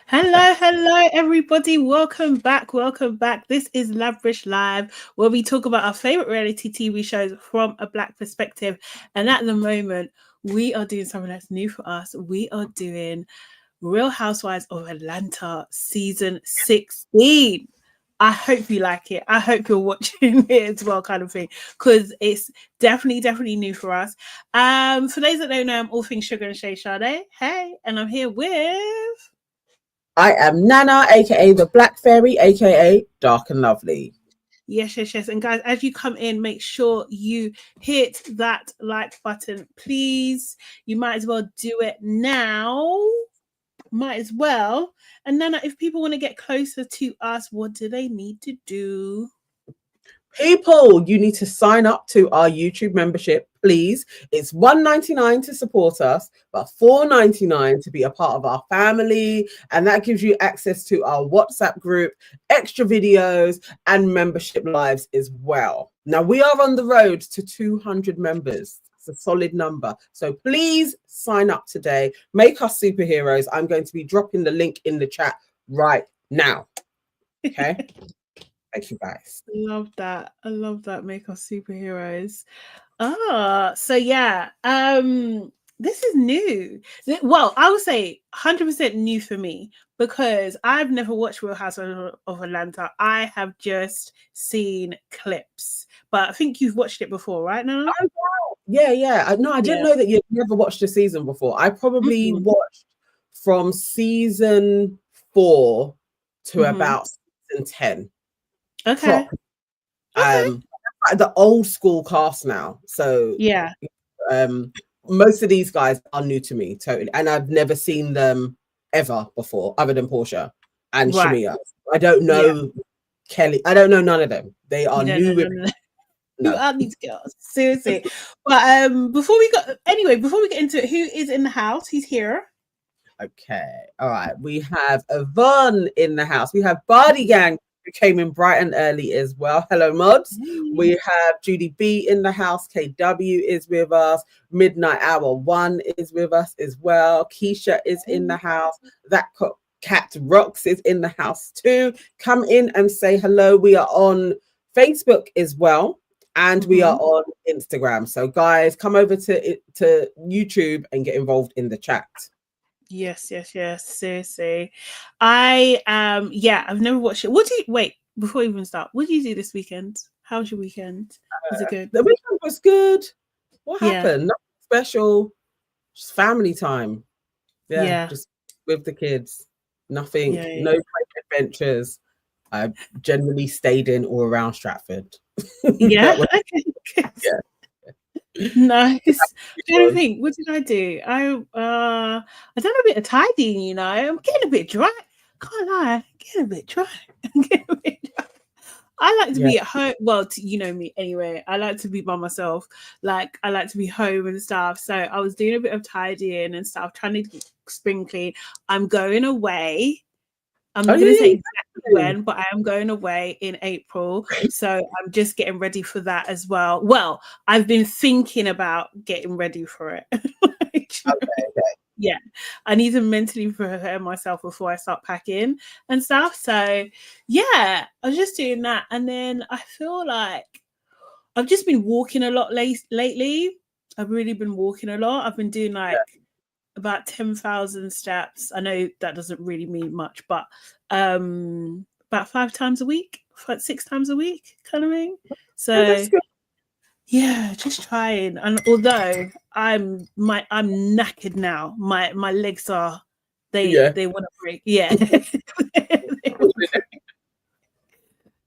Hello, everybody. Welcome back. This is LABRISH Live, where we talk about our favorite reality TV shows from a Black perspective. And at the moment, we are doing something that's new for us. We are doing Real Housewives of Atlanta season 16. I hope you like it. I hope you're watching it as well, kind of thing, because it's definitely new for us. For those that don't know, I'm all things sugar and Sade. Hey, and I'm here with. I am Nana, aka the Black Fairy, aka Dark and Lovely. Yes. And guys, as you come in, make sure you hit that like button, please. You might as well do it now. Might as well. And Nana, if people want to get closer to us, what do they need to do? People, you need to sign up to our YouTube membership, please. It's $1.99 to support us, but $4.99 to be a part of our family. And that gives you access to our WhatsApp group, extra videos, and membership lives as well. Now, we are on the road to 200 members. It's a solid number. So please sign up today. Make us superheroes. I'm going to be dropping the link in the chat right now. Okay. Thank you guys. I love that. Make us superheroes. So yeah. This is new. Well, I would say 100% new for me because I've never watched Real Housewives of Atlanta. I have just seen clips, but I think you've watched it before, right? Now, oh, wow. Yeah. No, I didn't know that you'd never watched a season before. I probably watched from season 4 to about season 10. Okay. The old school cast now. So yeah. Most of these guys are new to me totally, and I've never seen them ever before, other than Portia and Shamia. I don't know Kelly. I don't know none of them. They are new. Who are these girls? Seriously. But before we get into it, who is in the house? He's here. Okay. All right. We have Yvonne in the house. We have Bardi Gang, who came in bright and early as well. Hello, mods. We have Judy B in the house. KW is with us. Midnight Hour 1 is with us as well. Keisha is in the house. That Cat Rocks is in the house too. Come in and say hello. We are on Facebook as well. And we are on Instagram. So guys, come over to YouTube and get involved in the chat. Yes. Seriously. I've never watched it. Wait, before we even start, what did you do this weekend? How was your weekend? Was it good? The weekend was good. What happened? Nothing special. Just family time. Yeah. Just with the kids. Nothing, no great adventures. I generally stayed in or around Stratford. Yeah. Okay. Yeah. Nice. I think, what did I do? I done a bit of tidying, I'm getting a bit dry. Can't lie, I'm getting a bit dry. I like to be at home. Well, you know me anyway. I like to be by myself. Like, I like to be home and stuff. So I was doing a bit of tidying and stuff, trying to spring clean. I'm going away. I'm not going to say exactly when, but I am going away in April. So I'm just getting ready for that as well. Well, I've been thinking about getting ready for it. Yeah, I need to mentally prepare myself before I start packing and stuff. So yeah, I was just doing that. And then I feel like I've just been walking a lot lately. I've really been walking a lot. I've been doing about 10,000 steps. I know that doesn't really mean much, but about 5 times a week, 6 times a week kind of thing. So yeah, just trying. And although I'm knackered now, my legs are they want to break. Yeah.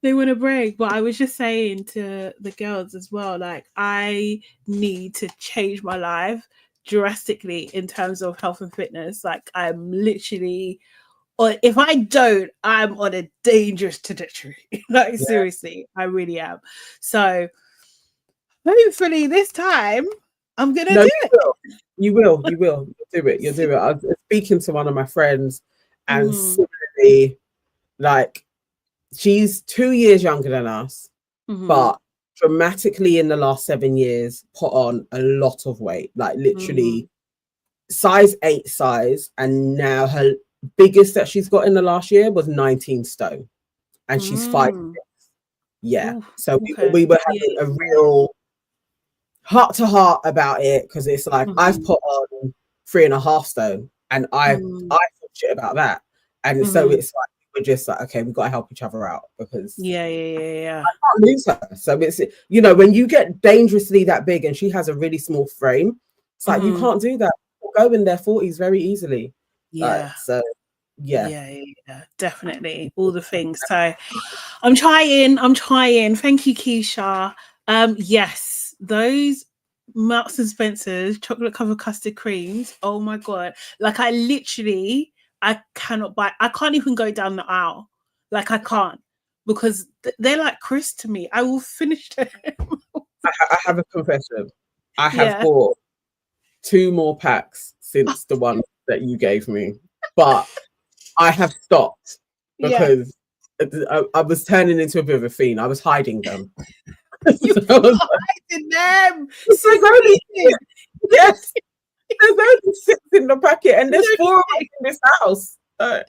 They want to break. But I was just saying to the girls as well, like, I need to change my life drastically in terms of health and fitness. Like, I'm literally, or if I don't, I'm on a dangerous trajectory. Like, seriously, I really am. So hopefully this time I'm gonna do it. You will do it. You'll do it. I was speaking to one of my friends, and similarly, like, she's 2 years younger than us, but dramatically in the last 7 years put on a lot of weight, like literally size 8 size, and now her biggest that she's got in the last year was 19 stone, and she's 5'6". Yeah. Ooh, So okay. we were having a real heart to heart about it, because it's like I've put on 3.5 stone, and I thought shit about that, and so it's like we're just like, okay, we've got to help each other out, because yeah. I can't lose her. So it's, you know, when you get dangerously that big and she has a really small frame, it's like you can't do that. People go in their 40s very easily. Yeah. So yeah, Definitely. All the things. So I'm trying. Thank you, Keisha. Yes, those Marks and Spencer's chocolate covered custard creams. Oh my god! Like I cannot buy. I can't even go down the aisle. Like I can't, because they're like crisp to me. I will finish them. I have a confession. I have Yeah. bought 2 more packs since the one that you gave me, but I have stopped because I was turning into a bit of a fiend. I was hiding them. You So hiding them. Yes, there's only 6 in the packet, and there's 4 of them in this house. I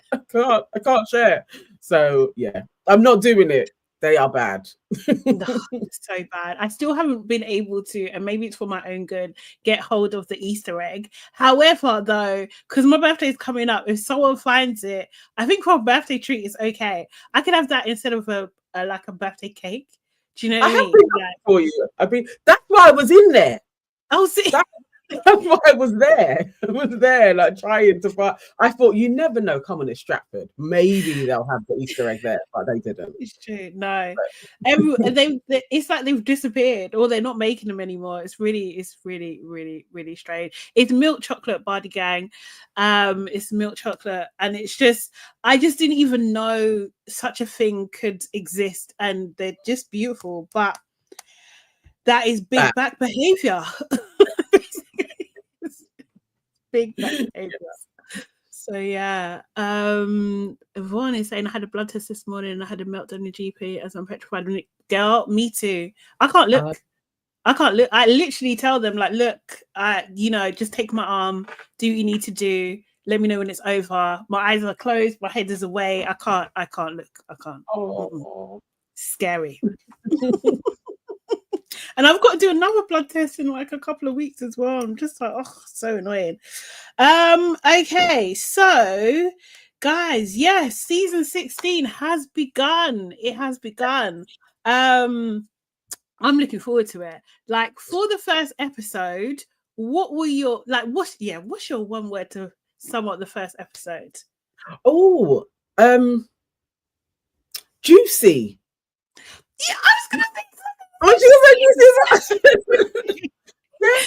can't share. So yeah, I'm not doing it. They are bad. It's so bad. I still haven't been able to, and maybe it's for my own good, get hold of the Easter egg. However, though, because my birthday is coming up, if someone finds it, I think for a birthday treat is okay. I could have that instead of a like a birthday cake. Do you know what I mean? For you. That's why I was in there. Oh, see. That's why I was there. I was there, like trying to find. I thought, you never know. Come on, it's Stratford. Maybe they'll have the Easter egg there, but they didn't. It's true. No, it's like they've disappeared, or they're not making them anymore. It's really, really strange. It's milk chocolate, Bardi Gang. It's milk chocolate, and it's just, I just didn't even know such a thing could exist, and they're just beautiful. But that is big back behavior. Big back behavior. So yeah, Yvonne is saying I had a blood test this morning and I had a meltdown in the GP as I'm petrified. Girl, me too. I can't look. I literally tell them, like, look, just take my arm, do what you need to do. Let me know when it's over. My eyes are closed, my head is away. I can't look. I can't. Scary. And I've got to do another blood test in like a couple of weeks as well. I'm just like, oh, so annoying. Okay, so guys, yes, season 16 has begun. It has begun. I'm looking forward to it. Like, for the first episode, what were your what's your one word to sum up the first episode? Oh, juicy. Yeah, I was gonna think so. Yeah,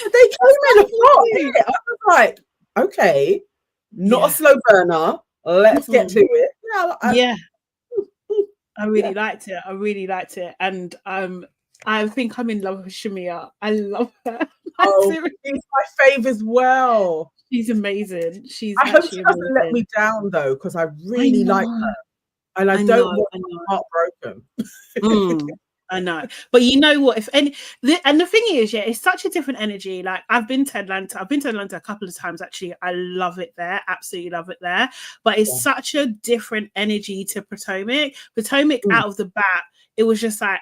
they came in a lot. Yeah, I was like, okay, not a slow burner. Let's get to it. I really liked it. And I think I'm in love with Shamia. I love her. She's my fave as well. She's amazing. I hope she doesn't let me down though, because I really like her, and I don't want to be heartbroken. I know, but you know what? And the thing is, it's such a different energy. Like, I've been to Atlanta a couple of times actually. I love it there, absolutely love it there. But it's such a different energy to Potomac. Out of the bat, it was just like,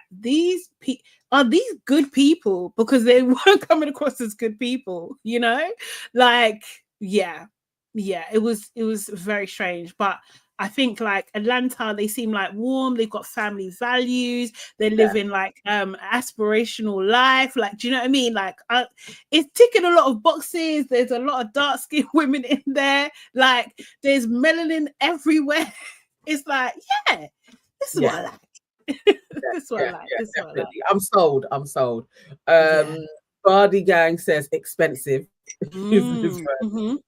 are these good people? Because they weren't coming across as good people, you know? Like, it was very strange. But I think, like, Atlanta, they seem like warm, they've got family values, they live in like aspirational life. Like, do you know what I mean? Like, it's ticking a lot of boxes. There's a lot of dark-skinned women in there. Like, there's melanin everywhere. It's like, this is what I like. This is what I like. I'm sold. Bardi Gang says expensive. Everyone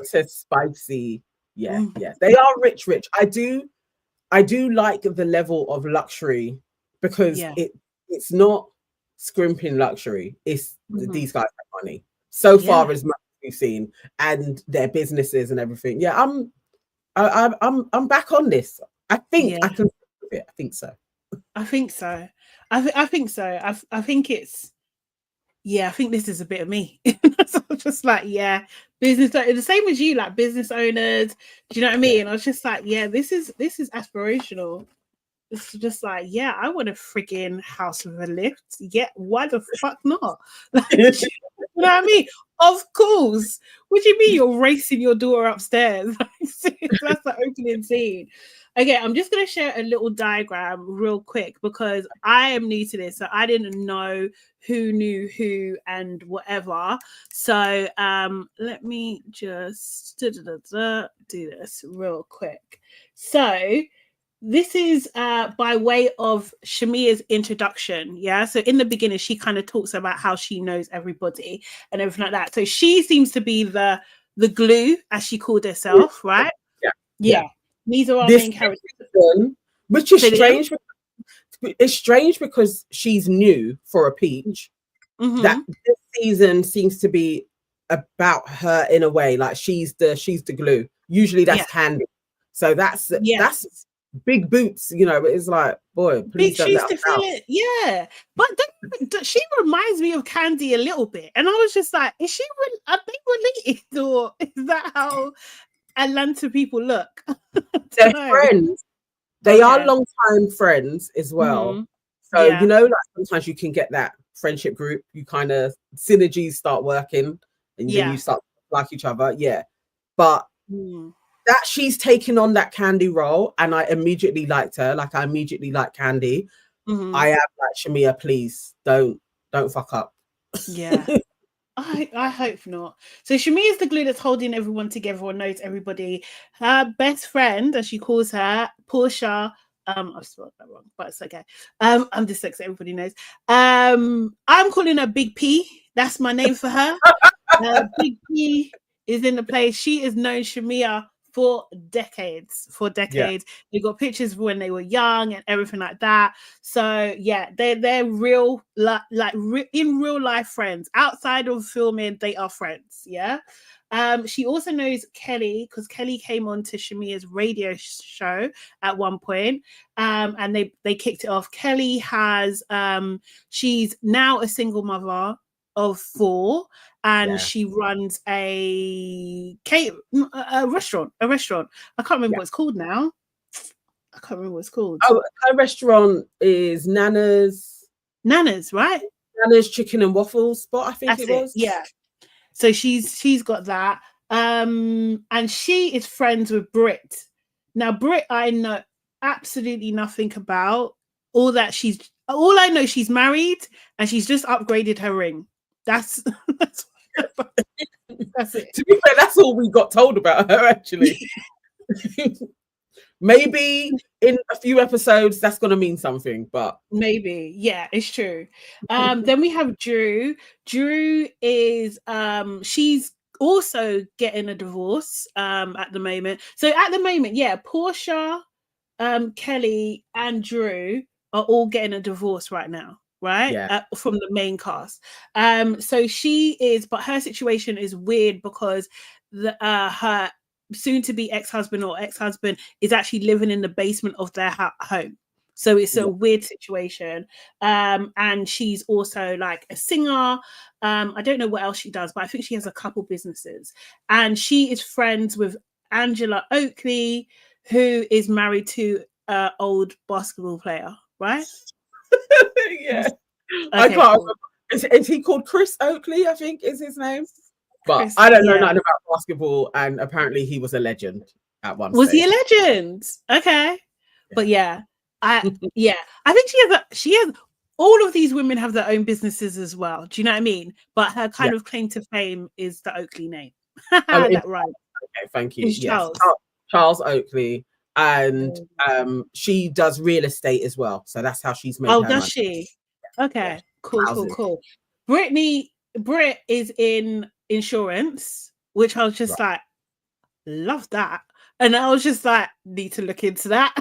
says spicy. They are rich. I do like the level of luxury, because it's not scrimping luxury. It's these guys have money so far, as much as we've seen, and their businesses and everything. I'm back on this. I think I can do it. I think so. I think so. I think it's, yeah, I think this is a bit of me. So I was just like, yeah, the same as you, like business owners. Do you know what I mean? I was just like, yeah, this is aspirational. It's just like, yeah, I want a freaking house with a lift. Yeah, why the fuck not? Like, you know what I mean? Of course. What do you mean you're racing your daughter upstairs? That's the opening scene. Okay, I'm just going to share a little diagram real quick because I am new to this. So I didn't know who knew who and whatever. So let me just do this real quick. So this is by way of Shamia's introduction. Yeah. So in the beginning, she kind of talks about how she knows everybody and everything like that. So she seems to be the glue, as she called herself, right? Yeah. These are our main characters. Season, which is strange. It's strange because she's new for a peach. That this season seems to be about her in a way. Like she's the glue. Usually that's Candy. So that's big boots, you know. But it's like, boy, please don't let us down. Yeah, but she reminds me of Candy a little bit, and I was just like, are they related, or is that how Atlanta people look? They're friends. They are long-time friends as well. So you know, like sometimes you can get that friendship group. You kind of synergies start working, and then you start to like each other. Yeah, but. That she's taken on that Candy role, and I immediately liked her. Like I immediately like Candy. I am like, Shamia, please don't fuck up. Yeah. I hope not. So Shamia is the glue that's holding everyone together or knows everybody. Her best friend, as she calls her, Portia. I've spelled that wrong, but it's okay. I'm dyslexic, everybody knows. I'm calling her Big P. That's my name for her. Big P is in the place. She is known Shamia for decades. They got pictures of when they were young and everything like that. So yeah, they're real, in real life friends. Outside of filming, they are friends. Yeah. She also knows Kelly because Kelly came on to Shamia's radio show at one point, and they kicked it off. Kelly has she's now a single mother of 4, and she runs a restaurant. I can't remember what it's called now. I can't remember what it's called. Oh, her restaurant is Nana's, right? Nana's Chicken and Waffles spot, I think. That's it was. Yeah. So she's got that. And she is friends with Britt. Now, Britt, I know absolutely nothing about. All I know, she's married and she's just upgraded her ring. That's it. To be fair, that's all we got told about her, actually. Maybe in a few episodes that's going to mean something, but maybe, yeah, it's true. Then we have Drew. Drew is she's also getting a divorce at the moment. So at the moment, yeah, Portia, Kelly, and Drew are all getting a divorce right now. Right, from the main cast. So she is, but her situation is weird because her soon-to-be ex-husband is actually living in the basement of their home. So it's a weird situation. And she's also like a singer. I don't know what else she does, but I think she has a couple businesses. And she is friends with Angela Oakley, who is married to an old basketball player, right? Yeah. Okay, I can't remember. Is he called Chris Oakley, I think is his name? But Chris, I don't know nothing about basketball, and apparently he was a legend at one Was stage. He a legend? Okay. But I think she has all of these women have their own businesses as well. Do you know what I mean? But her kind of claim to fame is the Oakley name. Right. Okay, thank you. Yes. Charles Oakley. And she does real estate as well. So that's how she's made her money. Does she? Okay. Cool. Britt is in insurance, which I was just like, love that. And I was just like, need to look into that.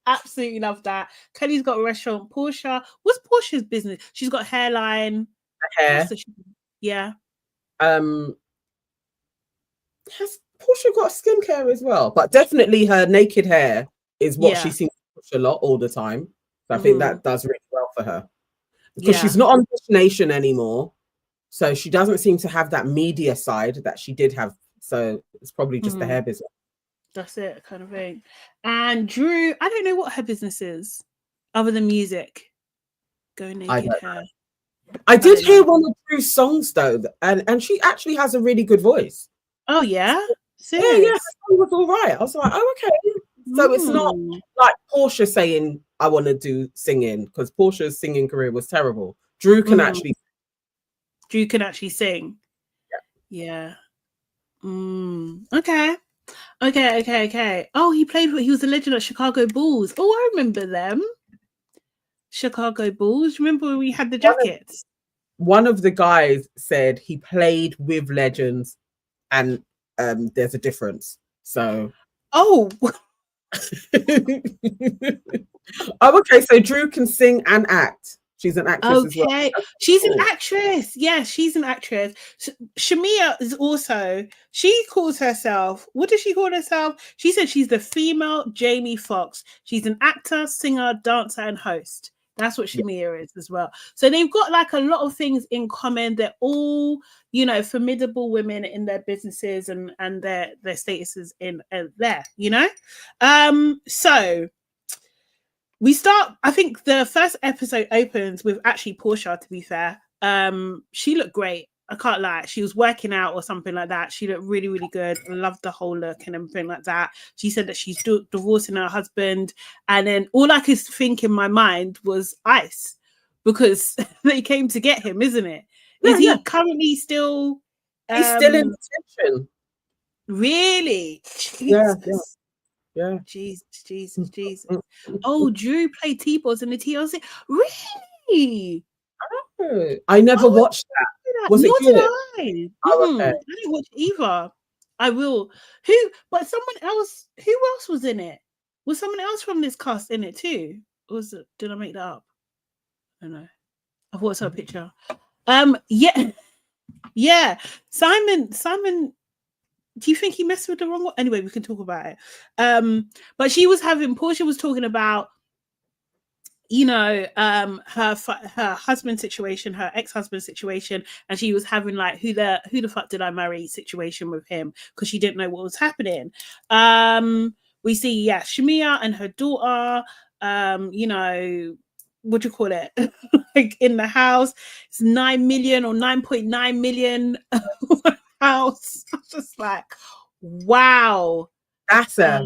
Absolutely love that. Kelly's got a restaurant. Portia, what's Portia's business? She's got hairline. Hair. Yeah. Has Portia got skincare as well? But definitely her naked hair is what she seems to push a lot all the time. So I think that does really well for her. because she's not on Dish Nation anymore. So she doesn't seem to have that media side that she did have. So it's probably just the hair business. That's it, kind of thing. And Drew, I don't know what her business is other than music. Go Naked Hair. I did hear one of Drew's songs though, and she actually has a really good voice. Oh yeah? Serious? Yeah, it was all right. I was like, oh, okay. So it's not like Portia saying I want to do singing, because Portia's singing career was terrible. Drew can actually sing. Yeah. Okay. Oh, he was a legend at Chicago Bulls. Oh, I remember them. Chicago Bulls. Remember when we had the jackets? One of the guys said he played with legends, and there's a difference. So oh okay, so Drew can sing and act. She's an actress as well. She's an actress. Yeah, she's an actress. Shamia is also, she calls herself, what does she call herself? She said she's the female Jamie Foxx. She's an actor, singer, dancer, and host. That's what Shamia is as well. So they've got like a lot of things in common. They're all, you know, formidable women in their businesses and their statuses in there, you know? So we start, I think the first episode opens with actually Portia, to be fair. She looked great. I can't lie. She was working out or something like that. She looked really, really good. I loved the whole look and everything like that. She said that she's divorcing her husband. And then all I could think in my mind was Ice, because they came to get him, isn't it? Is he currently still... He's still in detention. Really? Jesus. Yeah. Jesus. Oh, Drew played T-Boz in the TLC. Really? Oh, I never watched that. Was it good? Did I. Okay. I didn't watch either. I will. But someone else. Who else was in it? Was someone else from this cast in it too? Or did I make that up? I don't know. I thought I saw a picture. Yeah. Simon. Do you think he messed with the wrong one? Anyway, we can talk about it. But Portia was talking about, you know, her husband situation, her ex-husband situation, and she was having like who the fuck did I marry situation with him, because she didn't know what was happening. We see Shamia and her daughter, you know, what do you call it? Like in the house, it's 9 million or 9.9 million house. I was just like, wow, that's a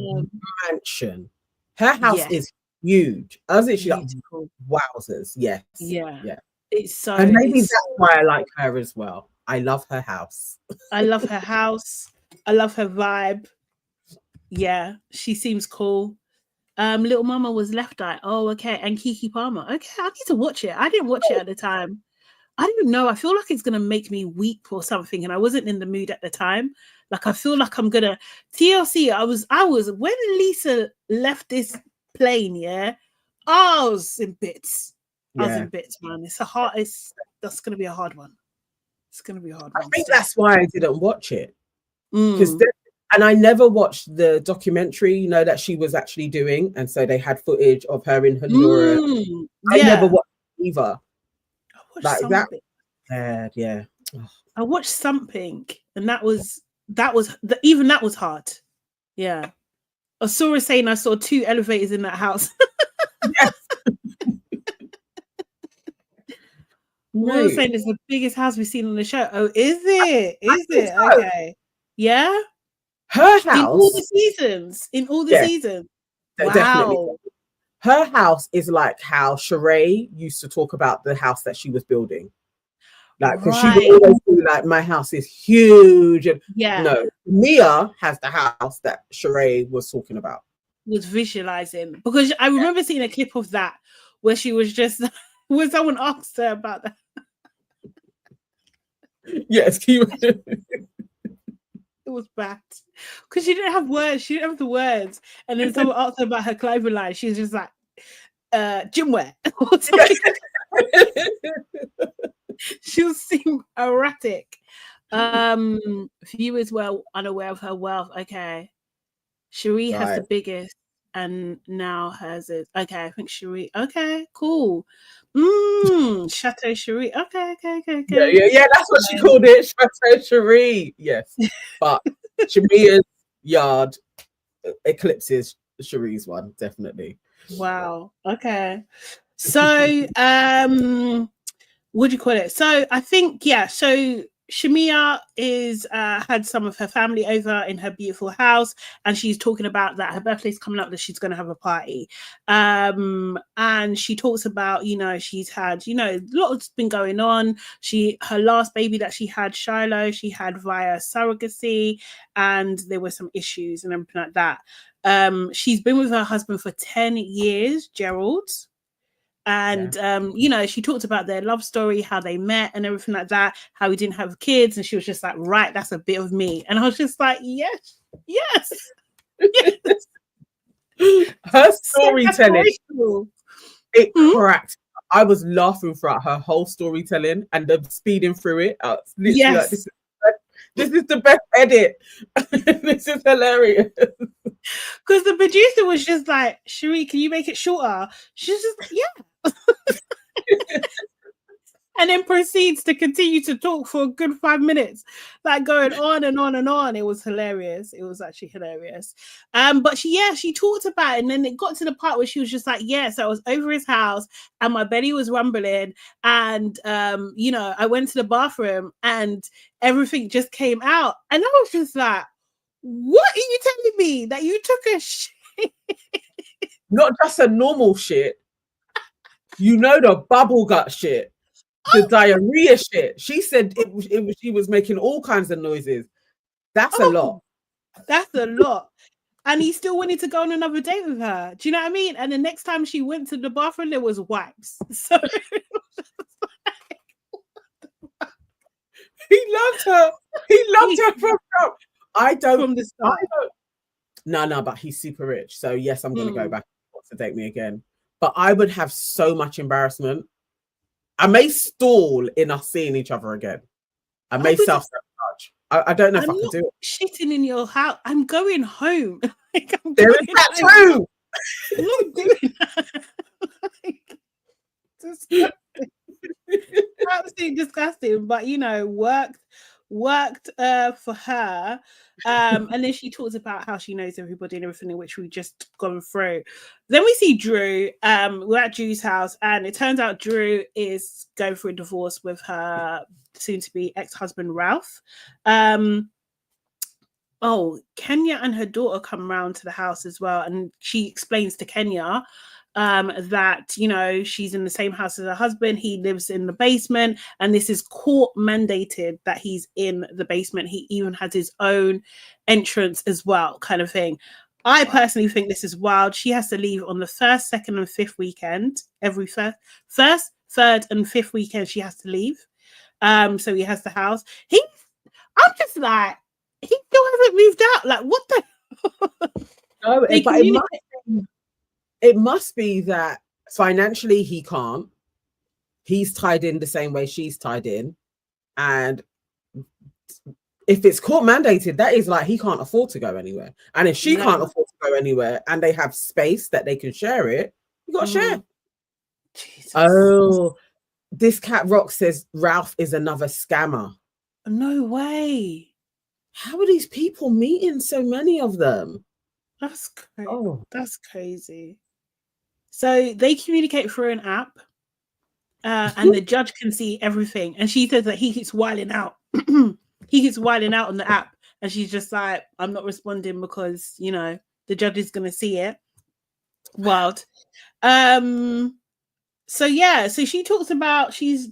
mansion. Her house is huge. I was literally like, wowzers. Yes. Yeah. It's so, and maybe that's why I like her as well. I love her house. I love her house. I love her vibe. Yeah, she seems cool. Little Mama was Left Eye. Oh, okay. And Keke Palmer. Okay, I need to watch it. I didn't watch it at the time. I don't know. I feel like it's gonna make me weep or something, and I wasn't in the mood at the time. Like I feel like I'm gonna TLC. I was when Lisa left this plane. Yeah, I was in bits. I was in bits, man. That's gonna be a hard one. It's gonna be a hard one. I think that's why I didn't watch it, because and I never watched the documentary, you know, that she was actually doing, and so they had footage of her in Honduras. I never watched it either. Like that. Yeah. I watched something, and that was even that was hard. Yeah. I saw her saying I saw 2 elevators in that house. Yes. I was saying it's the biggest house we've seen on the show. Oh, is it? Is it? So. Okay. Yeah. Her house. In all the seasons. Wow. Definitely. Her house is like how Sheree used to talk about the house that she was building. Like, because she would always be like, my house is huge. And no, Mia has the house that Sheree was talking about. Was visualizing. Because I remember seeing a clip of that where she was just, when someone asked her about that. Yes, it was bad because she didn't have words. She didn't have the words, and then someone asked her about her clothing line. She was just like, "Gym wear." She was seem erratic. Viewers were unaware of her wealth. Okay, Cherie has the biggest, and now hers is okay. I think Cherie. Okay, cool. Chateau Cherie. Okay. Yeah. That's what she called it, Chateau Cherie. Yes, but Shamia's yard eclipses Cherie's one, definitely. Wow. Okay. So, what do you call it? So I think, yeah, so Shamia is had some of her family over in her beautiful house, and she's talking about that her birthday's coming up, that she's going to have a party. And she talks about, you know, she's had, you know, a lot's been going on. Her last baby that she had, Shiloh, she had via surrogacy, and there were some issues and everything like that. She's been with her husband for 10 years, Gerald. And you know, she talked about their love story, how they met and everything like that, how he didn't have kids, and she was just like, right, that's a bit of me. And I was just like, yes. Her storytelling, it cracked. I was laughing throughout her whole storytelling and the speeding through it. Literally like, this is the best edit. This is hilarious. Because the producer was just like, Cherie, can you make it shorter? She's just like, yeah. And then proceeds to continue to talk for a good 5 minutes, like going on and on and on. It was hilarious. It was actually hilarious. But she talked about it, and then it got to the part where she was just like, so I was over his house and my belly was rumbling, and you know, I went to the bathroom and everything just came out. And I was just like, what are you telling me? That you took a shit? Not just a normal shit. You know, the bubble gut shit. The diarrhea shit. She said she was making all kinds of noises. That's a lot. That's a lot. And he still wanted to go on another date with her. Do you know what I mean? And the next time she went to the bathroom, there was wipes. So he loved her. He loved her from the start. No, but he's super rich. So yes, I'm gonna go back to date me again. But I would have so much embarrassment. I may stall in us seeing each other again. I may self-sabotage. I don't know if I can do it. Shitting in your house. I'm going home. There is that too. I'm not doing that. Absolutely disgusting. But you know, worked for her. And then she talks about how she knows everybody and everything, which we've just gone through. Then we see Drew. We're at Drew's house, and it turns out Drew is going through a divorce with her soon-to-be ex-husband Ralph. Kenya and her daughter come round to the house as well, and she explains to Kenya that, you know, she's in the same house as her husband. He lives in the basement, and this is court mandated that he's in the basement. He even has his own entrance as well, kind of thing. I personally think this is wild. She has to leave on the 1st, 2nd, and 5th weekend. Every first, 3rd, and 5th weekend she has to leave. So he has the house. I'm just like, he still hasn't moved out. Like, what the? No, but it must be that financially he can't. He's tied in the same way she's tied in. And if it's court mandated, that is like he can't afford to go anywhere. And if she can't afford to go anywhere and they have space that they can share it, you got to share. Jesus. Oh, this cat Rock says Ralph is another scammer. No way. How are these people meeting so many of them? That's crazy. Oh. That's crazy. So they communicate through an app, and the judge can see everything. And she says that he keeps wilding out. He keeps wilding out on the app, and she's just like, I'm not responding because, you know, the judge is going to see it. Wild. So she's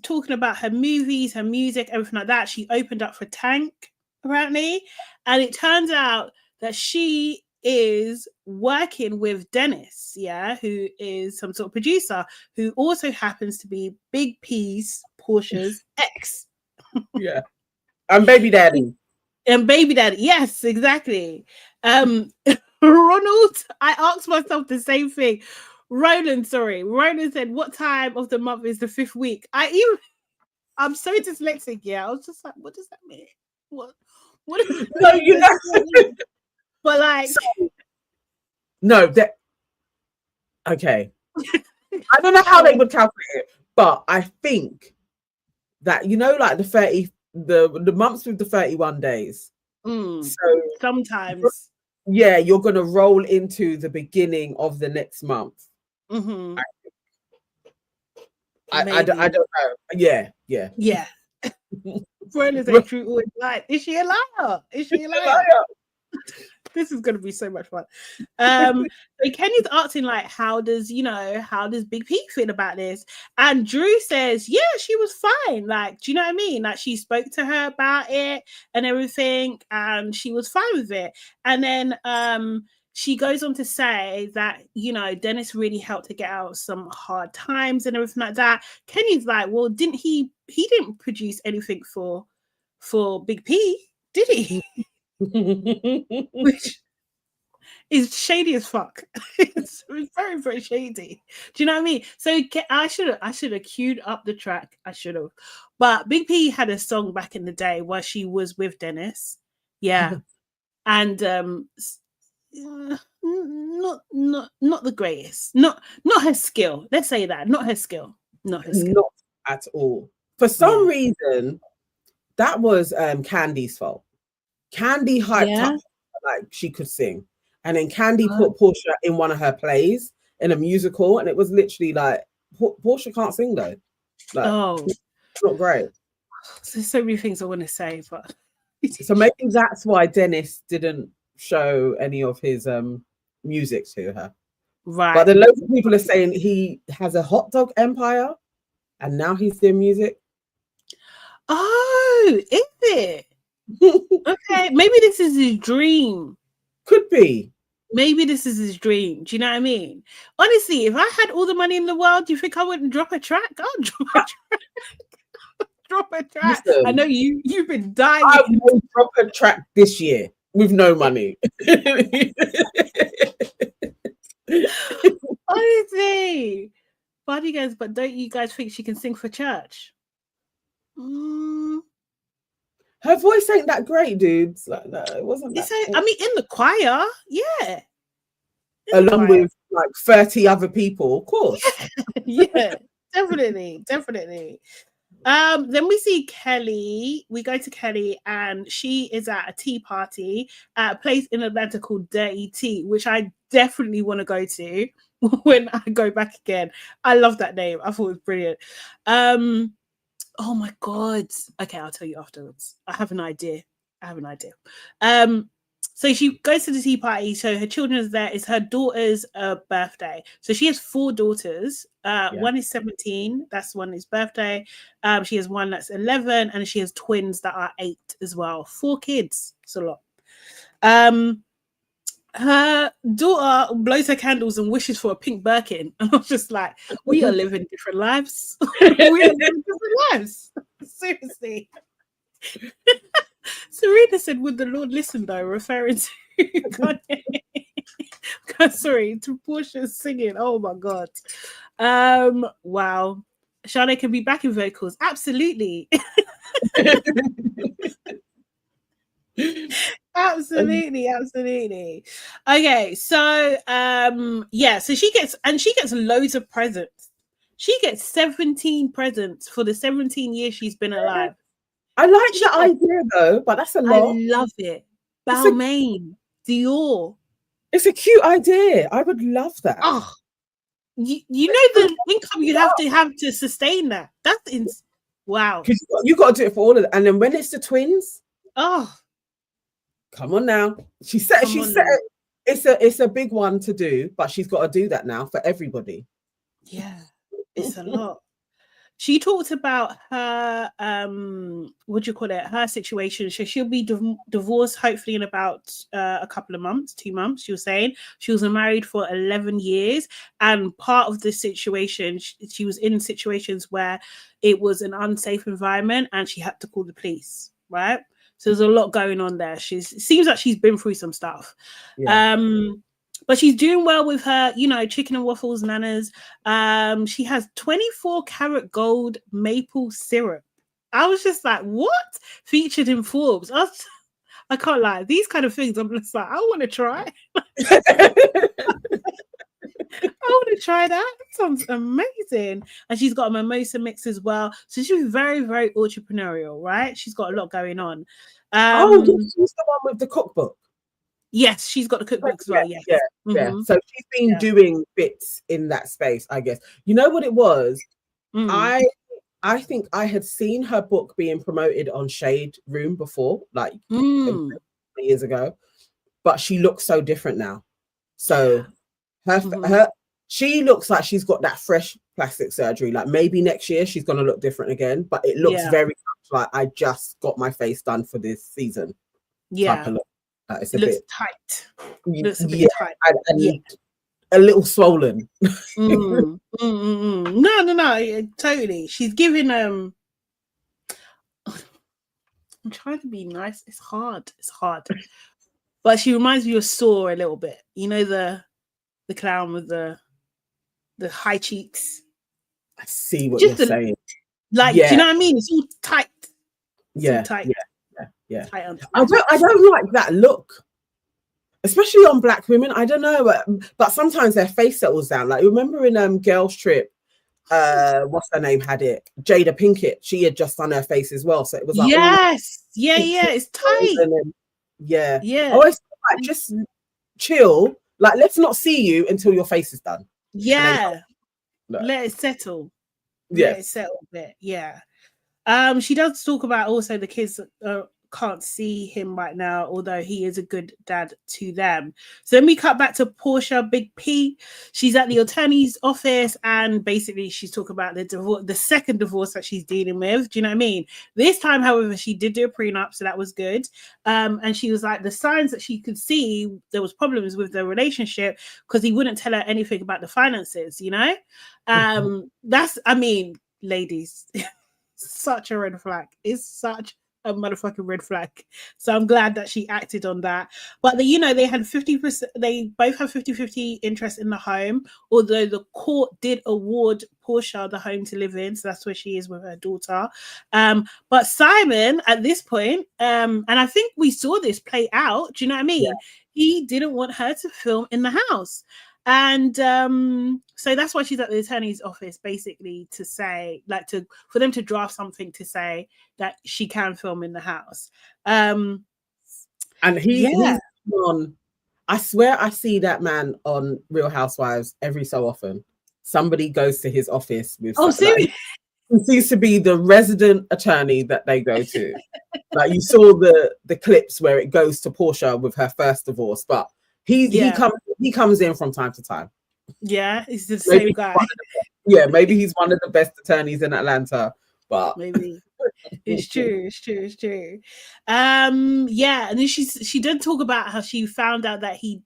talking about her movies, her music, everything like that. She opened up for Tank, apparently, and it turns out that she is working with Dennis, who is some sort of producer, who also happens to be Big P's, Portia's ex. Yeah. And baby daddy. Yes, exactly. Ronald, I asked myself the same thing. Roland said, what time of the month is the 5th week? I'm so dyslexic, I was just like, what does that mean? What no, you know. But like, no, that Okay. I don't know how they would calculate it, but I think that, you know, like the months with the 31 days. So sometimes. yeah, you're gonna roll into the beginning of the next month. Mm-hmm. I don't know. Yeah. Yeah. Broilers ain't true always lied. Is she a liar? Is she a liar? This is going to be so much fun. So Kenny's asking, like, how does Big P feel about this? And Drew says, yeah, she was fine. Like, do you know what I mean? Like, she spoke to her about it and everything, and she was fine with it. And then she goes on to say that, you know, Dennis really helped her get out of some hard times and everything like that. Kenny's like, well, he didn't produce anything for Big P, did he? Which is shady as fuck. It's very, very shady. Do you know what I mean? So I should have queued up the track. I should have. But Big P had a song back in the day where she was with Dennis. Yeah. And not the greatest. Not her skill. Let's say that. Not her skill. Not her skill. Not at all. For some reason, that was Candy's fault. Candy hyped up like she could sing, and then Candy put Portia in one of her plays in a musical, and it was literally like, Portia can't sing though. Like, it's not great. There's so many things I want to say, but so maybe that's why Dennis didn't show any of his music to her. Right. But then loads of people are saying he has a hot dog empire, and now he's doing music. Oh, is it? Okay, maybe this is his dream. Could be. Maybe this is his dream. Do you know what I mean? Honestly, if I had all the money in the world, do you think I wouldn't drop a track? I'll drop a track. Drop a track. Listen, I know you've been dying. I will drop a track this year with no money. Honestly. Funny guys, but don't you guys think she can sing for church? Her voice ain't that great, dudes. Like, no, it wasn't that. I mean, in the choir, yeah. Along with like 30 other people, of course. Yeah, definitely. Then we see Kelly. We go to Kelly, and she is at a tea party at a place in Atlanta called Dirty Tea, which I definitely want to go to when I go back again. I love that name. I thought it was brilliant. Oh my god. Okay, I'll tell you afterwards. I have an idea. So she goes to the tea party. So her children is there. It's her daughter's birthday. So she has 4 daughters. One is 17. That's one is birthday. She has one that's 11, and she has twins that are 8 as well. 4 kids. It's a lot. Her daughter blows her candles and wishes for a pink Birkin. And I was just like, we are living different lives. We are living different lives. Seriously. Serena said, would the Lord listen, though, referring to sorry, to Portia singing. Oh my god. Wow. Sade can be back in vocals. Absolutely. Absolutely. Okay, so so she gets loads of presents. She gets 17 presents for the 17 years she's been alive. I like the idea though, but that's a lot. I love it. Balmain, Dior. It's a cute idea. I would love that. Oh, you know the income you have to sustain that. That's wow. Because you got to do it for all of that, and then when it's the twins, come on now. She said it's a big one to do, but she's got to do that now for everybody. Yeah, it's a lot. She talked about her her situation. So she'll be divorced hopefully in about a couple of months, 2 months. She was saying she was married for 11 years, and part of the situation, she was in situations where it was an unsafe environment and she had to call the police, right? So there's a lot going on there. It seems like she's been through some stuff. Yeah. But she's doing well with her, chicken and waffles nanas. She has 24 karat gold maple syrup. I was just like, what? Featured in Forbes. I can't lie. These kind of things, I'm just like, I want to try. I want to try that. That sounds amazing. And she's got a mimosa mix as well. So she's very, very entrepreneurial, right? She's got a lot going on. She's the one with the cookbook. Yes, she's got the cookbook as well. Yes. Yeah. So she's been doing bits in that space, I guess. You know what it was? I think I had seen her book being promoted on Shade Room before, like years ago, but she looks so different now. So she looks like she's got that fresh plastic surgery. Like maybe next year she's gonna look different again, but it looks very much like I just got my face done for this season. Yeah, it's a bit tight. Looks a bit tight. And a little swollen. No, totally. She's giving I'm trying to be nice. It's hard. But she reminds me of Saw a little bit. You know the clown with the high cheeks. I see what you're saying. Like, do you know what I mean? It's all tight. Tight Tight I don't like that look, especially on black women. I don't know, but sometimes their face settles down. Like, remember in Girls Trip, what's her name had it? Jada Pinkett. She had just done her face as well, so it was like it's tight. I always feel like just chill. Like, let's not see you until your face is done. Let it settle. Let it settle a bit. She does talk about also the kids can't see him right now, although he is a good dad to them. So then we cut back to Portia, Big P. She's at the attorney's office, and basically she's talking about the second divorce that she's dealing with. Do you know what I mean? This time, however, she did do a prenup, so that was good. And she was like, the signs that she could see there was problems with the relationship because he wouldn't tell her anything about the finances, you know? That's, I mean, ladies, such a red flag. It's such a motherfucking red flag. So I'm glad that she acted on that. But they had 50%, they both have 50-50 interest in the home, although the court did award Portia the home to live in, so that's where she is with her daughter. But Simon at this point, and I think we saw this play out, do you know what I mean? He didn't want her to film in the house. And so that's why she's at the attorney's office, basically, to say, like, for them to draft something to say that she can film in the house. And he's on. I swear I see that man on Real Housewives every so often. Somebody goes to his office with. Oh, seriously? He seems to be the resident attorney that they go to. Like, you saw the clips where it goes to Portia with her first divorce, but he comes in from time to time. Yeah, he's the same guy. Maybe he's one of the best attorneys in Atlanta, but maybe it's true. And then she did talk about how she found out that he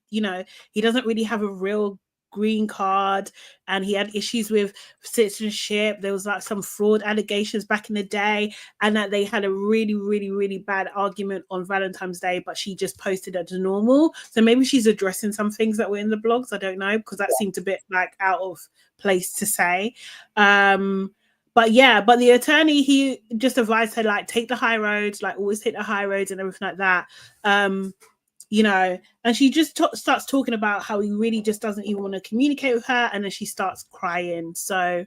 doesn't really have a real green card, and he had issues with citizenship. There was like some fraud allegations back in the day, and that they had a really, really, really bad argument on Valentine's Day, but she just posted it to normal. So maybe she's addressing some things that were in the blogs. I don't know, because that seemed a bit like out of place to say. But the attorney, he just advised her, like, take the high roads, like always take the high roads and everything like that. And she just starts talking about how he really just doesn't even want to communicate with her, and then she starts crying. So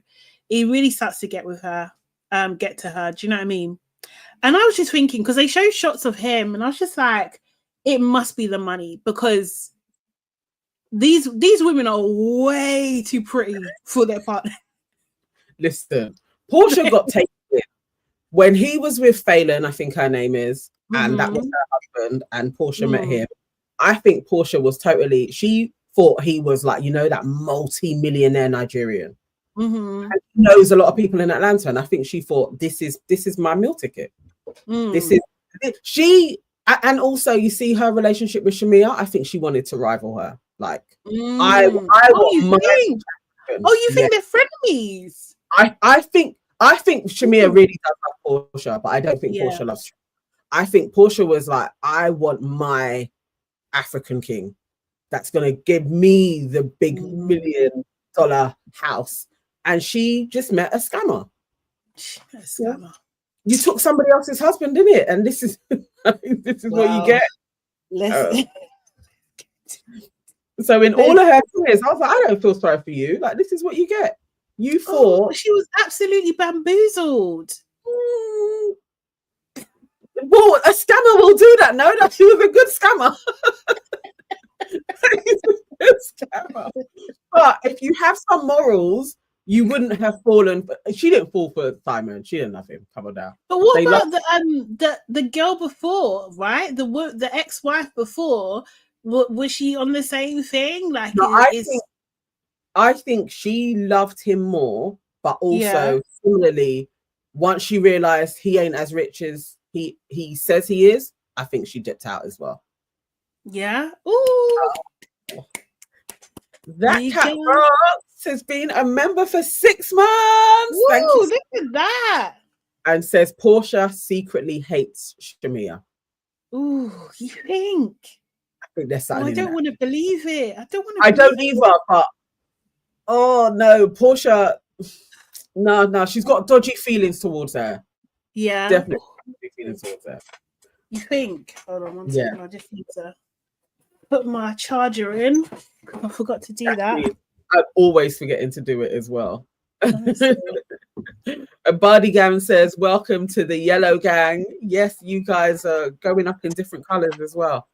he really starts to get to her. Do you know what I mean? And I was just thinking, because they show shots of him, and I was just like, it must be the money, because these women are way too pretty for their partner. Listen, Portia got taken when he was with Phelan, I think her name is. And that was her husband, and Portia met him. I think Portia was she thought he was like, that multi-millionaire Nigerian. And he knows a lot of people in Atlanta, and I think she thought, this is my meal ticket. This is and also you see her relationship with Shamia. I think she wanted to rival her. Like, you think they're frenemies? I think Shamia really does love Portia, but I don't think Portia loves Shamia. I think Portia was like, I want my African king that's going to give me the big $1 million house. And she just met a scammer. You took somebody else's husband, didn't it? And this is what you get. So in all of her tears, I was like, I don't feel sorry for you. Like, this is what you get. You thought she was absolutely bamboozled. Well, a scammer will do that. No, that she was a good scammer. Scammer. But if you have some morals, you wouldn't have fallen. She didn't fall for Simon. She didn't have him. Come on down. But what about the girl before, right? The ex-wife before, was she on the same thing? Like, no, I think she loved him more, but also similarly, once she realized he ain't as rich as he says he is, I think she dipped out as well. Yeah. Ooh. That cat Ross has been a member for 6 months. Woo, thank you. Look at that. And says Portia secretly hates Shamia. Ooh, you think? I think there's something. I don't want to believe it. I don't either, but oh no, Portia. No, she's got dodgy feelings towards her. Yeah. Definitely dodgy feelings towards her. You think? Hold on one second. I just need to put my charger in. I forgot to do that. I'm always forgetting to do it as well. A Bardi Gang says, welcome to the yellow gang. Yes, you guys are going up in different colors as well.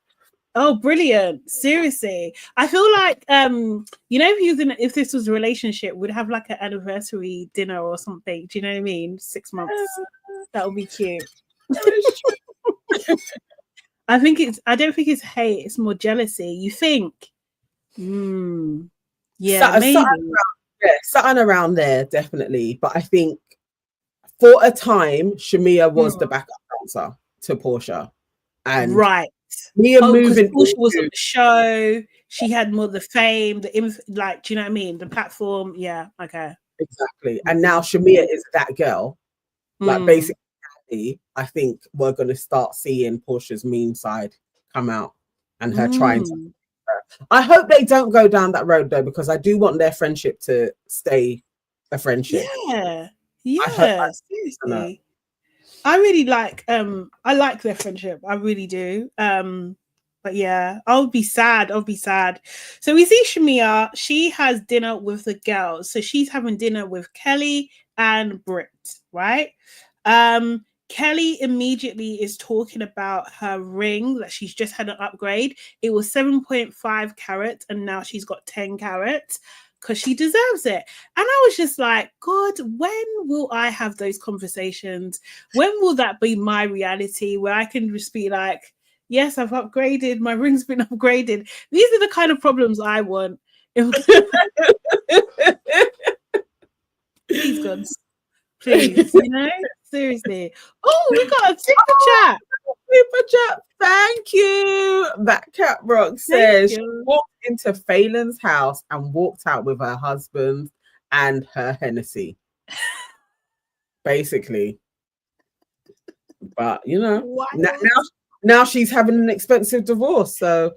Oh, brilliant. Seriously. I feel like you know, if this was a relationship, we'd have like an anniversary dinner or something. Do you know what I mean? 6 months. That would be cute. I don't think it's hate, it's more jealousy. You think? Yeah, maybe. Something around there, definitely. But I think for a time, Shamia was the backup dancer to Portia. And right. Mia moving Portia was on the show. She had more the fame, do you know what I mean? The platform. Yeah, okay. Exactly. And now Shamia is that girl. Like basically, I think we're gonna start seeing Portia's mean side come out and her trying to. I hope they don't go down that road though, because I do want their friendship to stay a friendship. Yeah. Seriously. I really like I like their friendship. I really do. But yeah, I'll be sad. So we see Shamia, she has dinner with the girls. So she's having dinner with Kelly and Britt, right? Kelly immediately is talking about her ring that she's just had an upgrade. It was 7.5 carats and now she's got 10 carats because she deserves it. And I was just like, God, when will I have those conversations? When will that be my reality where I can just be like, yes, I've upgraded. My ring's been upgraded. These are the kind of problems I want. Please, God. Please, you know? Seriously. Oh, we got a super chat. Thank you. That cat rock says she walked into Phelan's house and walked out with her husband and her Hennessy. Basically. But you know, now she's having an expensive divorce. So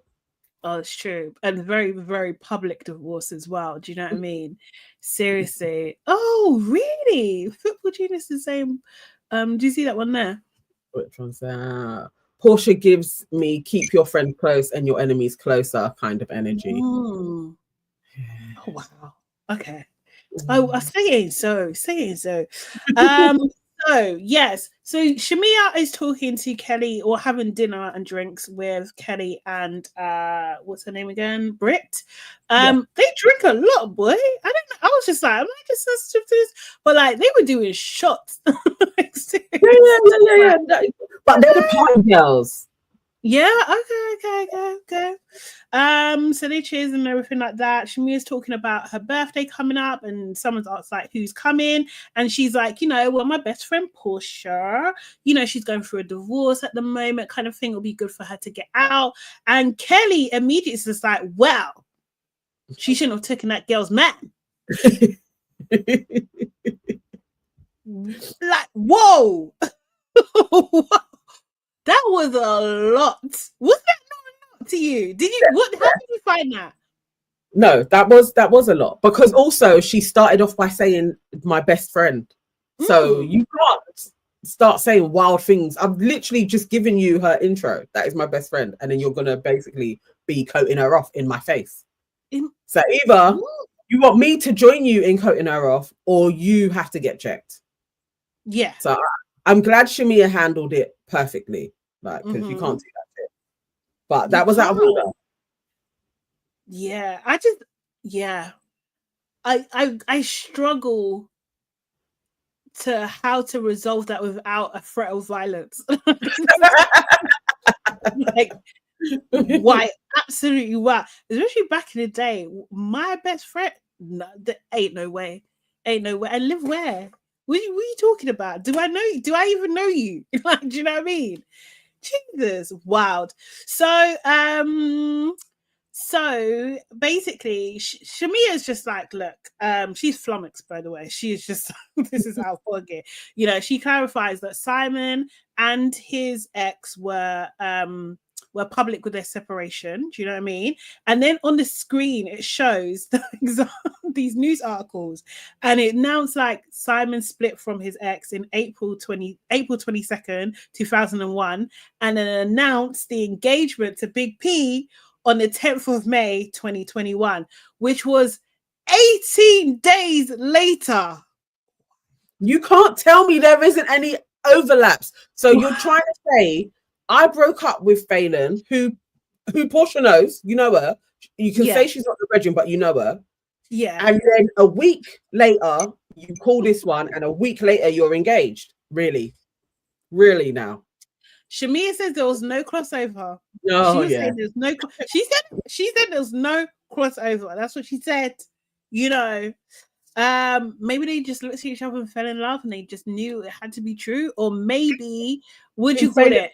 oh, it's true. And very, very public divorce as well. Do you know what I mean? Seriously. Oh, really? Football Genius is the same. Do you see that one there? Which one's that? Portia gives me keep your friend close and your enemies closer kind of energy. Oh, wow. Okay. Oh, saying so. So yes, so Shamia is talking to Kelly or having dinner and drinks with Kelly and what's her name again? Britt. They drink a lot, boy. I don't know. I was just like, am I just sensitive to this? But like they were doing shots. Like, yeah. But they're the party girls. Yeah, okay. So they cheers and everything like that. Shamia's talking about her birthday coming up, and someone's asked like who's coming, and she's like, you know, well, my best friend Portia, you know, she's going through a divorce at the moment, kind of thing. It'll be good for her to get out. And Kelly immediately is just like, well, she shouldn't have taken that girl's man. Like, whoa. That was a lot. Was that not a lot to you? Did you? How did you find that? No, that was a lot, because also she started off by saying my best friend. So you can't start saying wild things. I've literally just given you her intro. That is my best friend, and then you're gonna basically be coating her off in my face. So either you want me to join you in cutting her off, or you have to get checked. Yeah. So I'm glad Shamia handled it perfectly, like, because you can't do that shit. But that was out of order. Yeah, I struggle to how to resolve that without a threat of violence. Like, why? Absolutely why? Especially back in the day, my best friend, no, ain't no way. And live where? What are you talking about? Do I know you? Do I even know you? Like, do you know what I mean? Jesus, wild. So basically, Shamia's just like, look, she's flummoxed, by the way. She is just, this is how foggy. You know, she clarifies that Simon and his ex were public with their separation. Do you know what I mean? And then on the screen, it shows these news articles, and it announced like Simon split from his ex in April 22nd, 2001, and then announced the engagement to Big P on the 10th of May, 2021, which was 18 days later. You can't tell me there isn't any overlaps. So you're trying to say I broke up with Phelan, who Portia knows, you know her. You can say she's not the virgin, but you know her. Yeah. And then a week later, you call this one, and a week later, you're engaged. Really? Really now? Shamia says there was no crossover. Oh, she there's no. She said there was no crossover. That's what she said. You know, maybe they just looked at each other and fell in love, and they just knew it had to be true. Or maybe, would you call it?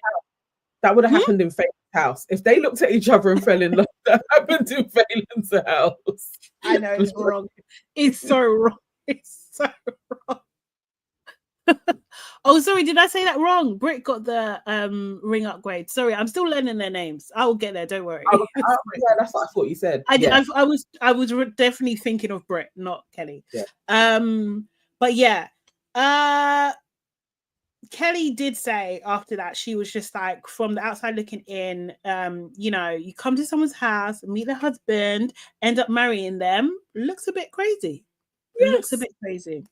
That would have happened in Phelan's house. If they looked at each other and fell in love, that happened in Phelan's house. I know it's wrong. It's so wrong. It's so wrong. Oh, sorry, did I say that wrong? Britt got the ring upgrade. Sorry, I'm still learning their names. I will get there, don't worry. Yeah, that's what I thought you said. I was definitely thinking of Britt, not Kelly. Yeah. But yeah, Kelly did say after that, she was just like, from the outside looking in, you know, you come to someone's house, meet their husband, end up marrying them, looks a bit crazy. Yes. It looks a bit crazy.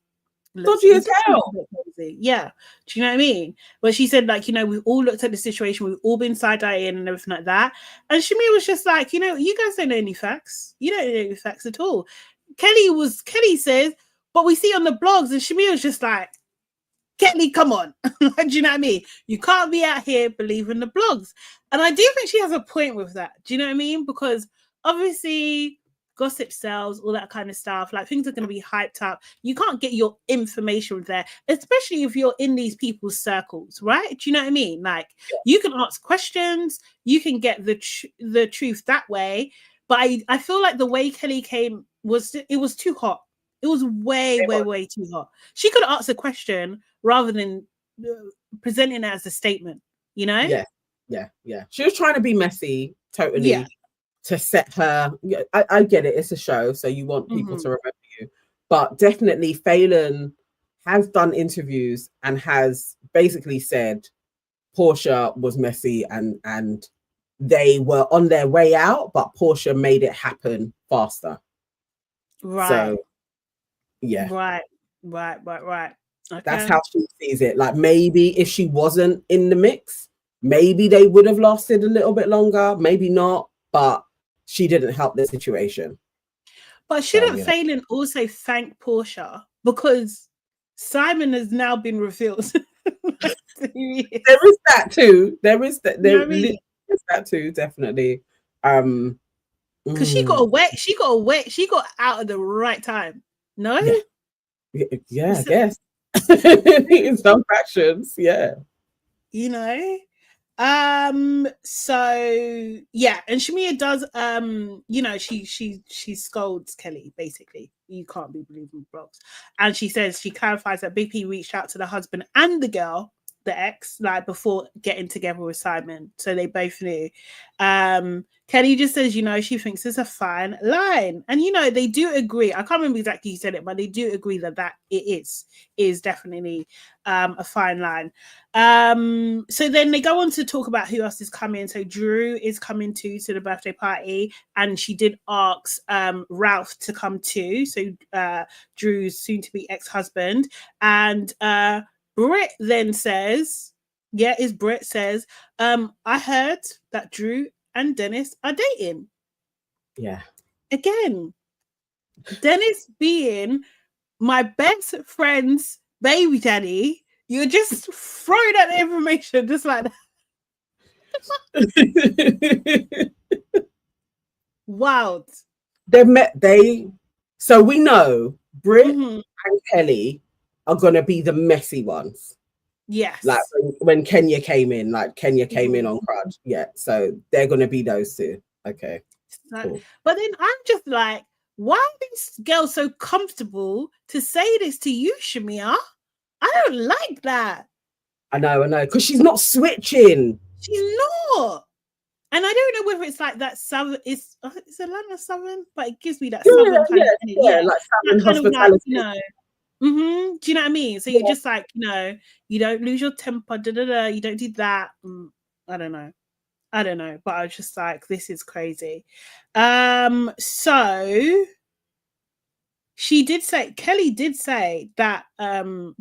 Dodgy as hell. Yeah. Do you know what I mean? But she said, like, you know, we've all looked at the situation, we've all been side-eyeing and everything like that. And Shamia was just like, you know, you guys don't know any facts. You don't know any facts at all. Kelly says, but we see on the blogs, and Shamia was just like, Kelly, come on. Do you know what I mean? You can't be out here believing the blogs. And I do think she has a point with that. Do you know what I mean? Because obviously gossip sells, all that kind of stuff. Like, things are going to be hyped up. You can't get your information there, especially if you're in these people's circles, right? Do you know what I mean? Like, you can ask questions, you can get the truth that way. But I feel like the way Kelly came was too hot. It was way too hot. She could have asked a question rather than presenting it as a statement, you know? Yeah. She was trying to be messy, totally. Yeah. To set her, I get it, it's a show, so you want people to remember you, but definitely Phelan has done interviews and has basically said Portia was messy and they were on their way out, but Portia made it happen faster. Right. So yeah. Right. Okay. That's how she sees it. Like, maybe if she wasn't in the mix, maybe they would have lasted a little bit longer, maybe not, but she didn't help the situation. But shouldn't Phelan also thank Portia, because Simon has now been revealed? There is that too. There is that too, definitely. Because she got out at the right time. No? Yeah, I guess. In some factions, yeah. You know? So yeah, and Shamia does you know, she scolds Kelly, basically. You can't be believing blogs. And she says, she clarifies that Big P reached out to the husband and the girl the ex, like before getting together with Simon. So they both knew. Kelly just says, she thinks it's a fine line. And, they do agree. I can't remember exactly who said it, but they do agree that it is definitely a fine line. So then they go on to talk about who else is coming. So Drew is coming too to the birthday party. And she did ask Ralph to come too. So Drew's soon-to-be ex-husband. And Britt then says, Britt says, I heard that Drew and Dennis are dating. Yeah. Again, Dennis being my best friend's baby daddy, you're just throwing out the information just like that. Wild. So we know Britt and Kelly are gonna be the messy ones. Yes. Like when Kenya came in, in on crud. Yeah. So they're gonna be those two. Okay. Cool. But then I'm just like, why are these girls so comfortable to say this to you, Shamia? I don't like that. I know. Because she's not switching. She's not. And I don't know whether it's like that southern, it's Atlanta southern, but it gives me that southern kind of energy. Yeah, like southern hospitality. Do you know what I mean? So you're just like, you don't lose your temper, you don't do that. I don't know, but I was just like, this is crazy. So Kelly did say that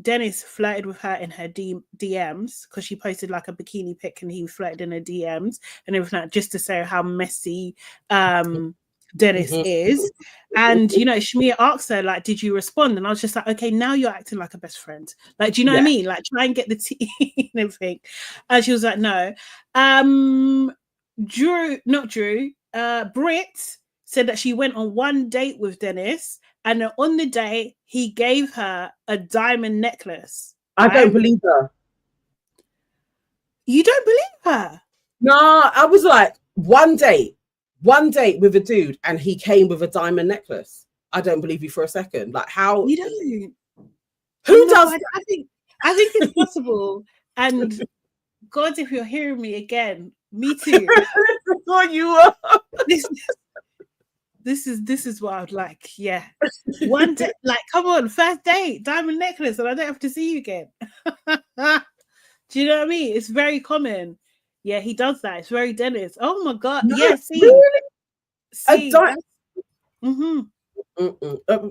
Dennis flirted with her in her DMs because she posted like a bikini pic and he flirted in her DMs and everything, just to say how messy Dennis is. And Shamia asked her, like, did you respond? And I was just like, okay, now you're acting like a best friend. Like, do you know what I mean? Like, try and get the tea and everything. And she was like, no. Britt said that she went on one date with Dennis, and on the date he gave her a diamond necklace. I don't believe her. You don't believe her? No, I was like, one date with a dude and he came with a diamond necklace. I don't believe you for a second. Like, how? You don't? Who does? I think it's possible. And God, if you're hearing me again, me too. What you are. This is what I would like. Yeah. One day, like, come on, first date, diamond necklace, and I don't have to see you again. Do you know what I mean? It's very common. Yeah, he does that. It's very Dennis. Oh my God. No, yeah, see. Really?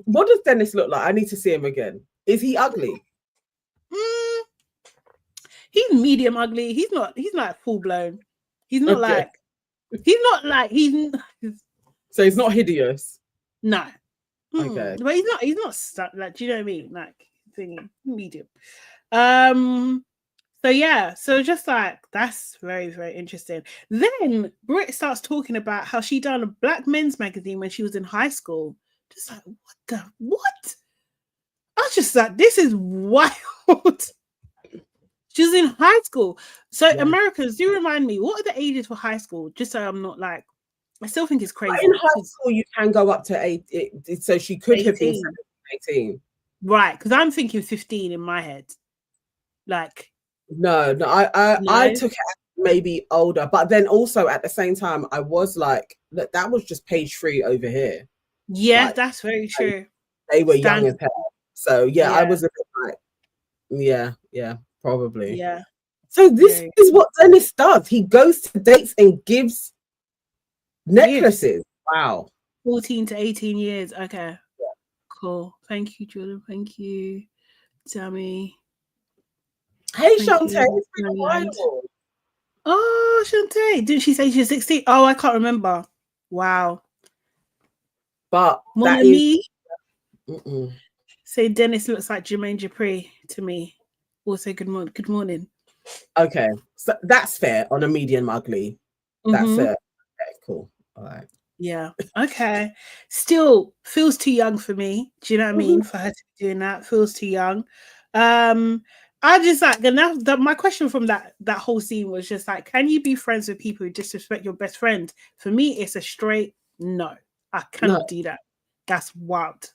What does Dennis look like? I need to see him again. Is he ugly? He's medium ugly. He's not full blown. He's not like so he's not hideous. No. Okay. But he's not stuck, like, do you know what I mean? Like, thingy, medium. So yeah, so just like, that's very, very interesting. Then Britt starts talking about how she done a Black Men's magazine when she was in high school. Just like, what? I was just like, this is wild. She was in high school. So Americans, do remind me, what are the ages for high school? Just so I'm not like, I still think it's crazy. But in high school, you can go up to 8. So she could 18. Have been 18. Right, because I'm thinking 15 in my head. Like, no, I took it maybe older, but then also at the same time, I was like, that was just page 3 over here. Yeah, like, that's very true. They were young as hell. So yeah, I was a bit like, yeah, probably. Yeah. So this is what Dennis does. He goes to dates and gives necklaces. Wow. 14 to 18 years. Okay. Yeah. Cool. Thank you, Jordan. Thank you, Tammy. Hey, Shantae. Oh, Shantae. Didn't she say she's 16? Oh, I can't remember. Wow. But that is... Say Dennis looks like Jermaine Dupri to me. Also, good morning. Okay. So that's fair on a medium ugly. That's it. Okay, cool. All right. Yeah. Okay. Still feels too young for me. Do you know what I mean? For her to be doing that, feels too young. I just like my question from that whole scene was just like, can you be friends with people who disrespect your best friend? For me, it's a straight no. I cannot do that. That's wild.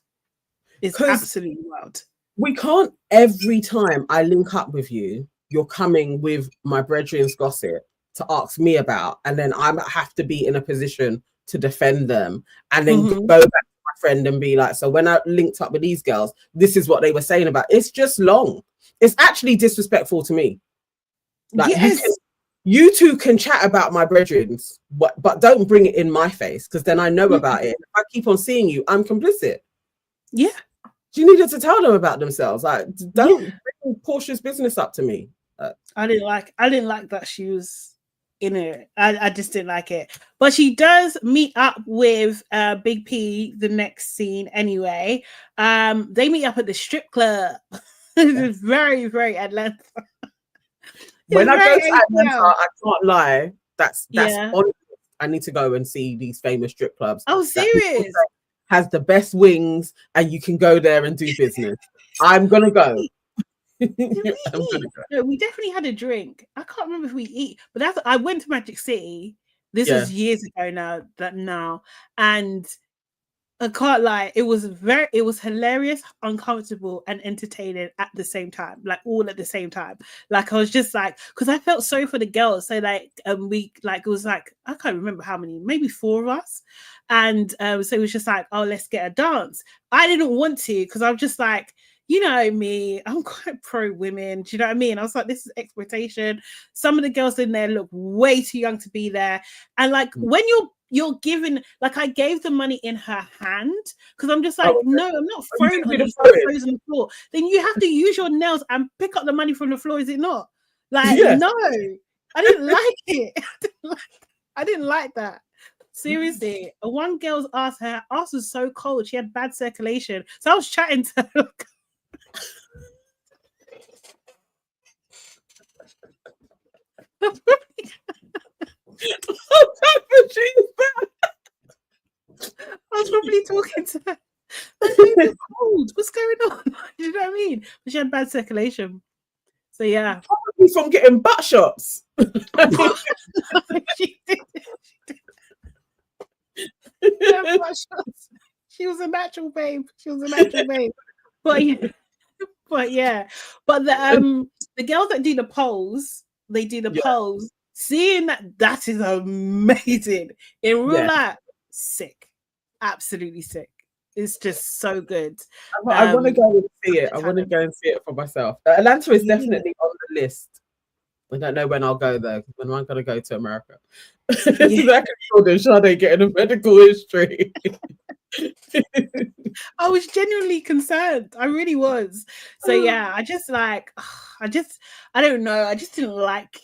It's absolutely wild. We can't every time I link up with you you're coming with my brethren's gossip to ask me about, and then I have to be in a position to defend them, and then go back to my friend and be like, so when I linked up with these girls, this is what they were saying about. It's just long. It's actually disrespectful to me. Like, you two can chat about my brethren's, but don't bring it in my face, because then I know about it. If I keep on seeing you, I'm complicit. Yeah. You needed to tell them about themselves. Like, don't bring Portia's business up to me. I didn't like that she was in it. I just didn't like it. But she does meet up with Big P the next scene anyway. They meet up at the strip club. It's very, very Atlanta. When I go to Atlanta, I can't lie. That's honest. I need to go and see these famous strip clubs. Oh, serious? Has the best wings, and you can go there and do business. I'm gonna go. No, we definitely had a drink. I can't remember if we eat, but I went to Magic City. This was years ago now, and I can't lie, it was hilarious, uncomfortable, and entertaining at the same time, like all at the same time. Like, I was just like, because I felt sorry for the girls. So like, we like, it was like, I can't remember how many, maybe 4 of us. And so it was just like, oh, let's get a dance. I didn't want to, because I'm just like, you know me, I'm quite pro women. Do you know what I mean? I was like, this is exploitation. Some of the girls in there look way too young to be there. And like, when you're giving, like, I gave the money in her hand, because I'm just like, no, I'm not throwing her these throws on the floor. Then you have to use your nails and pick up the money from the floor, is it not? Like, no, I didn't like it. I didn't like that. Seriously, one girl's ass was so cold. She had bad circulation. So I was chatting to her. I was probably talking to her. Cold. What's going on? You know what I mean? But she had bad circulation. So yeah. Probably from getting butt shots. She did. Yeah, butt shots. She was a natural babe. But yeah. But the girls that do the poles, they do the poles. Seeing that is amazing. In real life, sick. Absolutely sick. It's just so good. I want to go and see it. I want to go and see it for myself. Atlanta is definitely on the list. I don't know when I'll go there, because when I'm going to go to America. So I can show Sade getting a medical history. I was genuinely concerned. I really was. So yeah, I don't know. I just didn't like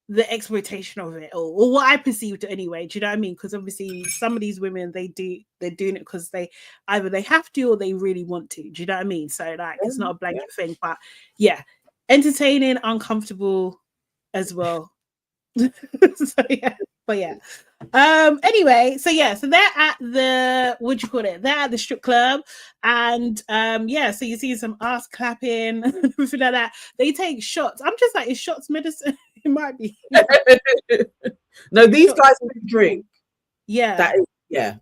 the exploitation of it, or what I perceived anyway. Do you know what I mean? Because obviously some of these women, they're doing it because they either have to or they really want to. Do you know what I mean? So like, it's not a blanket thing, but yeah, entertaining, uncomfortable as well. So yeah, but yeah. Anyway, so they're at the they're at the strip club, and so you see some ass clapping, everything like that. They take shots. I'm just like, is shots medicine? It might be. No, these guys drink. Yeah. They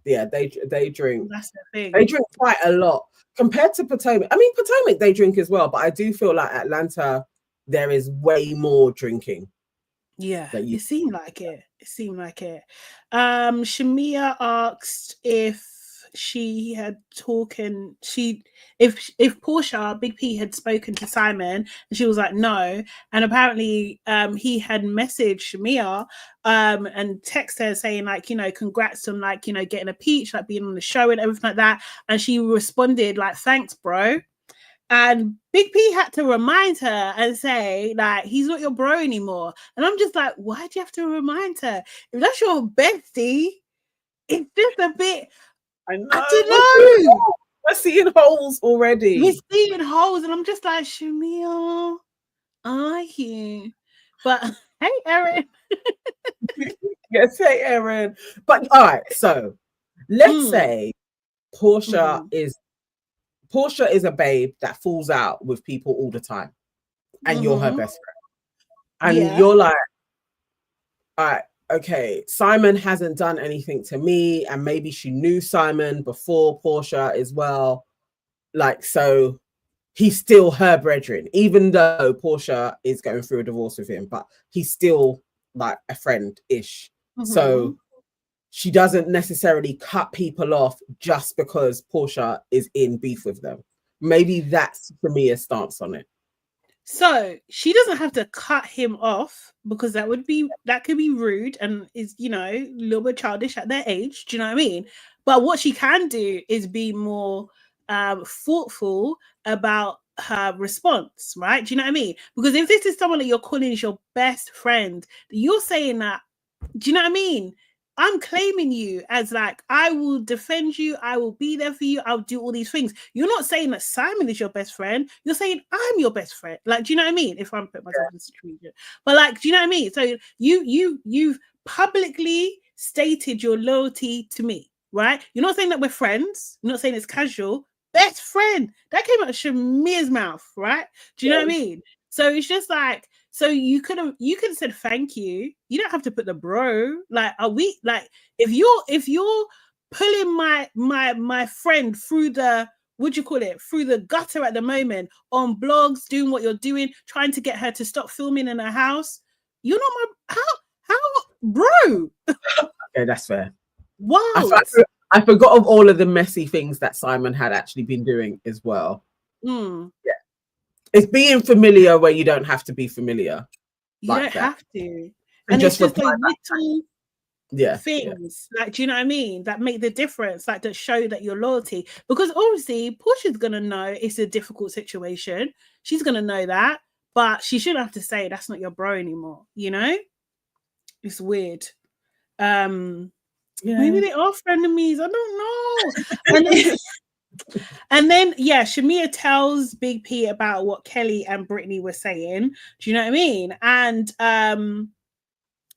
drink. That's the thing. They drink quite a lot compared to Potomac. I mean, Potomac, they drink as well, but I do feel like Atlanta, there is way more drinking. Yeah, it seemed like it. Shamia asked if she had if Portia, Big P, had spoken to Simon, and she was like, no. And apparently he had messaged Shamia and text her saying, like, you know, congrats on, like, you know, getting a peach, like being on the show and everything like that. And she responded like, thanks, bro. And Big P had to remind her and say, like, he's not your bro anymore. And I'm just like, why do you have to remind her? If that's your bestie, it's just a bit. I know. I don't know. We're seeing holes already. We're seeing holes, and I'm just like, Shamia, are you? But hey, Erin. Yes, hey, Erin. But all right, so let's say Portia is a babe that falls out with people all the time, and you're her best friend, and you're like, all right, okay, Simon hasn't done anything to me, and maybe she knew Simon before Portia as well, like, so he's still her brethren, even though Portia is going through a divorce with him, but he's still like a friend-ish. So she doesn't necessarily cut people off just because Portia is in beef with them. Maybe that's Shamia's stance on it. So she doesn't have to cut him off, because that could be rude and is, you know, a little bit childish at their age. Do you know what I mean? But what she can do is be more thoughtful about her response, right? Do you know what I mean? Because if this is someone that you're calling is your best friend, you're saying that, do you know what I mean? I'm claiming you as like, I will defend you, I will be there for you, I'll do all these things. You're not saying that Simon is your best friend, you're saying I'm your best friend. Like, do you know what I mean? If I'm putting myself in this situation. But like, do you know what I mean? So you've publicly stated your loyalty to me, right? You're not saying that we're friends, you're not saying it's casual. Best friend. That came out of Shamia's mouth, right? Do you know what I mean? So it's just like, so you could have said thank you. You don't have to put the bro. Like, are we like, if you're pulling my friend through the, what do you call it, through the gutter at the moment on blogs, doing what you're doing, trying to get her to stop filming in her house, you're not my how bro. Okay, that's fair. Wow. I forgot of all of the messy things that Simon had actually been doing as well. Yeah. It's being familiar where you don't have to be familiar. You like don't that. Have to. And just it's just those little things, like, do you know what I mean? That make the difference, like, that show that your loyalty. Because obviously, Portia's going to know it's a difficult situation. She's going to know that. But she shouldn't have to say that's not your bro anymore, you know? It's weird. Maybe they are frenemies. I don't know. And then, Shamia tells Big P about what Kelly and Brittany were saying. Do you know what I mean? And,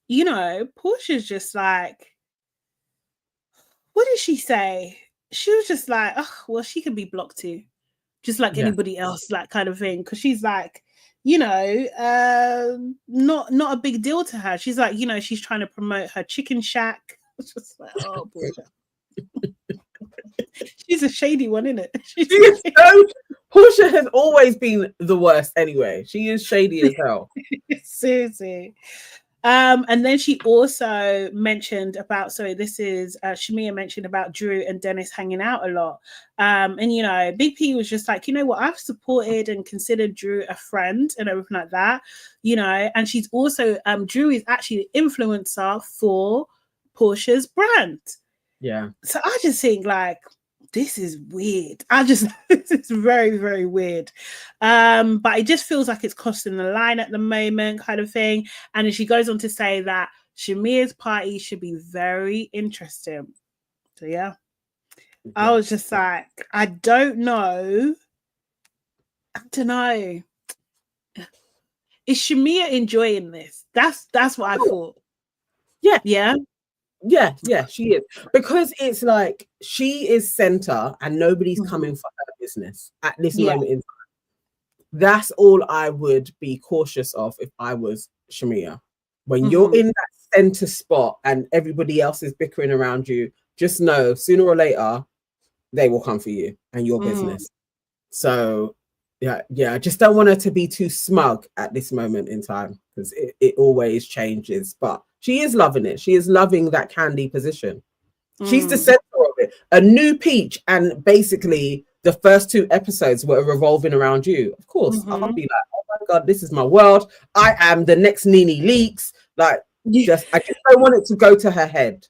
you know, Portia's just like, what did she say? She was just like, oh, well, she can be blocked too. Just like anybody else, that kind of thing. Because she's like, you know, not a big deal to her. She's like, you know, she's trying to promote her chicken shack. It's just like, oh, Portia. She's a shady one, isn't it? Portia has always been the worst anyway. She is shady as hell. Seriously. And then she also mentioned about, Shamia mentioned about Drew and Dennis hanging out a lot. And, you know, Big P was just like, you know what, I've supported and considered Drew a friend and everything like that, you know, and she's also, Drew is actually the influencer for Portia's brand. Yeah. So I just think, like, this is weird. This is very, very weird. But it just feels like it's crossing the line at the moment, kind of thing. And then she goes on to say that Shamia's party should be very interesting. So yeah. I was just like, I don't know. Is Shamia enjoying this? That's what I thought. Yeah, she is, because it's like she is center and nobody's coming for her business at this moment in time. That's all I would be cautious of if I was Shamia. When you're in that center spot and everybody else is bickering around you, just know sooner or later they will come for you and your business. So I just don't want her to be too smug at this moment in time, because it always changes. But she is loving it. She is loving that Candy position. She's the center of it. A new peach, and basically the first 2 episodes were revolving around you. Of course, I'll be like, oh my God, this is my world. I am the next Nene Leakes. Like, I just don't want it to go to her head.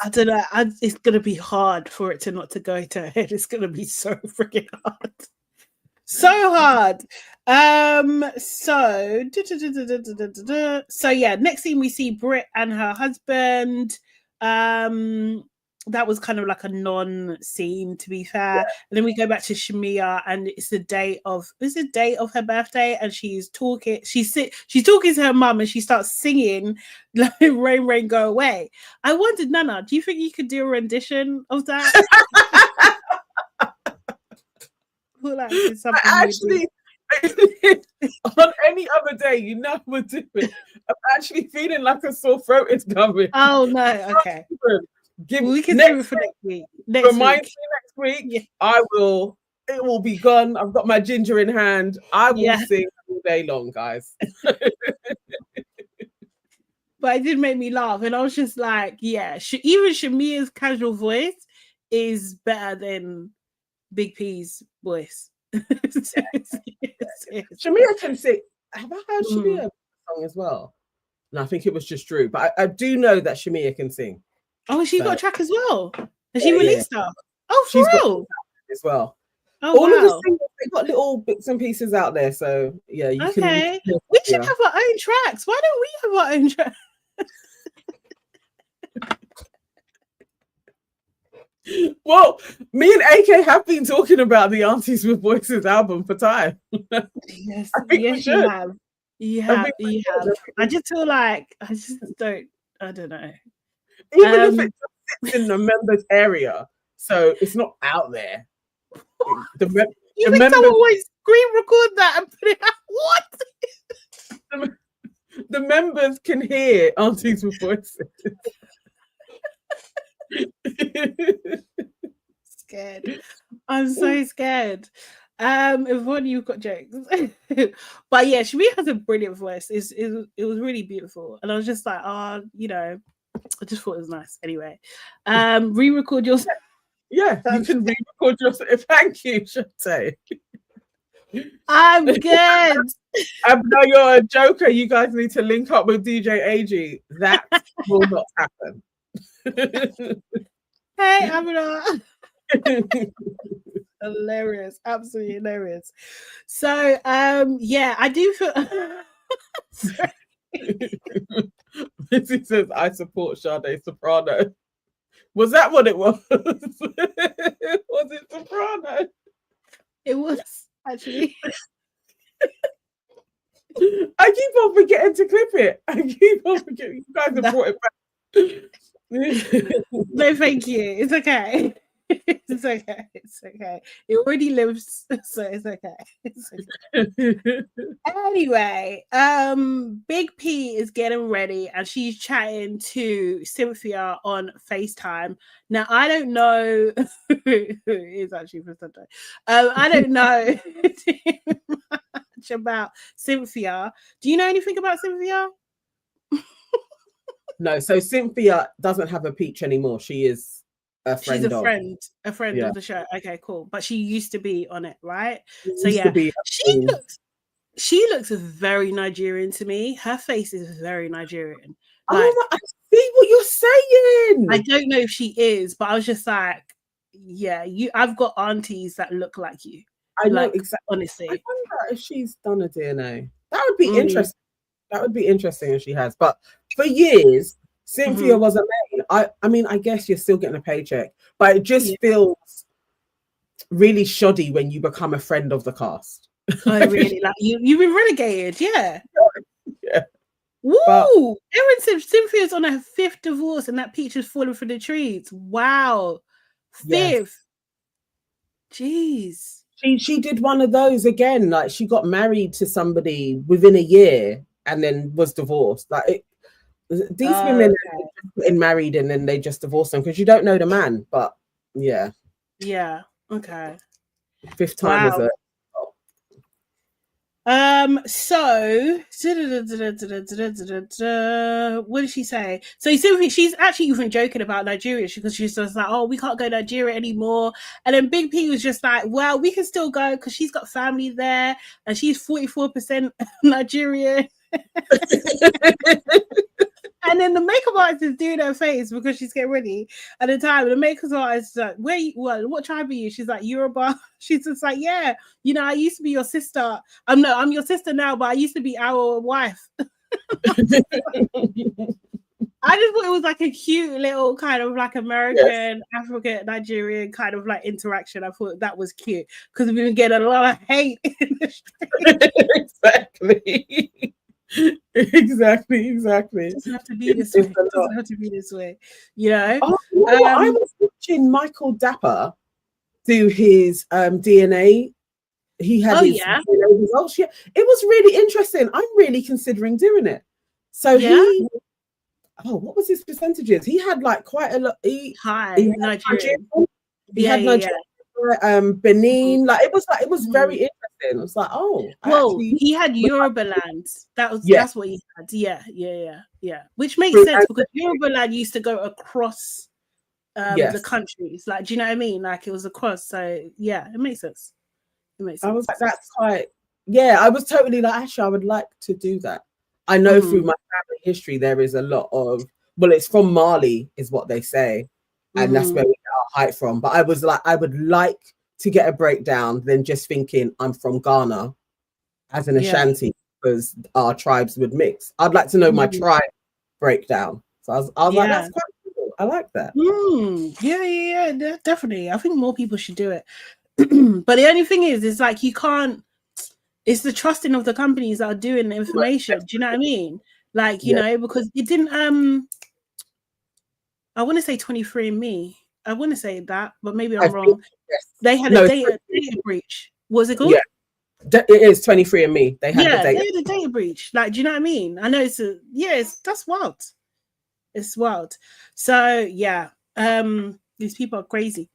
I don't know. It's going to be hard for it to go to her head. It's going to be so freaking hard. So hard. So yeah, next thing we see Britt and her husband. That was kind of like a non-scene, to be fair. And then we go back to Shamia, and it's the day of her birthday, and she's talking to her mum, and she starts singing like Rain Rain Go Away. I wondered, Nana, do you think you could do a rendition of that? Like, actually, on any other day, you know, we're doing. I'm actually feeling like a sore throat is coming. Oh no, okay. We can do it for next week. Remind me next week, Yeah. it will be gone. I've got my ginger in hand. I will Yeah. sing all day long, guys. But it did make me laugh. And I was just like, yeah, even Shamia's casual voice is better than Big P's voice. Shamia can sing. Have I heard Shamia song as well? No, I think it was just Drew. But I do know that Shamia can sing. Oh, she got a track as well. Has she Yeah, released stuff? Oh, for she's real? got as well. Oh, All of the wow. singles, they've got little bits and pieces out there. So yeah, you can. We should have our own tracks. Why don't we have our own tracks? Well, me and AK have been talking about the Aunties with Voices album for time. Yes, I think we should. You have. I just feel like I don't know. Even if it sits in the members area, so it's not out there. You think someone would screen record that and put it out? What? The members can hear Aunties with Voices. Scared. I'm so scared. If one of you've got jokes. But yeah, Shamia has a brilliant voice. It was really beautiful. And I was just like, I just thought it was nice. Anyway. Re-record yourself. Yeah, you can re-record yourself. Thank you, Shante. I'm good. Now you're a joker. You guys need to link up with DJ AG. That will not happen. Hey, Amina. Hilarious, absolutely hilarious. So yeah, I do feel Missy says I support Sade Soprano. Was that what it was? Was it Soprano? It was actually. I keep on forgetting to clip it. I keep on forgetting. You guys have brought it back. No, thank you. It's okay. It's okay. It's okay. It already lives, so it's okay. It's okay. Anyway, Big P is getting ready and she's chatting to Cynthia on FaceTime. Now, I don't know it's actually for Sunday. I don't know much about Cynthia. Do you know anything about Cynthia? No, so Cynthia doesn't have a peach anymore. She is a friend. She's a friend of the show. Okay, cool. But she used to be on it, right? So yeah, she looks very Nigerian to me. Her face is very Nigerian. Like, I see what you're saying. I don't know if she is, but I was just like, yeah, I've got aunties that look like you. I know, exactly. Honestly, I wonder if she's done a DNA. That would be interesting. That would be interesting if she has. But for years, Cynthia was a main. I mean, I guess you're still getting a paycheck, but it just feels really shoddy when you become a friend of the cast. Oh, really? Like you've been relegated, yeah. Yeah. Woo! Erin said Cynthia's on her 5th divorce, and that peach is falling from the trees. Wow, 5th. Yes. Jeez. She did one of those again. Like she got married to somebody within a year and then was divorced. Like these women are getting married and then they just divorce them because you don't know the man. But yeah. Okay. 5th time is it. So what did she say? So she's actually even joking about Nigeria because she's just like, oh, we can't go to Nigeria anymore. And then Big P was just like, well, we can still go because she's got family there and she's 44% Nigerian. And then the makeup artist is doing her face because she's getting ready at the time. And the makeup artist is like, what tribe are you? She's like, Yoruba. She's just like, yeah, you know, I used to be your sister. I'm your sister now, but I used to be our wife. I just thought it was like a cute little kind of like American, African, Nigerian kind of like interaction. I thought that was cute because we've been getting a lot of hate in the street. Exactly. It doesn't have to be this way. It doesn't have to be this way. You know? I was watching Michael Dapper do his DNA. He had his DNA results. Yeah, it was really interesting. I'm really considering doing it. So what was his percentages? He had like quite a lot. High Nigerian. He had Nigeria, Benin. Like it was very interesting. It was like, oh, he had Yorubaland. That's what he had. Yeah. Which makes sense because Yorubaland used to go across the countries. Like, do you know what I mean? Like it was across. So yeah, it makes sense. I was like, that's quite. Yeah, I was totally like, actually, I would like to do that. I know through my family history there is a lot of. Well, it's from Mali, is what they say, and that's where we get our height from. But I was like, I would like to get a breakdown than just thinking I'm from Ghana as an Ashanti because our tribes would mix. I'd like to know my tribe breakdown. So I was like, that's quite cool. I like that. Yeah, definitely. I think more people should do it. But the only thing is like you can't. It's the trusting of the companies that are doing the information. Do you know what I mean? Like, you know, because it didn't. I want to say 23andMe. I want to say that, but maybe I'm wrong. They had a data breach. Was it called? Yeah, it is 23andMe. They had they had a data breach. Like, do you know what I mean? I know that's wild. It's wild. So yeah, these people are crazy.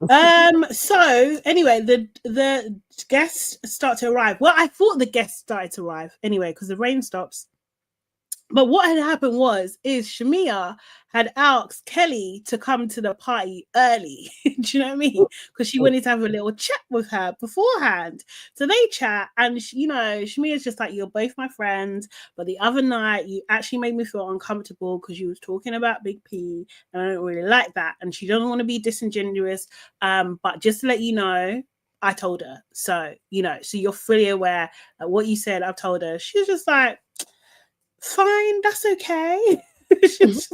So anyway, the guests start to arrive. Well, I thought the guests started to arrive anyway because the rain stops. But what had happened is Shamia had asked Kelly to come to the party early. Do you know what I mean? Because she wanted to have a little chat with her beforehand. So they chat, and Shamia's just like, "You're both my friends, but the other night you actually made me feel uncomfortable because you was talking about Big P, and I don't really like that." And she doesn't want to be disingenuous, but just to let you know, I told her. So so you're fully aware of what you said. I've told her. She was just like, fine, that's okay. she was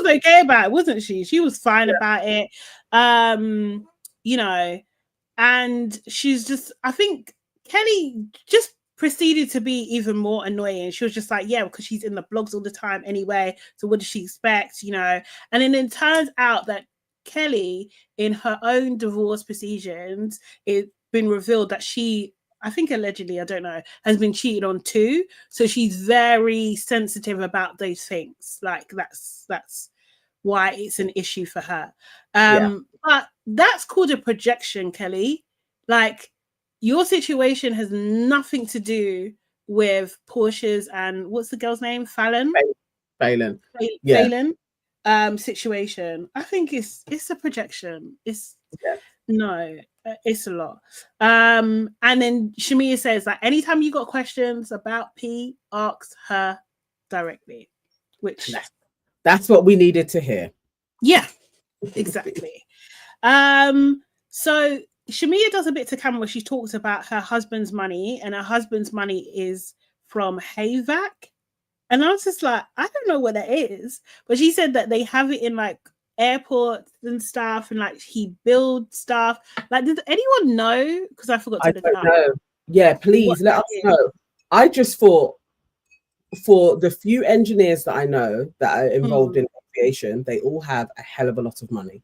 okay about it, wasn't she? She was fine about it. And she's just, I think Kelly just proceeded to be even more annoying. She was just like, yeah, because she's in the blogs all the time anyway. So what does she expect? And then it turns out that Kelly, in her own divorce proceedings, it's been revealed that she, I think allegedly, I don't know, has been cheated on too. So she's very sensitive about those things. Like that's why it's an issue for her. But that's called a projection, Kelly. Like your situation has nothing to do with Portia's and what's the girl's name? Fallon situation. I think it's a projection. No, it's a lot. And then Shamia says that anytime you got questions about P, ask her directly. Which that's what we needed to hear. Yeah, exactly. So Shamia does a bit to camera where she talks about her husband's money, and her husband's money is from HVAC. And I was just like, I don't know what that is. But she said that they have it in like airports and stuff, and like he builds stuff. Like, did anyone know? Because I forgot to look it up. Know. Yeah, please let us know. I just thought for the few engineers that I know that are involved in aviation, they all have a hell of a lot of money.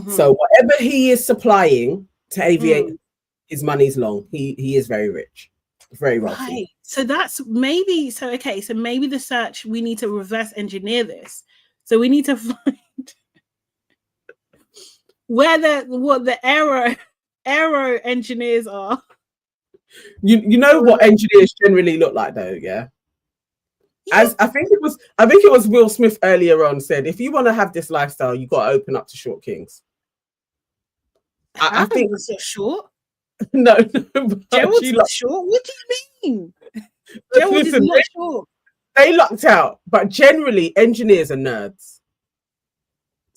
So whatever he is supplying to aviate, his money's long. He is very rich, very wealthy. Right. So that's maybe so. Okay, so maybe the search, we need to reverse engineer this. So we need to find where the aero engineers are. You know what engineers generally look like though, yeah. As I think it was Will Smith earlier on said, if you want to have this lifestyle, you got to open up to Short Kings. I think was so short. No, Gerald's not short. What do you mean? Gerald is not short. They lucked out, but generally engineers are nerds.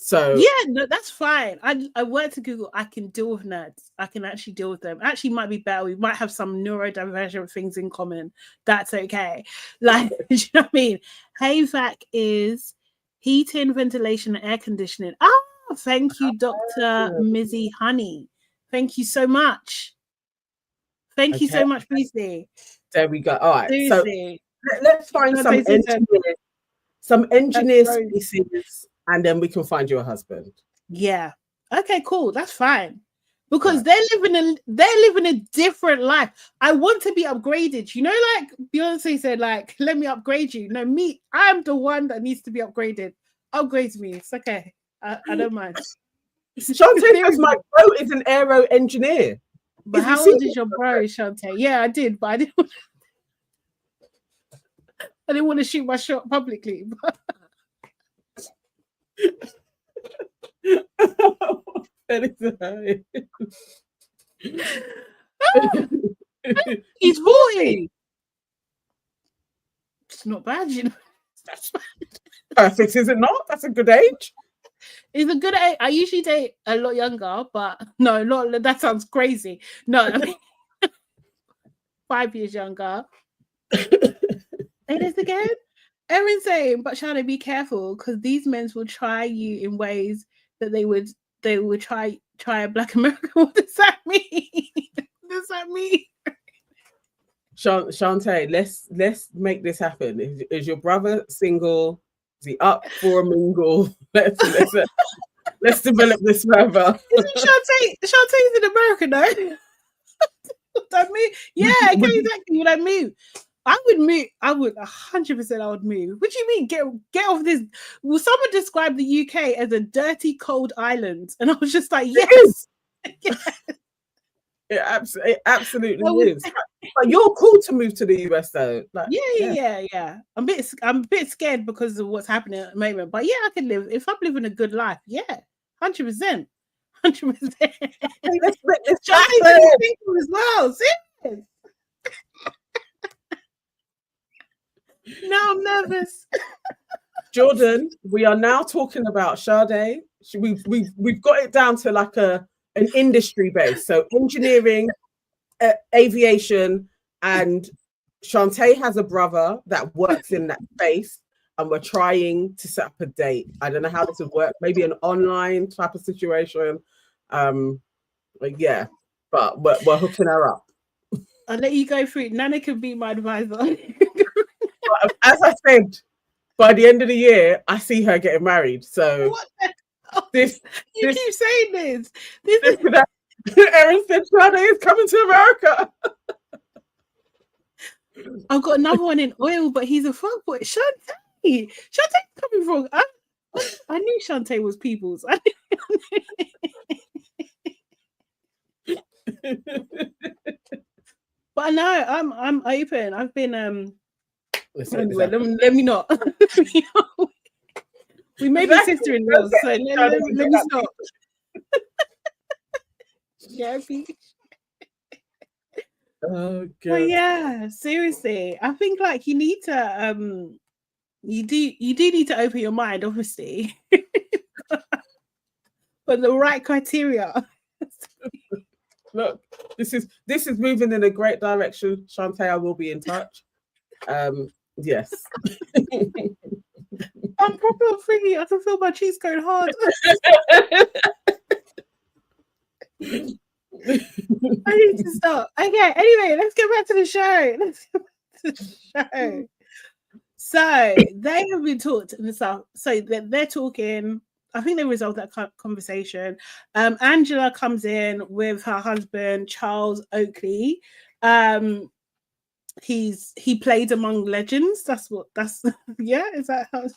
So yeah, no, that's fine. I went to Google. I can deal with nerds. I can actually deal with them. Actually, might be better. We might have some neurodivergent things in common. That's okay. Like, do you know what I mean? HVAC is heating, ventilation, and air conditioning. Thank you, Dr. Mizzy Honey. Thank you so much. Thank you so much, Lucy. There we go. All right. Lucy. So let's find some engineer species, and then we can find you a husband. Yeah. Okay, cool. That's fine. Because they're living a different life. I want to be upgraded. You know, like Beyonce said, like, let me upgrade you. No, me, I'm the one that needs to be upgraded. Upgrade me. It's okay. I don't mind. Shantae says my bro is an aero engineer. But how old is your bro, Shantae? Yeah, I did, but I didn't want to shoot my shot publicly. He's 40. It's not bad, you know. That's perfect, is it not? That's a good age. It's a good age. I usually date a lot younger, but no, not that sounds crazy. No, I mean 5 years younger. Say this again. Erin's saying, but Shana, be careful because these men will try you in ways that they would try a Black American. What does that mean? What does that mean? Shantae, let's make this happen. Is your brother single? Is he up for a mingle? Let's develop this further. Shantae's in America now. That me? Yeah, exactly what I mean. I would move. I would 100%. I would move. What do you mean? Get off this. Will someone describe the UK as a dirty, cold island? And I was just like, yes. Yes. It absolutely is. But you're cool to move to the US though. Like, yeah. I'm a bit scared because of what's happening at the moment. But yeah, I can live if I'm living a good life. Yeah, 100%. 100%. Let's as well. Serious. Now I'm nervous. Jordan, we are now talking about Sade. We've got it down to like an industry base. So engineering, aviation, and Shantae has a brother that works in that space, and we're trying to set up a date. I don't know how this would work. Maybe an online type of situation. Yeah, but we're hooking her up. I'll let you go through it. Nana can be my advisor. As I said, by the end of the year, I see her getting married. So you keep saying this. Erin said Sade is coming to America. I've got another one in oil, but he's a fuckboy. Shantae coming from. I knew Shantae was people's. But no, I'm open. I've been anyway, let me not. We may be sister-in-laws, so let me stop. Yeah, oh god. But yeah, seriously, I think like you need to you do need to open your mind, obviously, but the right criteria. Look, this is moving in a great direction. Shantae, I will be in touch. Yes. I'm proper thingy. I can feel my cheeks going hard. I need to stop. Okay, anyway, let's get back to the show. So they have been talked and stuff. So they're talking. I think they resolved that conversation. Angela comes in with her husband, Charles Oakley. He played among legends. That's yeah, is that how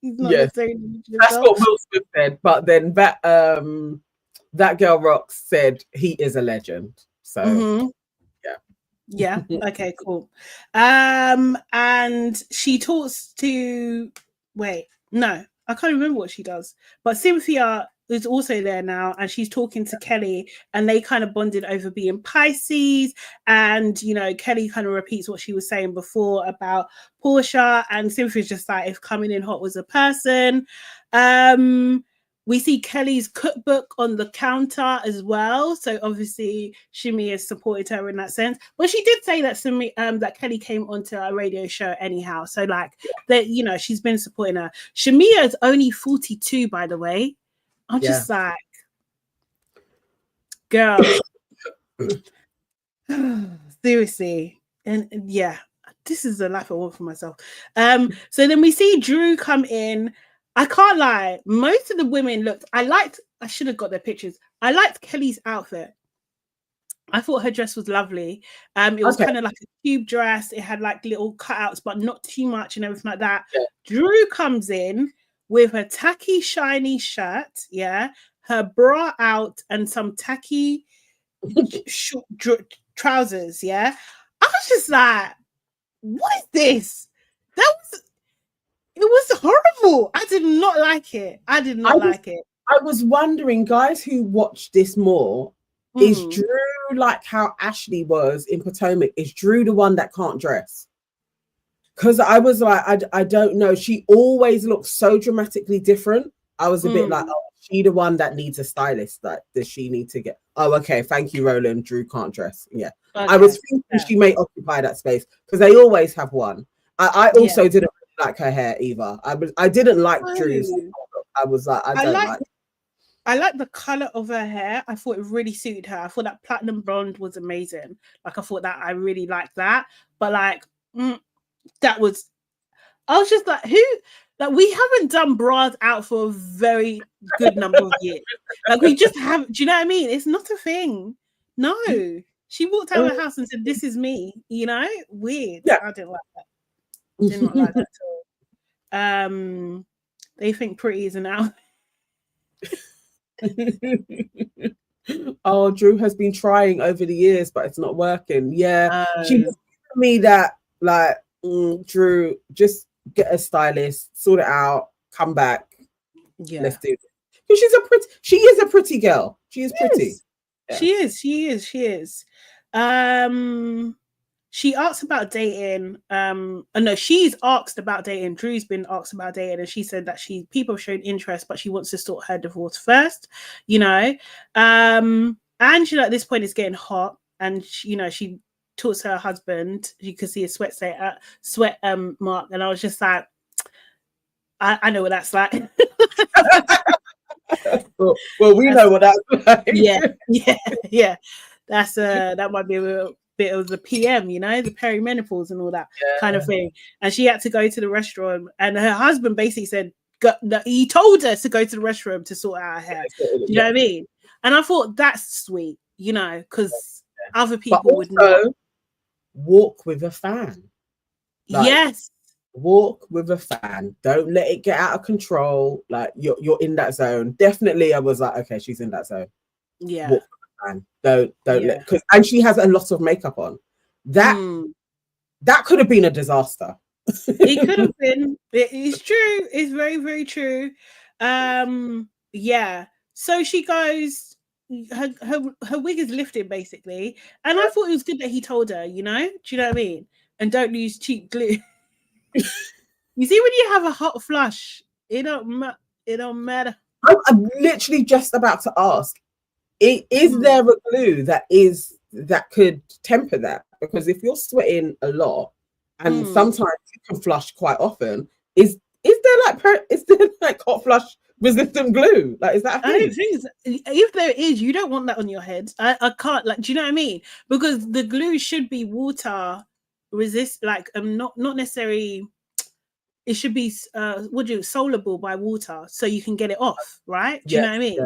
he's not necessarily that's what Will Smith said, but then that girl Rox said he is a legend. So yeah. Okay, cool. And she talks to I can't remember what she does, but Cynthia is also there now, and she's talking to Kelly, and they kind of bonded over being Pisces, and Kelly kind of repeats what she was saying before about Portia, and Cynthia's just like, if coming in hot was a person. We see Kelly's cookbook on the counter as well, so obviously Shimmy has supported her in that sense. Well, she did say that that Kelly came onto a radio show anyhow, so like that, she's been supporting her. Shamia is only 42, by the way. I'm just like, girl, seriously, and yeah, this is the life I want for myself. So then we see Drew come in. I can't lie, most of the women looked. I should have got their pictures. I liked Kelly's outfit. I thought her dress was lovely. It was kind of like a tube dress. It had like little cutouts, but not too much and everything like that. Yeah. Drew comes in with her tacky, shiny shirt, her bra out and some tacky short trousers. Yeah, I was just like, what is this? It was horrible. I did not like it. I did not like it. I was wondering, guys who watched this more, is Drew like how Ashley was in Potomac? Is Drew the one that can't dress? Because I was like, I don't know. She always looks so dramatically different. I was a bit like, oh, is she the one that needs a stylist? Like, does she need to get? Oh, okay. Thank you, Roland. Drew can't dress. Yeah. Okay. I was thinking she may occupy that space because they always have one. I also didn't really like her hair either. I didn't like Drew's. I was like, I don't like. I like the color of her hair. I thought it really suited her. I thought that platinum blonde was amazing. Like, I thought that I really liked that. But like, I was just like, who? Like, we haven't done bras out for a very good number of years. Like, we just haven't. Do you know what I mean? It's not a thing. No. She walked out of her house and said, "This is me." You know, weird. Yeah. I didn't like that. Did not like that at all. They think pretty is an out. Oh, Drew has been trying over the years, but it's not working. Yeah, she was telling me that, like, Drew, just get a stylist, sort it out, come back. Yeah, let's do it. Because she is a pretty girl. She is pretty. Yeah. She is. She asks about dating. No, she's asked about dating. Drew's been asked about dating, and she said that people have shown interest, but she wants to sort her divorce first. You know, Angela at this point is getting hot, and she talks to her husband. You can see a sweat mark, and I was just like, I know what that's like. well, we know what that's like. Yeah. That might be a bit of the PM, the perimenopause and all that kind of thing. And she had to go to the restroom, and her husband basically said he told her to go to the restroom to sort out her hair. Do you know what I mean? And I thought that's sweet, because other people would not walk with a fan. Like, yes. Walk with a fan. Don't let it get out of control. Like, you're in that zone. Definitely, I was like, okay, she's in that zone. Yeah. Walk with a fan. Don't let, and she has a lot of makeup on. That could have been a disaster. It could have been. It's true. It's very, very true. Yeah. So she goes. Her wig is lifted basically, and I thought it was good that he told her. Do you know what I mean? And don't use cheap glue. You see, when you have a hot flush, it don't matter. I'm literally just about to ask: is there a glue that could temper that? Because if you're sweating a lot, and sometimes you can flush quite often, is there like hot flush resistant glue? Like, is that a thing? I don't think so. If there is, you don't want that on your head. I can't, like, do you know what I mean? Because the glue should be water resist, like not necessarily. It should be soluble by water, so you can get it off, right? Do you know what I mean?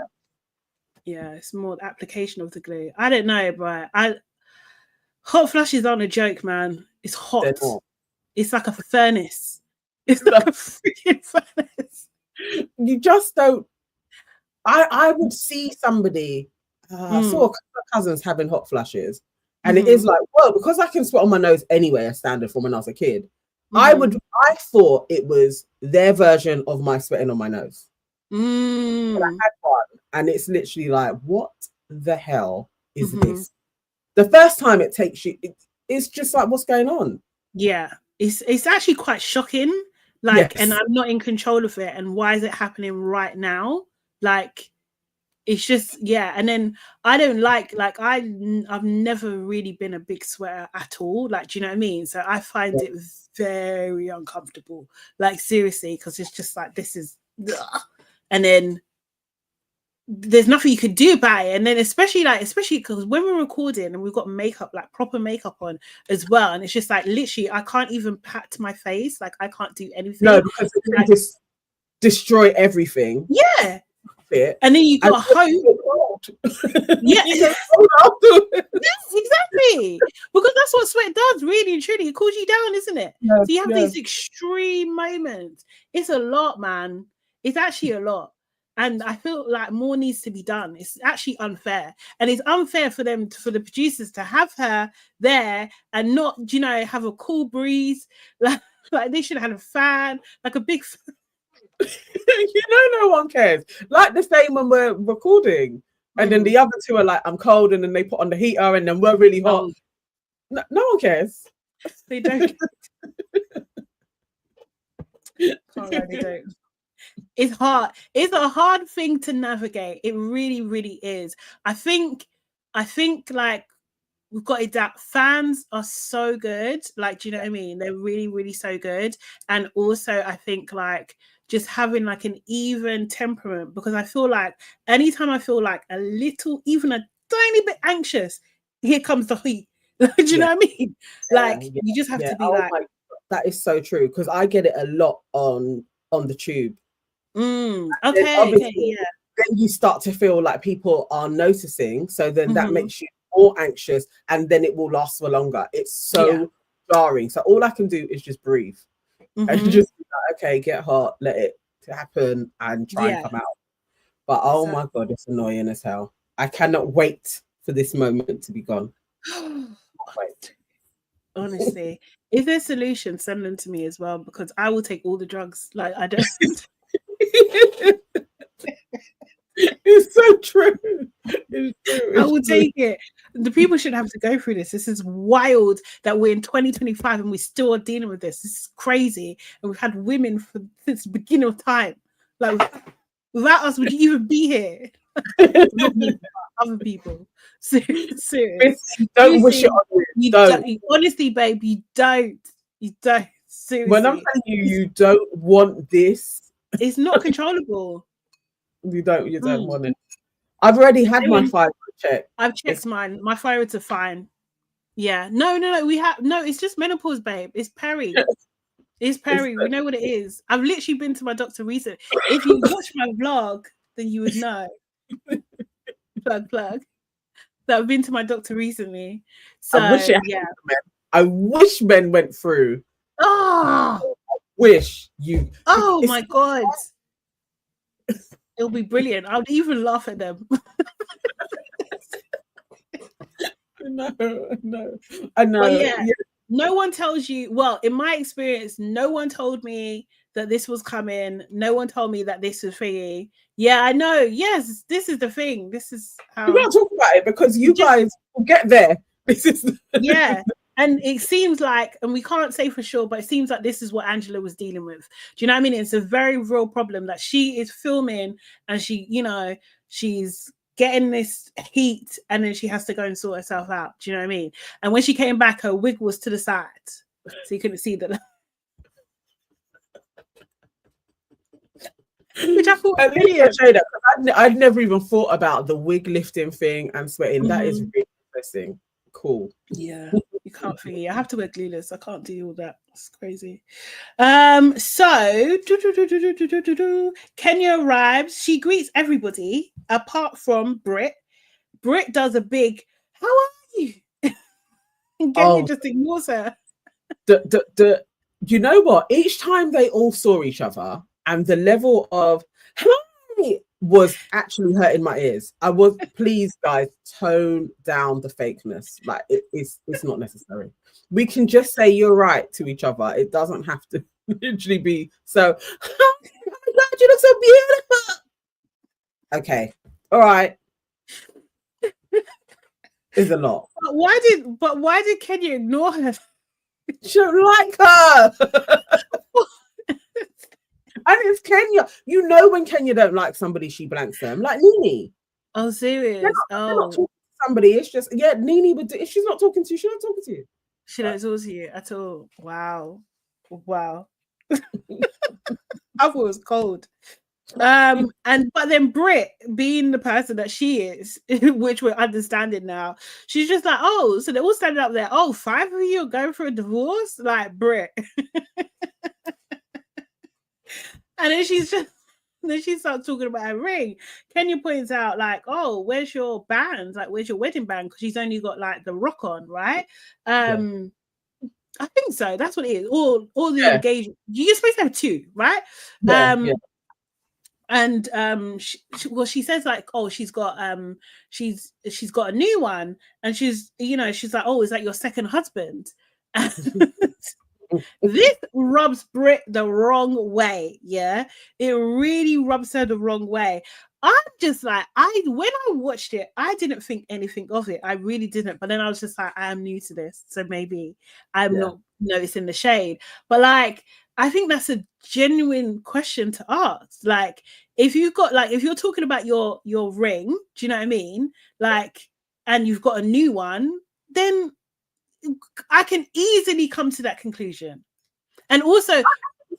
Yeah, it's more the application of the glue. I don't know, but hot flushes aren't a joke, man. It's hot. It's like a furnace. It's like a freaking furnace. You just don't. I would see somebody. I saw a couple of cousins having hot flushes, and it is like, well, because I can sweat on my nose anyway, a standard from when I was a kid. I thought it was their version of my sweating on my nose. But I had one, and it's literally like, what the hell is this? The first time it takes you, it's just like, what's going on? Yeah, it's actually quite shocking. Like, and I'm not in control of it. And why is it happening right now? Like, it's just, and then I don't like I've never really been a big sweater at all. Like, do you know what I mean? So I find it very uncomfortable. Like, seriously, because it's just like, this is, and then there's nothing you could do about it. And then especially because when we're recording and we've got makeup, like proper makeup on as well, and it's just like, literally, I can't even pat my face. Like, I can't do anything. No, because it can just destroy everything. Yeah. And then you got hope. Yeah. Yes, exactly. Because that's what sweat does, really and truly. It cools you down, isn't it? So you have these extreme moments. It's a lot, man. It's actually a lot. And I feel like more needs to be done. It's actually unfair. And it's unfair for them, for the producers to have her there and not, you know, have a cool breeze. Like they should have had a fan, like a big You know, no one cares. Like the same when we're recording. And then the other two are like, I'm cold, and then they put on the heater, and then we're really hot. No one cares. They don't. They don't. It's hard. It's a hard thing to navigate. It really, really is. I think like we've got it down. Fans are so good. Like, do you know what I mean? They're really, really so good. And also, I think like just having like an even temperament, because I feel like anytime I feel like a little, even a tiny bit anxious, here comes the heat. Do you know what I mean? Like you just have to be like. That is so true, because I get it a lot on the tube. Okay. Then you start to feel like people are noticing, so then that makes you more anxious, and then it will last for longer. It's so jarring. So all I can do is just breathe and just be like, okay, get hot, let it happen, and try and come out. But oh my god, it's annoying as hell. I cannot wait for this moment to be gone. Wait. Honestly, if there's solutions, send them to me as well, because I will take all the drugs. Like I don't. It's so true. It's true. I will take it. The people should have to go through this. This is wild that we're in 2025 and we still are dealing with this. This is crazy. And we've had women since the beginning of time. Like without us, would you even be here? Other people. Seriously. Don't wish it on you. Don't. Honestly, babe, you don't. You don't. Seriously. When I'm telling you, you don't want this. It's not controllable. You don't want it. I've already had my thyroid check. I've checked mine. My thyroids are fine. Yeah. No. It's just menopause, babe. It's peri. It's peri. We know what it is. I've literally been to my doctor recently. If you watch my vlog, then you would know. plug. That I've been to my doctor recently. So I wish men went through. Oh, I wish you. Oh my god. It'll be brilliant. I would even laugh at them. I know. But yeah, no one tells you. Well, in my experience, no one told me that this was coming. No one told me that this was thingy. Yeah, I know. Yes, this is the thing. This is how. You gotta talk about it, because you guys will get there. This is And it seems like, and we can't say for sure, but it seems like this is what Angela was dealing with. Do you know what I mean? It's a very real problem that she is filming and she, you know, she's getting this heat and then she has to go and sort herself out. Do you know what I mean? And when she came back, her wig was to the side. So you couldn't see that. Which I thought I'd never even thought about the wig lifting thing and sweating. That is really interesting. Cool. Yeah, you can't figure. I have to wear glueless. I can't do all that. It's crazy. So Kenya arrives. She greets everybody apart from Brit. Brit does a big "How are you?" and Kenya just ignores her. You know what? Each time they all saw each other, and the level of "Hi" was actually hurting my ears. I was, please guys, tone down the fakeness. Like it's not necessary. We can just say you're right to each other. It doesn't have to literally be so. Oh my God, you look so beautiful. Okay, all right. It's a lot. But why did Kenya ignore her? She don't like her. And it's Kenya. You know when Kenya don't like somebody, she blanks them. Like Nene. Oh, serious? They're not talking to somebody. It's just, Nene would do. If she's not talking to you, she's not talking to you. She don't talk to you at all. Wow. I thought it was cold. But then Brit, being the person that she is, which we're understanding now, she's just like, oh, so they're all standing up there. Oh, 5 of you are going for a divorce? Like Brit. And then she starts talking about her ring. Kenya points out, like, oh, where's your band? Like, where's your wedding band? Because she's only got like the rock on, right? I think so. That's what it is. All the engagement. You're supposed to have 2, right? and she says like, oh, she's got she's got a new one, and she's like, oh, is that your second husband? This rubs Brit the wrong way. Yeah, it really rubs her the wrong way. I'm just like, when I watched it, I didn't think anything of it. I really didn't. But then I was just like, I am new to this, so maybe I'm not noticing the shade. But like, I think that's a genuine question to ask. Like, if you're talking about your ring, do you know what I mean? Like, and you've got a new one, then I can easily come to that conclusion. And also,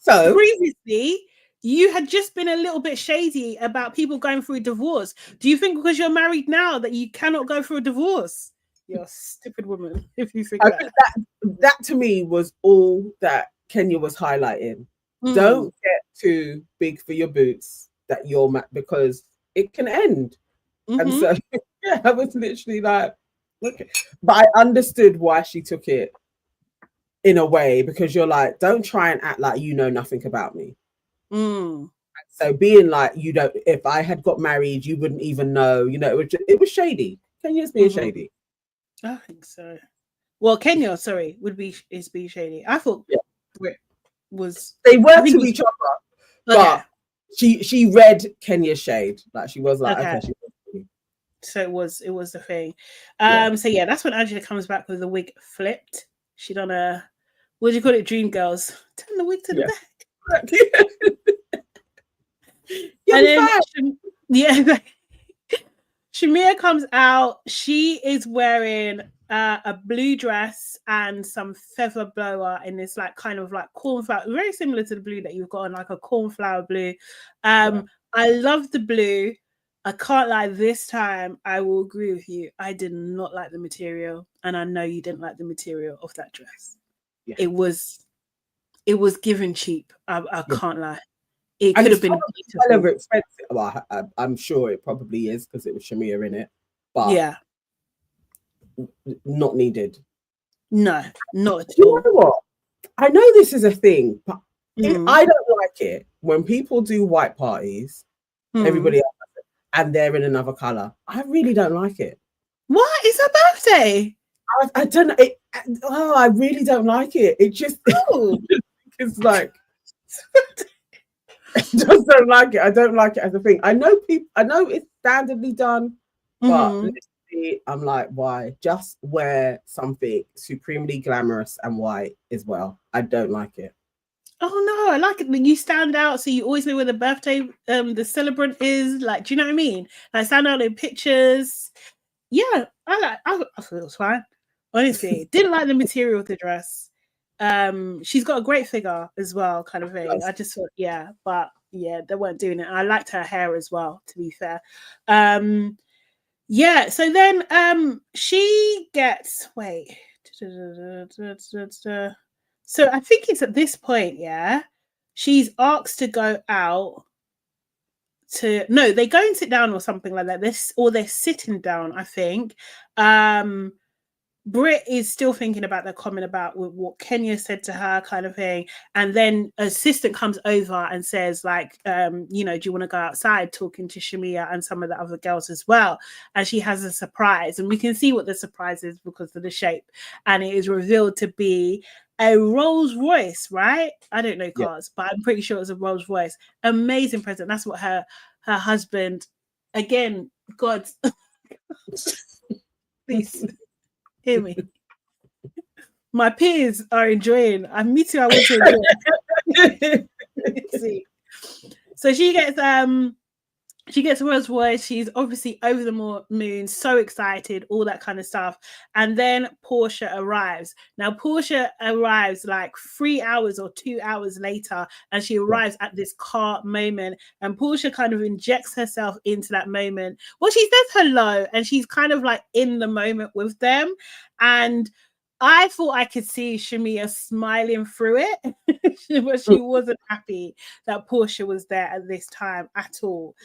previously, you had just been a little bit shady about people going through a divorce. Do you think because you're married now that you cannot go through a divorce? You're a stupid woman if you think that to me was all that Kenya was highlighting. Don't get too big for your boots that you're because it can end. And so yeah, I was literally like, okay. But I understood why she took it in a way, because you're like, don't try and act like you know nothing about me. So being like, you don't, if I had got married, you wouldn't even know, it was shady. Kenya's being shady. I think so. Well, Kenya, sorry, is being shady. I thought Brit was, they were to each other, but she read Kenya's shade. Like she was like, okay. So it was the thing. So yeah, that's when Angela comes back with the wig flipped. She done a, what do you call it, dream girls? Turn the wig to the back. And then Shamia comes out. She is wearing a blue dress and some feather blower in this like kind of like cornflower, very similar to the blue that you've got on, like a cornflower blue. I love the blue. I can't lie, this time I will agree with you. I did not like the material, and I know you didn't like the material of that dress. Yeah. It was given cheap. I can't lie. It could have been beautiful. Expensive. Well, I'm sure it probably is because it was Shamia in it, but not needed. No, not at all. You know what? I know this is a thing, but I don't like it when people do white parties. Everybody else, and they're in another color. I really don't like it. What? It's her birthday. I don't know. I really don't like it. It just it's like I just don't like it. I don't like it as a thing. I know it's standardly done, but literally, I'm like, why? Just wear something supremely glamorous and white as well. I don't like it. Oh no, I like it when you stand out, so you always know where the birthday the celebrant is. Like, do you know what I mean? Like, stand out in pictures. Yeah, I thought it was fine. Honestly, didn't like the material of the dress. She's got a great figure as well, kind of thing. I just thought, but they weren't doing it. I liked her hair as well, to be fair. So then she gets So I think it's at this point, she's asked to go out they go and sit down or something like that. They're sitting down, I think. Brit is still thinking about the comment about what Kenya said to her, kind of thing. And then an assistant comes over and says, like, do you want to go outside, talking to Shamia and some of the other girls as well? And she has a surprise. And we can see what the surprise is because of the shape. And it is revealed to be a Rolls Royce, right? I don't know cars, but I'm pretty sure it was a Rolls Royce. Amazing present. That's what her husband, again, God, please. Hear me. My peers are enjoying. Me too. I want to enjoy. See. So she gets a Rolls Royce. She's obviously over the moon, so excited, all that kind of stuff. And then Portia arrives. Now Portia arrives like 3 hours or 2 hours later, and she arrives at this car moment. And Portia kind of injects herself into that moment. Well, she says hello, and she's kind of like in the moment with them. And I thought I could see Shamia smiling through it, but she wasn't happy that Portia was there at this time at all.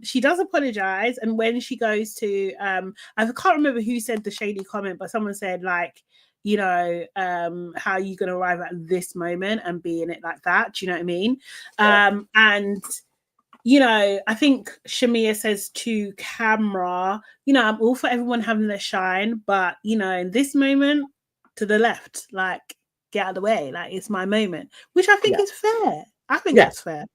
She does apologize, and when she goes to, I can't remember who said the shady comment, but someone said like, how are you going to arrive at this moment and be in it like that? Do you know what I mean? And you know, I think Shamia says to camera, you know, I'm all for everyone having their shine, but, you know, in this moment, to the left, like, get out of the way. Like, it's my moment, which I think is fair. I think that's fair.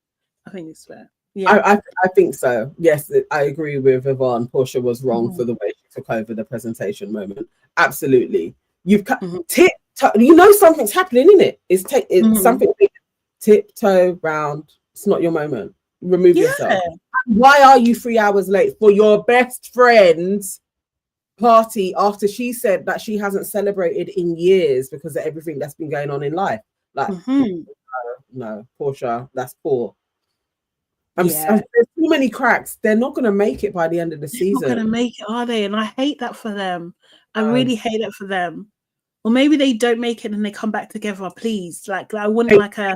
I think it's fair. Yeah. I think so. Yes, I agree with Yvonne. Portia was wrong for the way she took over the presentation moment. Absolutely. You've cut you know something's happening, isn't it? It's something tiptoe round. It's not your moment. Remove yourself. Why are you 3 hours late for your best friend's party after she said that she hasn't celebrated in years because of everything that's been going on in life? Like, no, Portia, that's poor. There's too many cracks. They're not going to make it by the end of the season. Not going to make it, are they? And I hate that for them. I really hate it for them. Or maybe they don't make it and they come back together, please. Like, I wouldn't like a...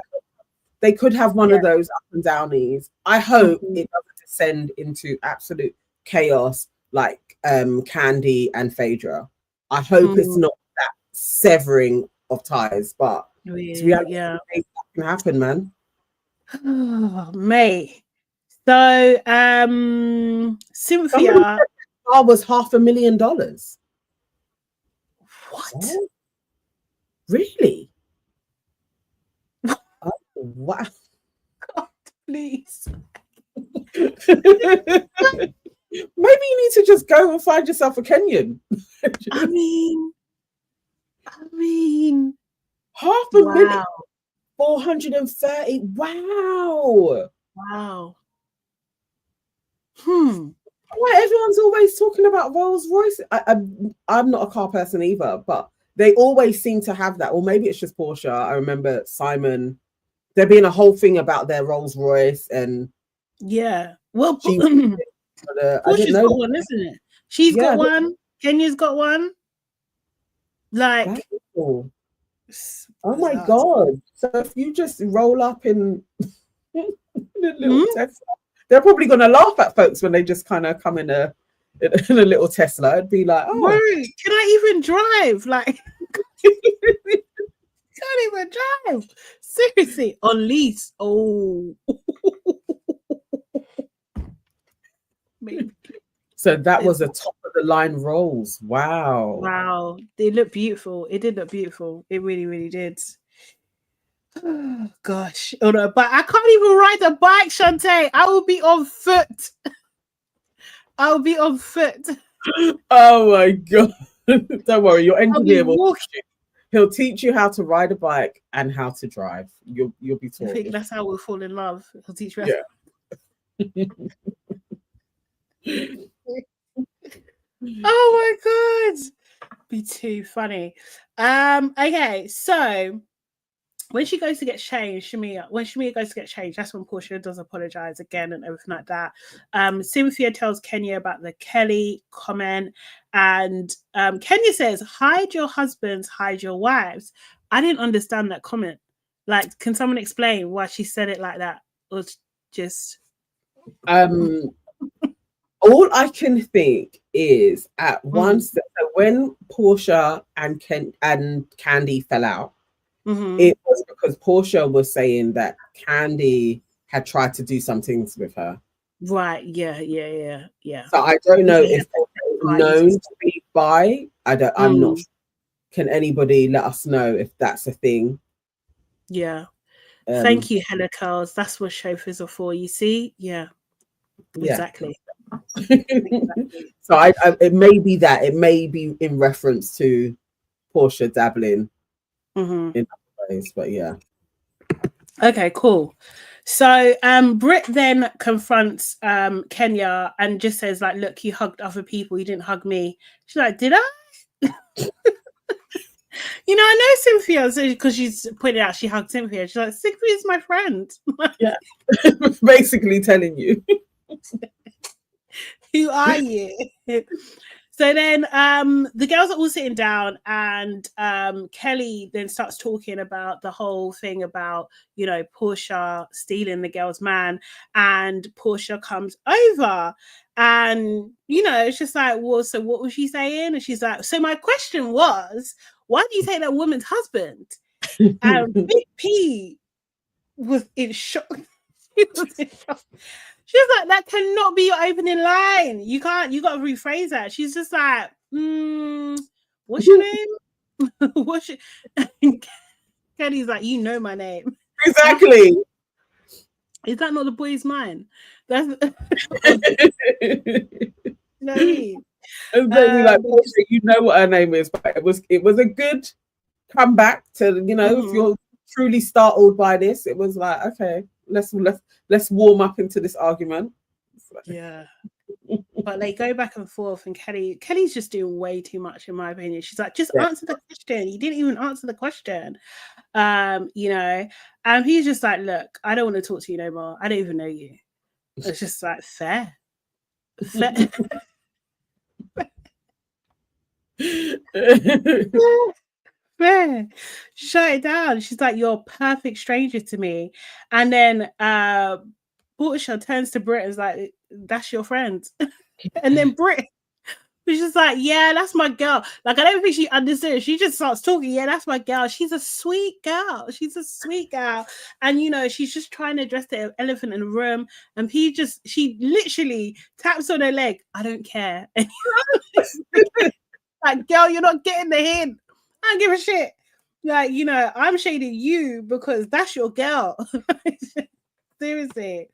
They could have one of those up and downies. I hope it doesn't descend into absolute chaos like Candy and Phaedra. I hope it's not that severing of ties, but it's reality. That can happen, man. Oh, May. So Cynthia was $500,000. What? Really? Oh, wow. God, please. Maybe you need to just go and find yourself a Kenyan. I mean $500,000. 430. Wow. Why everyone's always talking about Rolls Royce? I'm not a car person either, but they always seem to have that. Or maybe it's just Portia. I remember Simon, there being a whole thing about their Rolls Royce and well, Portia's got one, isn't it? She's got one. Kenya's got one. Like, cool. Oh my God. So if you just roll up in a little Tesla, they're probably going to laugh at folks when they just kind of come in a little Tesla. It'd be like, oh, wait, can I even drive? Like, can't even drive. Seriously, on lease. Oh. Maybe. So that was a top of the line Rolls. Wow. They look beautiful. It did look beautiful. It really, really did. Oh, gosh. Oh, no, but I can't even ride a bike, Shantae. I will be on foot. Oh my God. Don't worry, your engineer will he'll teach you how to ride a bike and how to drive. You'll be taught. I think that's how we'll fall in love. He'll teach you Oh my God. Be too funny. Okay, so when she goes to get changed, when Shamia goes to get changed, that's when Portia does apologize again and everything like that. Cynthia tells Kenya about the Kelly comment, and Kenya says, hide your husbands, hide your wives. I didn't understand that comment. Like, can someone explain why she said it like that? Or just all I can think is at once that when Portia and Candy fell out, it was because Portia was saying that Candy had tried to do some things with her. Right. Yeah. So I don't know if they're known to be bi. I'm not sure. Can anybody let us know if that's a thing? Yeah. Thank you, Hella Curls. That's what chauffeurs are for, you see? Yeah. Exactly. So it may be that. It may be in reference to Portia dabbling in other ways, but yeah. Okay, cool. So Britt then confronts Kenya and just says, like, look, you hugged other people, you didn't hug me. She's like, did I? You know, I know Cynthia, because she's pointed out she hugged Cynthia. She's like, Cynthia's my friend. Yeah. Basically telling you. Who are you? So then the girls are all sitting down, and Kelly then starts talking about the whole thing about, you know, Portia stealing the girl's man, and Portia comes over and, you know, it's just like, well, so what was she saying? And she's like, so my question was, why do you take that woman's husband? And Big P was in shock. He was in shock. She's like, that cannot be your opening line. You can't. You got to rephrase that. She's just like, what's your name? What's your... Kelly's like, you know my name. Exactly. Is that not the boy's mind? That's you know what I mean? Exactly, like Portia, you know what her name is, but it was a good comeback to, you know, if you're truly startled by this, it was like, okay, let's warm up into this argument. Yeah. But they go back and forth, and Kelly's just doing way too much, in my opinion. She's like, just answer the question. You didn't even answer the question. You know, and he's just like, look, I don't want to talk to you no more. I don't even know you. It's just like fair. Fair. Shut it down. She's like, you're a perfect stranger to me. And then Portia turns to Brit and is like, that's your friend. And then Brit, she's just like, yeah, that's my girl. Like, I don't think she understood. She just starts talking. Yeah, that's my girl. She's a sweet girl. She's a sweet girl. And, you know, she's just trying to address the elephant in the room. And she literally taps on her leg. I don't care. Like, girl, you're not getting the hint. I don't give a shit. Like, you know, I'm shading you because that's your girl. Seriously.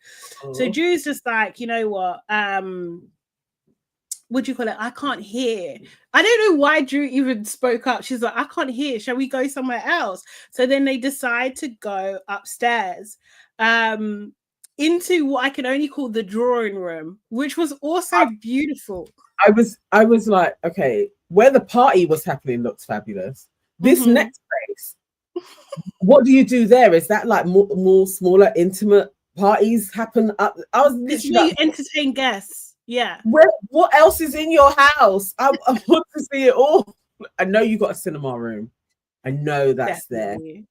Oh. So Drew's just like, you know what? What do you call it? I can't hear. I don't know why Drew even spoke up. She's like, I can't hear. Shall we go somewhere else? So then they decide to go upstairs into what I can only call the drawing room, which was also beautiful. I was like, okay, where the party was happening looks fabulous. This next place, what do you do there? Is that like more smaller, intimate parties happen up? I was literally you entertain guests. Yeah. What else is in your house? I want to see it all. I know you got a cinema room. I know that's Definitely.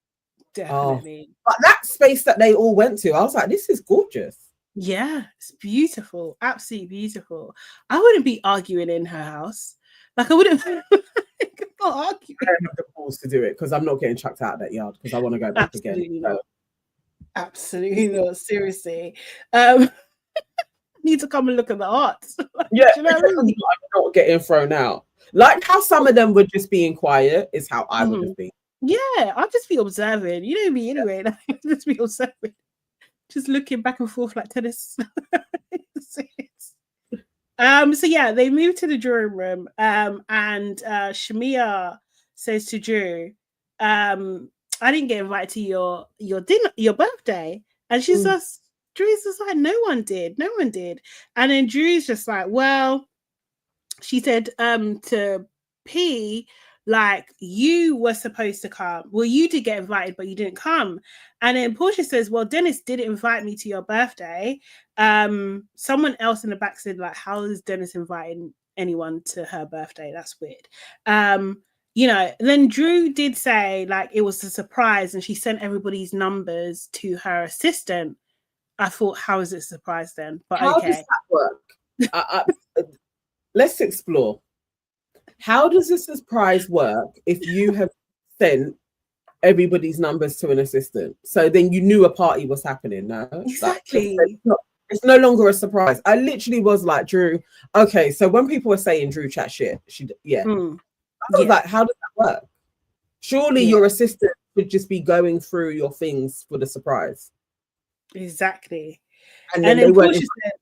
There. Definitely. Oh, but that space that they all went to, I was like, this is gorgeous. Yeah, it's beautiful. Absolutely beautiful. I wouldn't be arguing in her house. Like, I wouldn't argue. I don't have the balls to do it because I'm not getting chucked out of that yard because I want to go back again. Not. Absolutely not. Seriously. Need to come and look at the art. Yeah, you know what I mean? I'm not getting thrown out. Like how some of them were just being quiet is how I would have been. Yeah, I'll just be observing. You know me anyway. Just be observing. Just looking back and forth like tennis. So yeah, they move to the drawing room. And Shamia says to Drew, I didn't get invited to your dinner, your birthday. And she's just, Drew's just like, no one did. And then Drew's just like, well, she said to P, like, you were supposed to come. Well, you did get invited, but you didn't come. And then Portia says, well, Dennis did invite me to your birthday. Someone else in the back said, like, how is Dennis inviting anyone to her birthday? That's weird. You know, then Drew did say, like, it was a surprise and she sent everybody's numbers to her assistant. I thought, how is it a surprise then? But how does that work? Let's explore. How does a surprise work if you have sent everybody's numbers to an assistant? So then you knew a party was happening. No, exactly. It's no longer a surprise. I literally was like, Drew, okay, so when people were saying Drew chat shit, I was like, how does that work? Surely your assistant should just be going through your things for the surprise. Exactly. And then Portia said,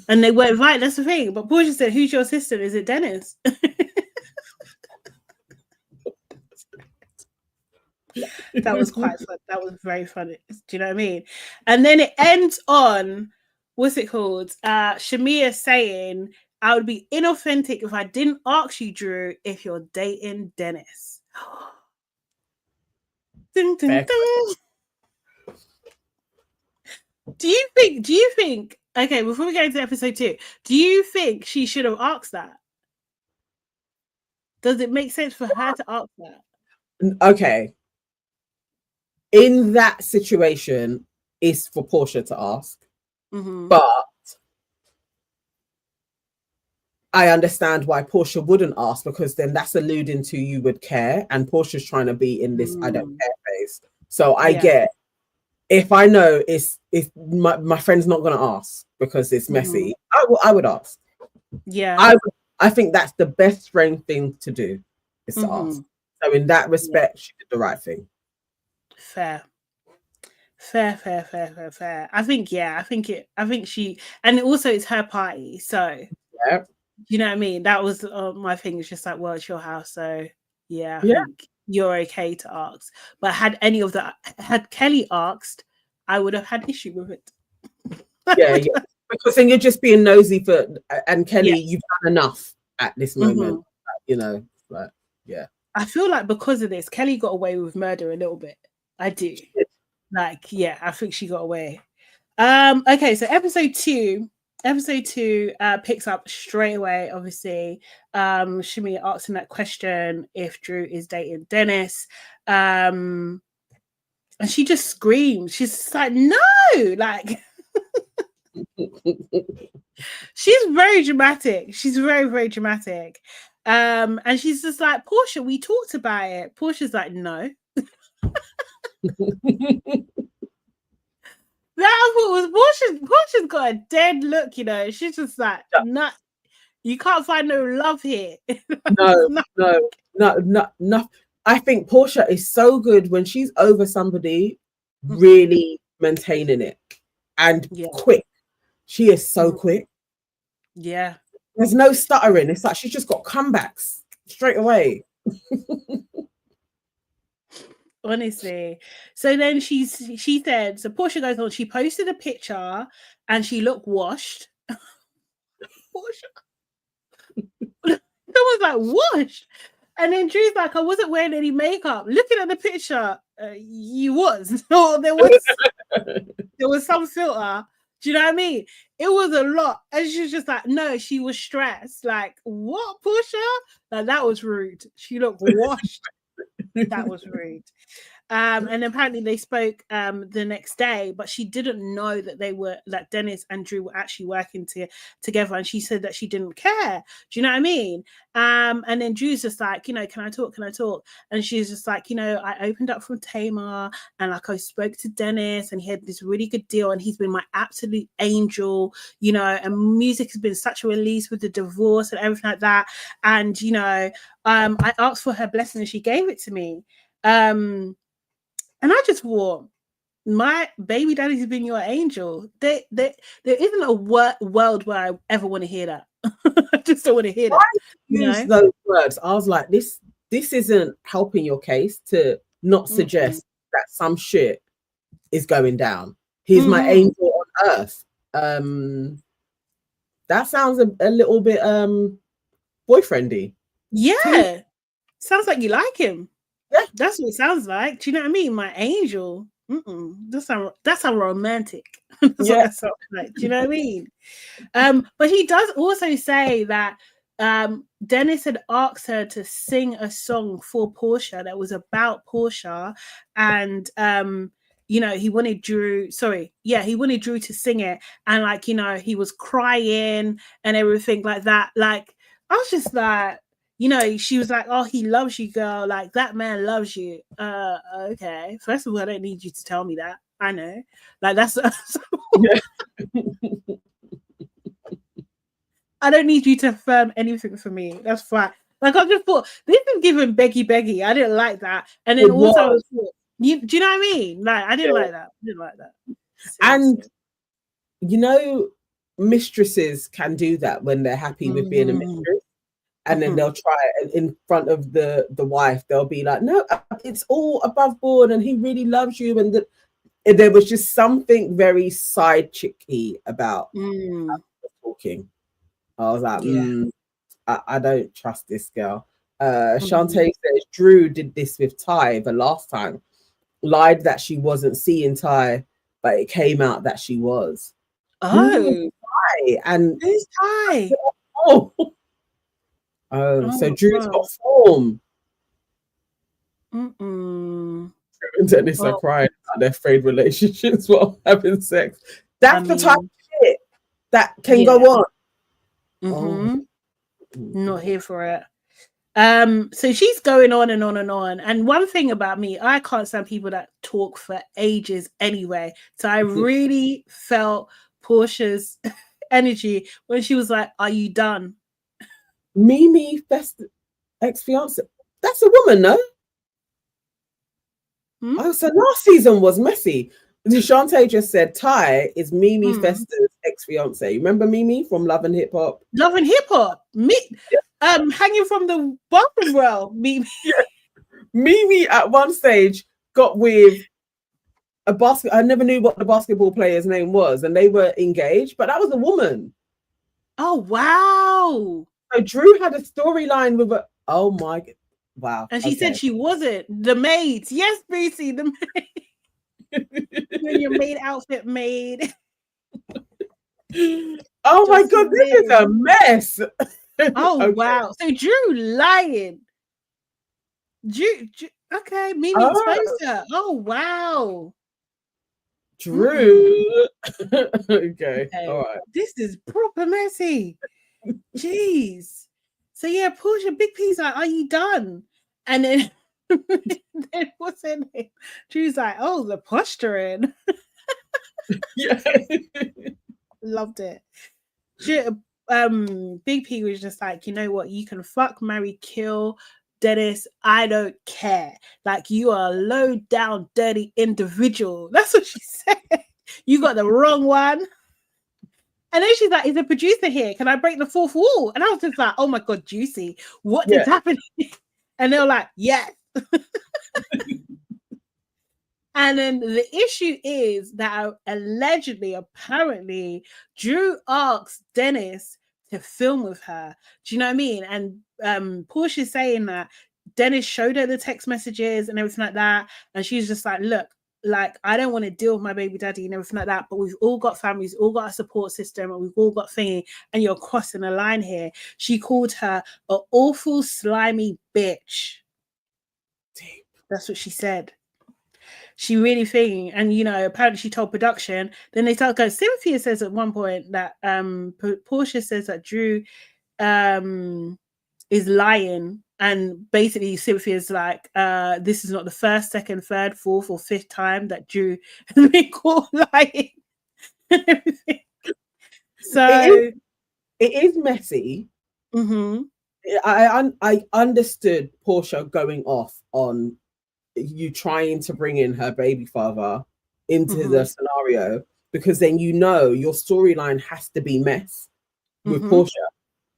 and they weren't invited. That's the thing. But Portia said, who's your assistant? Is it Dennis? That was quite fun. That was very funny. Do you know what I mean? And then it ends on, what's it called? Shamia saying, I would be inauthentic if I didn't ask you, Drew, if you're dating Dennis. Dun, dun, dun. Do you think, okay, before we go into episode 2, do you think she should have asked that? Does it make sense for her to ask that? Okay. In that situation, it's for Portia to ask. But I understand why Portia wouldn't ask, because then that's alluding to you would care, and Portia's trying to be in this I don't care phase. So I get if I know it's my friend's not gonna ask because it's messy, I would ask. Yeah. I think that's the best friend thing to do, is to ask. So in that respect, she did the right thing. Fair. I think, yeah, I think she, and also it's her party, so Yeah. you know what I mean? That was my thing. It's just like, well, it's your house, so yeah, I Yeah. think you're okay to ask. But had Kelly asked, I would have had issue with it. Yeah. Because then you're just being nosy and Kelly, Yes. you've done enough at this moment. You know, like, yeah. I feel like because of this, Kelly got away with murder a little bit. I do. Like, yeah, I think she got away. Okay, so episode two picks up straight away, obviously. Shimi asking that question if Drew is dating Dennis. And she just screams. She's just like, no, like she's very dramatic. She's very, very dramatic. And she's just like, Portia, we talked about it. Portia's like, no. That was Portia's got a dead look, you know. She's just like, nah, you can't find no love here. No. I think Portia is so good when she's over somebody, really maintaining it and quick. She is so quick. Yeah. There's no stuttering. It's like she's just got comebacks straight away. Honestly. So then she said, so Portia goes on, she posted a picture and she looked washed. Portia. Someone's like, washed. And then Drew's like, I wasn't wearing any makeup. Looking at the picture, you was. So there was some filter. Do you know what I mean? It was a lot. And she's just like, no, she was stressed. Like, what, Portia? Like, that was rude. She looked washed. That was rude. And apparently they spoke the next day, but she didn't know that Dennis and Drew were actually working together, and she said that she didn't care. Do you know what I mean? And then Drew's just like, you know, can I talk? And she's just like, you know, I opened up from Tamar, and like I spoke to Dennis, and he had this really good deal, and he's been my absolute angel, you know, and music has been such a release with the divorce and everything like that. And you know, I asked for her blessing and she gave it to me. And I just thought, my baby daddy's been your angel. There isn't a world where I ever want to hear that. I just don't want to hear that. Use those words. I was like, this isn't helping your case to not suggest that some shit is going down. He's my angel on earth. That sounds a little bit boyfriendy. Yeah. Sounds like you like him. Yeah, that's what it sounds like. Do you know what I mean? My angel. That's how romantic. That's what that sounds like. Do you know what I mean? But he does also say that Dennis had asked her to sing a song for Portia that was about Portia, and you know, he wanted Drew to sing it, and like, you know, he was crying and everything like that. Like, I was just like, you know, she was like, oh, he loves you, girl. Like, that man loves you. Okay. First of all, I don't need you to tell me that. I know. Like, that's I don't need you to affirm anything for me. That's fine. Like, I just thought, this is giving beggy. I didn't like that. And then also, do you know what I mean? Like, I didn't like that. And, you know, mistresses can do that when they're happy with being a mistress. And then they'll try it in front of the wife. They'll be like, no, it's all above board and he really loves you. And there was just something very side chicky about talking. I was like, I don't trust this girl. Shantae says Drew did this with Ty the last time. Lied that she wasn't seeing Ty, but it came out that she was. Oh. Ty? And who's Ty? So Drew's got form. And Dennis are crying about their failed relationships while having sex. That's the type of shit that can go on. Not here for it. So she's going on and on and on. And one thing about me, I can't stand people that talk for ages anyway. So I really felt Portia's energy when she was like, "Are you done?" Mimi best ex-fiance. That's a woman, no? Oh, so last season was messy. Shantae just said Ty is Mimi Fester's ex-fiance. Remember Mimi from Love and Hip Hop? Love and Hip Hop. Hanging from the bathroom rail. Mimi. Yeah. Mimi at one stage got with a basket. I never knew what the basketball player's name was, and they were engaged, but that was a woman. Oh wow! So Drew had a storyline with a. Oh my god! Wow! And she said she wasn't. The maids, yes, Brucey, the maid. Your maid outfit made. Oh my god! This is a mess. Oh okay. Wow! So Drew lying. Drew okay, Mimi exposed her. Oh wow. Drew. Okay. All right. This is proper messy. Jeez. So yeah, Portia, Big P's like, "Are you done?" And then, then what's her name? Drew's like, "Oh, the posturing." Yeah. Loved it. Big P was just like, "You know what? You can fuck, marry, kill Dennis. I don't care. Like, you are a low down, dirty individual." That's what she said. "You got the wrong one." And then she's like, "Is the producer here? Can I break the fourth wall?" And I was just like, "Oh my god, juicy! What is happening?" And they were like, "Yes." And then the issue is that allegedly, apparently, Drew asked Dennis to film with her. Do you know what I mean? And Portia's saying that Dennis showed her the text messages and everything like that. And she's just like, "Look, like, I don't want to deal with my baby daddy and everything like that, but we've all got families, all got a support system, and we've all got thingy, and you're crossing a line here." She called her an awful, slimy bitch. Deep. That's what she said. She really thinking, and you know, apparently she told production. Then they start going. Cynthia says at one point that Portia says that Drew is lying, and basically Cynthia's like, "This is not the first, second, third, fourth, or fifth time that Drew has been caught lying." So it is messy. I understood Portia going off on you trying to bring in her baby father into the scenario, because then you know your storyline has to be mess with Portia,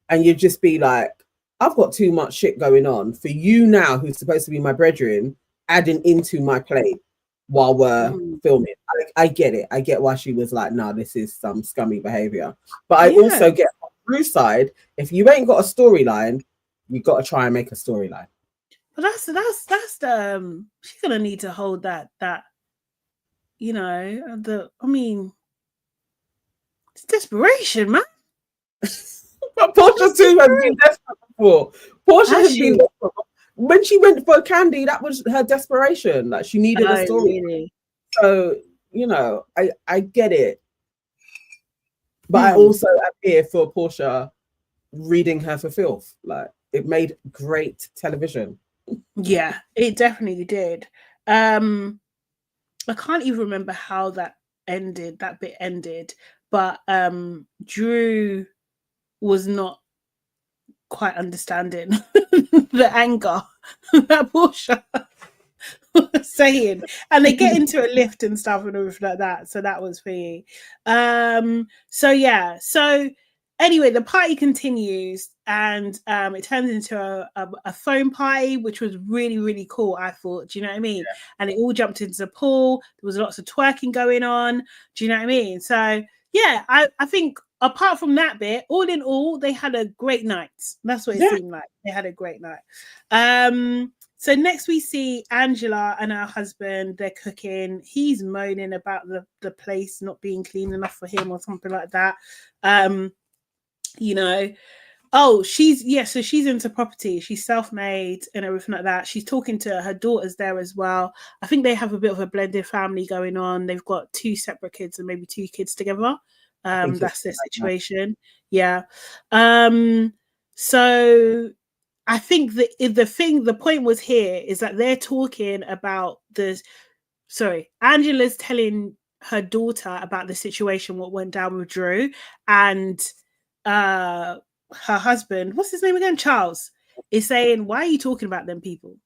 and you'd just be like, "I've got too much shit going on for you now, who's supposed to be my brethren, adding into my plate while we're filming." I get it. I get why she was like, "No, this is some scummy behavior." But I also get on Drew's side, if you ain't got a storyline, you got to try and make a storyline. But that's the she's gonna need to hold that you know, I mean, it's desperation, man. But Portia too has been desperate before. Portia has been desperate. When she went for Candy, that was her desperation. Like, she needed a story. Really? So, you know, I get it. But I also am here for Portia reading her for filth. Like, it made great television. Yeah, it definitely did. I can't even remember how that bit ended, but Drew was not quite understanding the anger that Portia was saying, and they get into a lift and stuff and everything like that, so that was pretty so anyway, the party continues, and it turns into a phone party, which was really, really cool, I thought. Do you know what I mean? Yeah. And it all jumped into the pool. There was lots of twerking going on. Do you know what I mean? So yeah, I think apart from that bit, all in all, they had a great night. That's what it seemed like. They had a great night. So next we see Angela and her husband. They're cooking. He's moaning about the place not being clean enough for him or something like that. You know, so she's into property. She's self-made and everything like that. She's talking to her daughters there as well. I think they have a bit of a blended family going on. They've got 2 separate kids and maybe 2 kids together. That's their situation. Yeah. So I think the point was here is that they're talking about Angela's telling her daughter about the situation, what went down with Drew, and her husband, what's his name again? Charles, is saying, why are you talking about them people?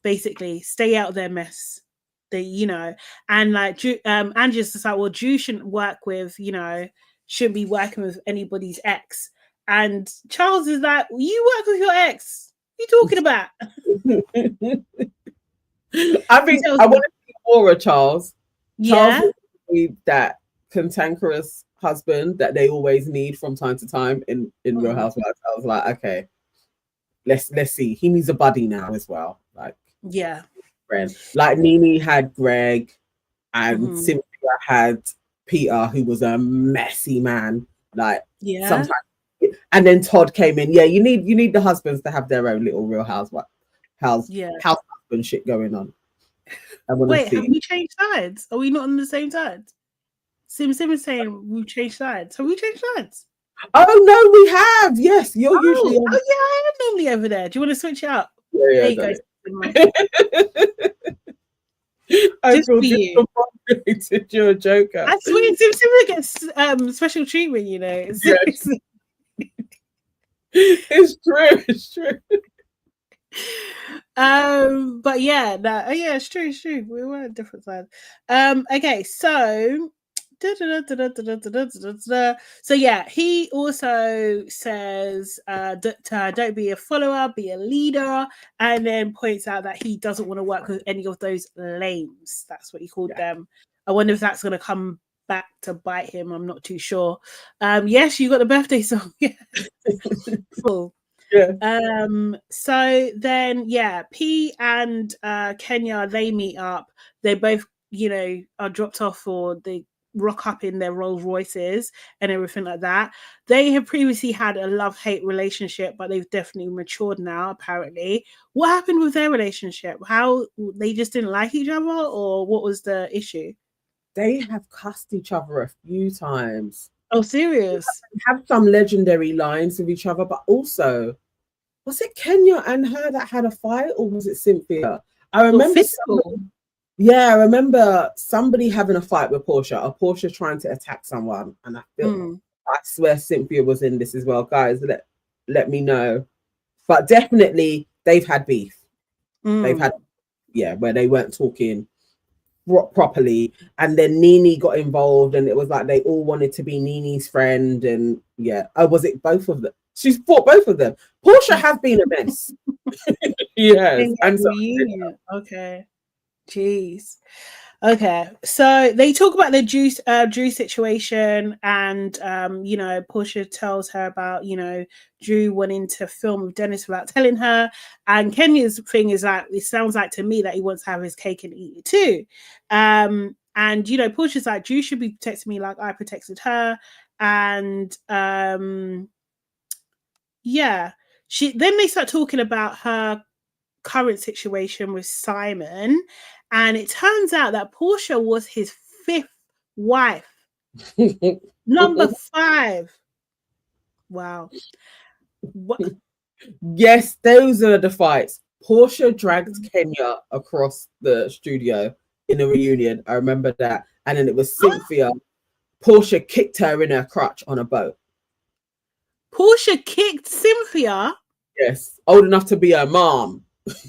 Basically, stay out of their mess. And like Angela's just like, well, Drew shouldn't work with, shouldn't be working with anybody's ex. And Charles is like, you work with your ex. What are you talking about? I think I want to see more of Charles. Yeah. Charles need that cantankerous husband that they always need from time to time in Real Housewives. I was like, okay, let's see. He needs a buddy now as well. Like, yeah. Friend. Like Nene had Greg and Cynthia had Peter, who was a messy man. Like, sometimes, and then Todd came in. Yeah, you need the husbands to have their own little Real house husband shit going on. Wait, have we changed sides? Are we not on the same side? Sim is saying we've changed sides. Have we changed sides? Oh no, we have. Yes, you're usually. Oh yeah, I am normally over there. Do you want to switch it up? Yeah, there you go. I feel disappointed. You're a joker. I swear, Sim gets special treatment. It's true. It's true. But yeah, it's true. We were on different sides. Okay, so so yeah, he also says don't be a follower, be a leader, and then points out that he doesn't want to work with any of those lames. That's what he called them. I wonder if that's going to come back to bite him. I'm not too sure. Yes, you got the birthday song. Full. Yeah. So then P and Kenya, they meet up. They both are dropped off, or they rock up in their Rolls Royces and everything like that. They have previously had a love-hate relationship, but they've definitely matured now, apparently. What happened with their relationship? How they just didn't like each other, or what was the issue? They have cussed each other a few times. Oh, serious? They have some legendary lines with each other, but also, was it Kenya and her that had a fight, or was it Cynthia? I remember. I remember somebody having a fight with Portia, or Portia trying to attack someone, and I swear Cynthia was in this as well. Guys, let me know. But definitely they've had beef. They've had where they weren't talking properly, and then Nene got involved, and it was like they all wanted to be Nene's friend, and was it both of them? She's fought both of them. Portia has been a mess. Yes, and so okay. Jeez. Okay, so they talk about the Drew situation, and Portia tells her about Drew wanting to film with Dennis without telling her, and Kenya's thing is like, it sounds like to me that he wants to have his cake and eat it too. And Portia's like, Drew should be protecting me like I protected her, and then they start talking about her current situation with Simon. And it turns out that Portia was his 5th wife. Number 5. Wow. What? Yes, those are the fights. Portia dragged Kenya across the studio in a reunion. I remember that. And then it was Cynthia. Portia kicked her in her crotch on a boat. Portia kicked Cynthia? Yes. Old enough to be her mom.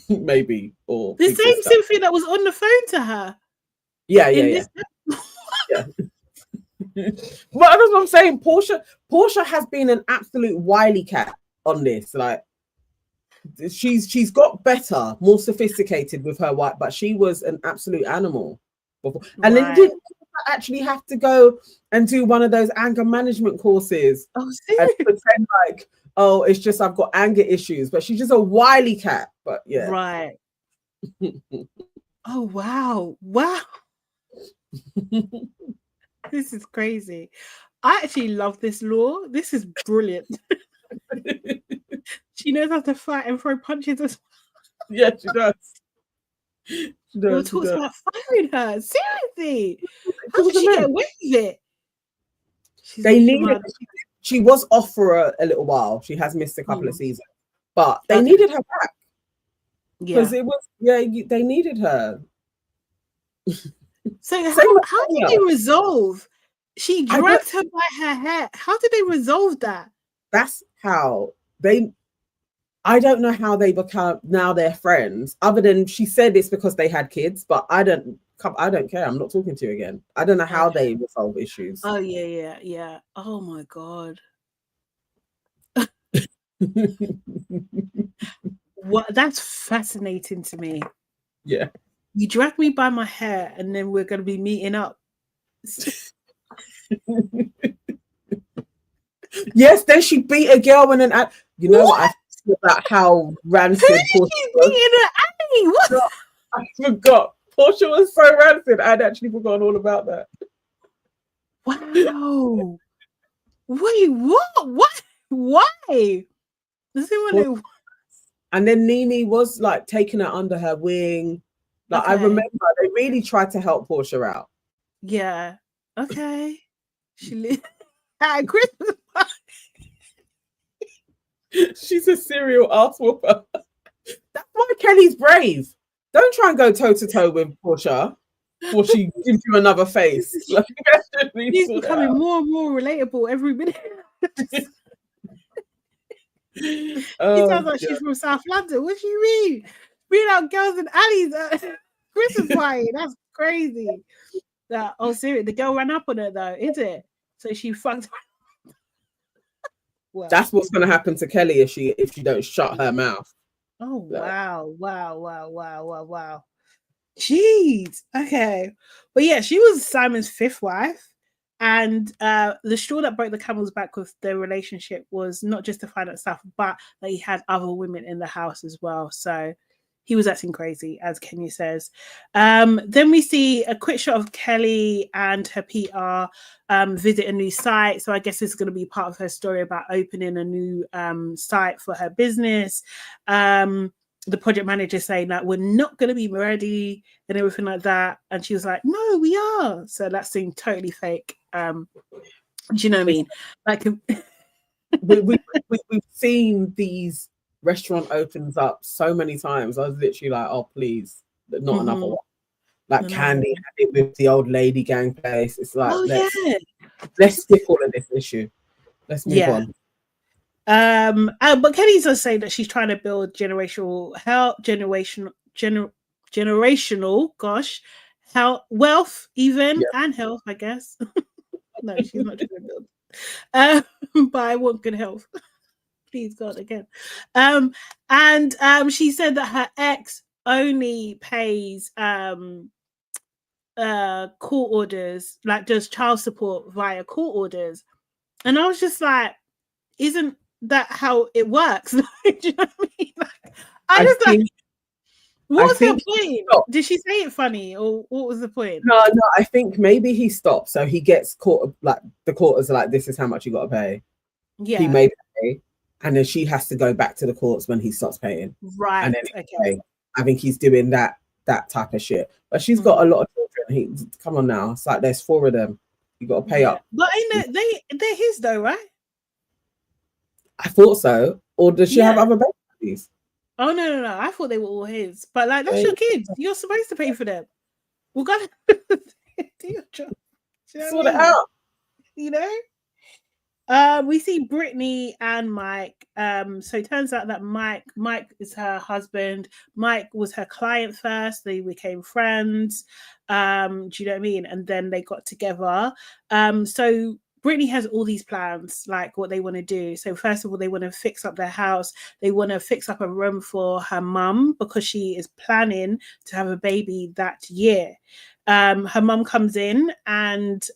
Maybe, or the same Cynthia that was on the phone to her. Yeah. Well, that's what I'm saying. Portia has been an absolute wily cat on this. Like, she's got better, more sophisticated with her wife, but she was an absolute animal before. And then didn't actually have to go and do one of those anger management courses. Oh, seriously? And pretend like, oh, it's just I've got anger issues, but she's just a wily cat. But yeah, right. Oh wow. This is crazy. I actually love this law. This is brilliant. She knows how to fight and throw punches as well. Yeah, she does. We'll talk about firing her. Seriously. How did she get away with it? They needed. She was off for a little while. She has missed a couple of seasons, but they needed her back because Yeah. it was they needed her. So Same with how did Kenya. they resolve? She I don't- dragged her by her hair. How did they resolve that? That's how they. I don't know how they become now they're friends. Other than she said it's because they had kids, but I don't care. I'm not talking to you again. I don't know how they resolve issues. Oh yeah. Oh my God. What? That's fascinating to me. Yeah. You dragged me by my hair, and then we're going to be meeting up. Yes, then she beat a girl in an ad. You know what? I forgot about how rancid Portia was. Beating an alley? What? No, I forgot. Portia was so rancid. I'd actually forgotten all about that. Wow. Wait, what? Why? Does anyone know? And then Nene was like taking her under her wing. Like I remember they really tried to help Portia out. Yeah. Okay. She lived at Christmas party. She's a serial ass whooper. That's why Kelly's brave. Don't try and go toe to toe with Portia before she gives you another face. Like, she's becoming more and more relatable every minute. She sounds like she's from South London. What do you mean? Being out girls in alleys at Christmas party. That's crazy. Seriously, the girl ran up on her though, is it? So she fucked. Well, that's what's going to happen to Kelly if she don't shut her mouth. Oh wow. Jeez. Okay. But yeah, she was Simon's fifth wife. And the straw that broke the camel's back with their relationship was not just the finance stuff, but that he had other women in the house as well. So he was acting crazy, as Kenya says. Then we see a quick shot of Kelly and her PR visit a new site. So I guess it's going to be part of her story about opening a new site for her business. The project manager saying that we're not going to be ready and everything like that. And she was like, no, we are. So that seemed totally fake. Do you know what I mean? Like we've seen these restaurant opens up so many times. I was literally like, oh, please, not another one. Like Candy had it with the old lady gang place. It's like, let's skip all of this issue. Let's move on. But Kelly does say that she's trying to build generational wealth, even and health, I guess. No, she's not trying to build. But I want good health. Please God again. And she said that her ex only pays court orders, like does child support via court orders. And I was just like, isn't that how it works? Do you know what I mean? What was her point? Did she say it funny, or what was the point? No, I think maybe he stopped, so he gets caught. Like the courts are like, this is how much you got to pay. Yeah, he may pay, and then she has to go back to the courts when he stops paying. Right. And then I think he's doing that type of shit. But she's got a lot of children. Come on now, it's like there's 4 of them. You got to pay up. But they're his though, right? I thought so. Or does she have other babies? Oh no! I thought they were all his. But like, that's your kids. You're supposed to pay for them. We're gonna do your job. Sort it out. You know. We see Brittany and Mike. So it turns out that Mike is her husband. Mike was her client first. They became friends. Do you know what I mean? And then they got together. So Brittany has all these plans, like what they want to do. So first of all, they want to fix up their house. They want to fix up a room for her mum because she is planning to have a baby that year. Her mum comes in and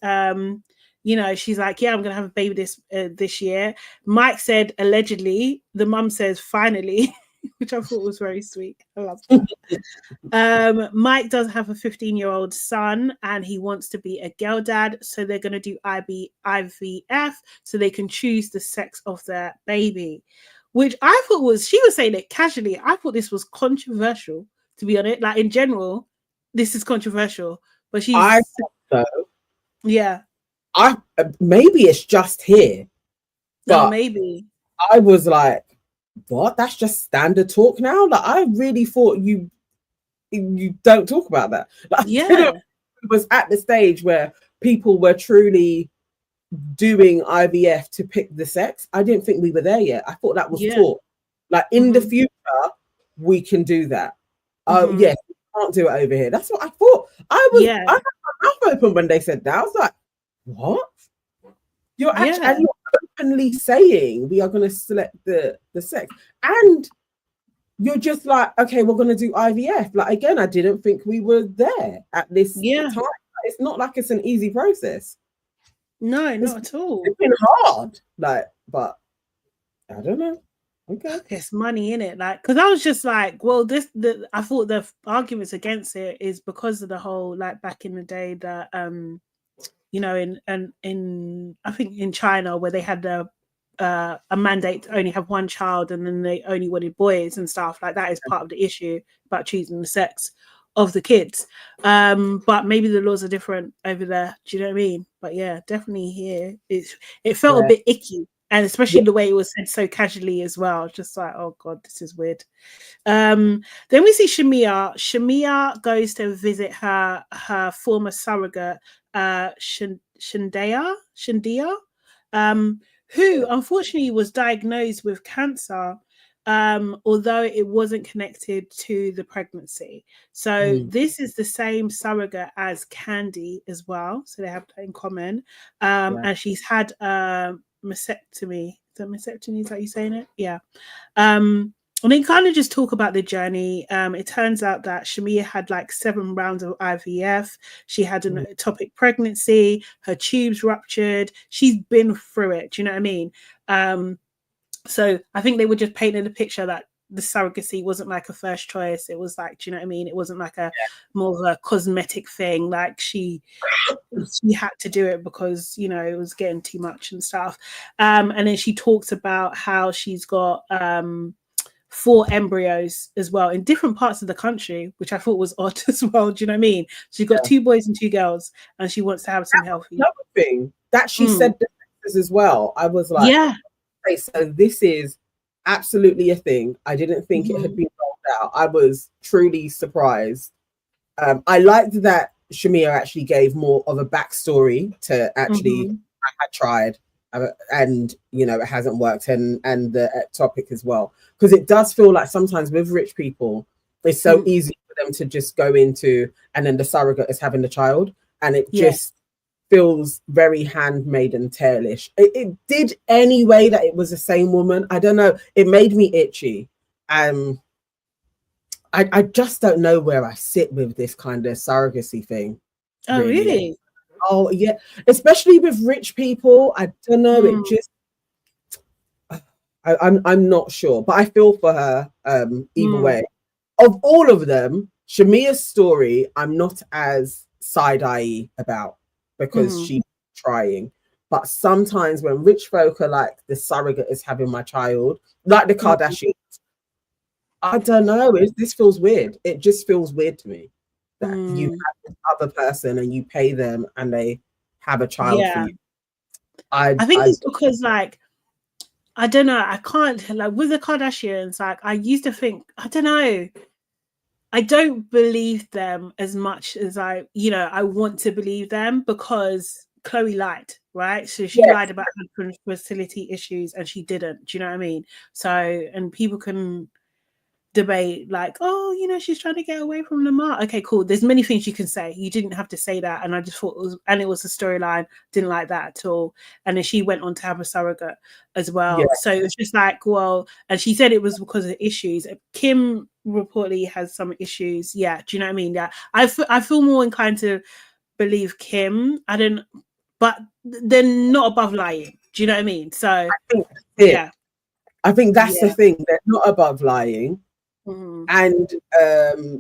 she's like, yeah, I'm gonna have a baby this year. Mike said allegedly, the mum says finally, which I thought was very sweet. I love that. Mike does have a 15-year-old son and he wants to be a girl dad, so they're gonna do IVF so they can choose the sex of their baby, which I thought she was saying it casually. I thought this was controversial, to be honest. Like in general, this is controversial, but I thought so. Yeah. Maybe it's just here. But maybe I was like, what? That's just standard talk now. Like, I really thought you don't talk about that. Like, I didn't, Yeah, it was at the stage where people were truly doing IVF to pick the sex. I didn't think we were there yet. I thought that was yeah. taught. Like, in the Mm-hmm. future, we can do that. Oh, Mm-hmm. yes, we can't do it over here. That's what I thought. I Yeah, had my mouth open when they said that. I was like, what? You're actually, yeah, and you're openly saying we are going to select the sex. And you're just like, okay, we're going to do IVF. Like, again, I didn't think we were there at this yeah. time. It's not like it's an easy process. No, It's, not at all. it's been hard. Like, but I don't know. Okay. It's money in it, like, because I was just like, well, I thought the arguments against it is because of the whole, like, back in the day that you know, in I think in China where they had a mandate to only have one child and then they only wanted boys and stuff like that is part of the issue about choosing the sex of the kids. But maybe the laws are different over there. Do you know what I mean? But yeah, definitely here it felt Yeah. a bit icky. And especially Yeah. the way it was said so casually as well. Just like, oh God, this is weird. Then we see Shamia. Shamia goes to visit her former surrogate, Shandia, who unfortunately was diagnosed with cancer, although it wasn't connected to the pregnancy. So this is the same surrogate as Candy as well. So they have that in common. And she's had a mastectomy. Is that mastectomy? Is that you saying it? Yeah. And they kind of just talk about the journey. It turns out that Shamia had like 7 rounds of IVF. She had an ectopic pregnancy. Her tubes ruptured. She's been through it. Do you know what I mean? So I think they were just painting a picture that the surrogacy wasn't like a first choice. It was like, do you know what I mean? It wasn't like a more of a cosmetic thing. Like she had to do it because, you know, it was getting too much and stuff. And then she talks about how she's got 4 embryos as well in different parts of the country, which I thought was odd as well. Do you know what I mean? She's got 2 boys and 2 girls, and she wants to have some healthy. Another thing that she said as well. I was like, yeah. Okay, so this is absolutely a thing. I didn't think it had been rolled out. I was truly surprised. I liked that Shamia actually gave more of a backstory to actually, I had tried and, you know, it hasn't worked, and the topic as well. Because it does feel like sometimes with rich people, it's so easy for them to just go into, and then the surrogate is having the child, and it just feels very handmaiden tailish. It did anyway that it was the same woman. I don't know. It made me itchy. I just don't know where I sit with this kind of surrogacy thing. Oh, really? Oh, yeah. Especially with rich people. I don't know. It just, I'm not sure, but I feel for her either way. Of all of them, Shamia's story, I'm not as side-eye about because she's trying. But sometimes when rich folk are like, the surrogate is having my child, like the Kardashians, I don't know. This feels weird. It just feels weird to me that you have this other person and you pay them and they have a child for you. I think it's because, like, I don't know. I can't, like, with the Kardashians, like, I used to think, I don't know. I don't believe them as much as I want to believe them, because Khloe lied, right? So she lied about her fertility issues and she didn't. Do you know what I mean? So, and people can debate like, oh, you know, she's trying to get away from Lamar. Okay, cool. There's many things you can say. You didn't have to say that. And I just thought it was a storyline. Didn't like that at all. And then she went on to have a surrogate as well. Yeah. So it was just like, well, and she said it was because of issues. Kim reportedly has some issues. Yeah. Do you know what I mean? Yeah. I feel more inclined to believe Kim. But they're not above lying. Do you know what I mean? So I think that's the thing. They're not above lying. And I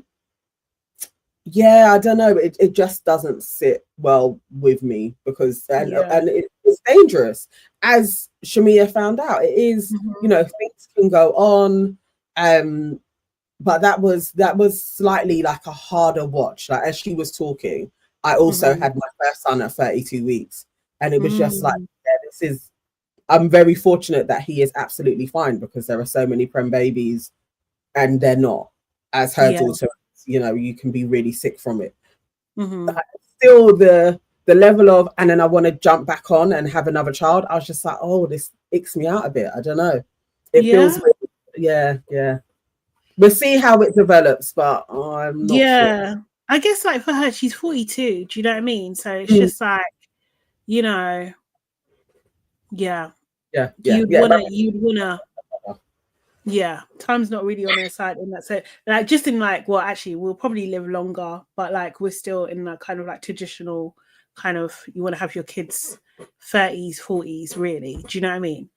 don't know, it just doesn't sit well with me because and it's dangerous, as Shamia found out. It is, you know, things can go on, but that was slightly like a harder watch. Like, as she was talking, I also had my first son at 32 weeks, and it was just like, this is I'm very fortunate that he is absolutely fine, because there are so many prem babies and they're not. As her Yeah. daughter, you know, you can be really sick from it. Mm-hmm. Still, the level of, and then I want to jump back on and have another child. I was just like, oh, this icks me out a bit. I don't know. It feels, yeah. We'll see how it develops, but I'm not sure. I guess like for her, she's 42. Do you know what I mean? So it's just like, you know, Yeah. you'd wanna. Yeah, time's not really on her side in that. So, like, just in like, well, actually, we'll probably live longer, but like, we're still in that kind of like traditional kind of, you want to have your kids 30s, 40s, really. Do you know what I mean?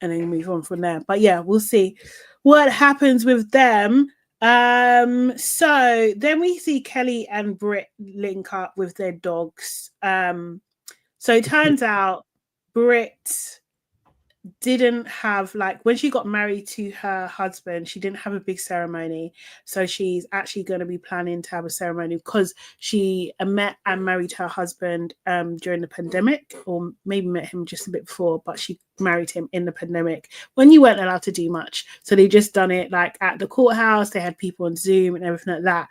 And then move on from there. But yeah, we'll see what happens with them. So then we see Kelly and Britt link up with their dogs. So it turns out Britt didn't have, like, when she got married to her husband, she didn't have a big ceremony. So she's actually going to be planning to have a ceremony, because she met and married her husband during the pandemic, or maybe met him just a bit before, but she married him in the pandemic when you weren't allowed to do much. So they just done it like at the courthouse. They had people on Zoom and everything like that.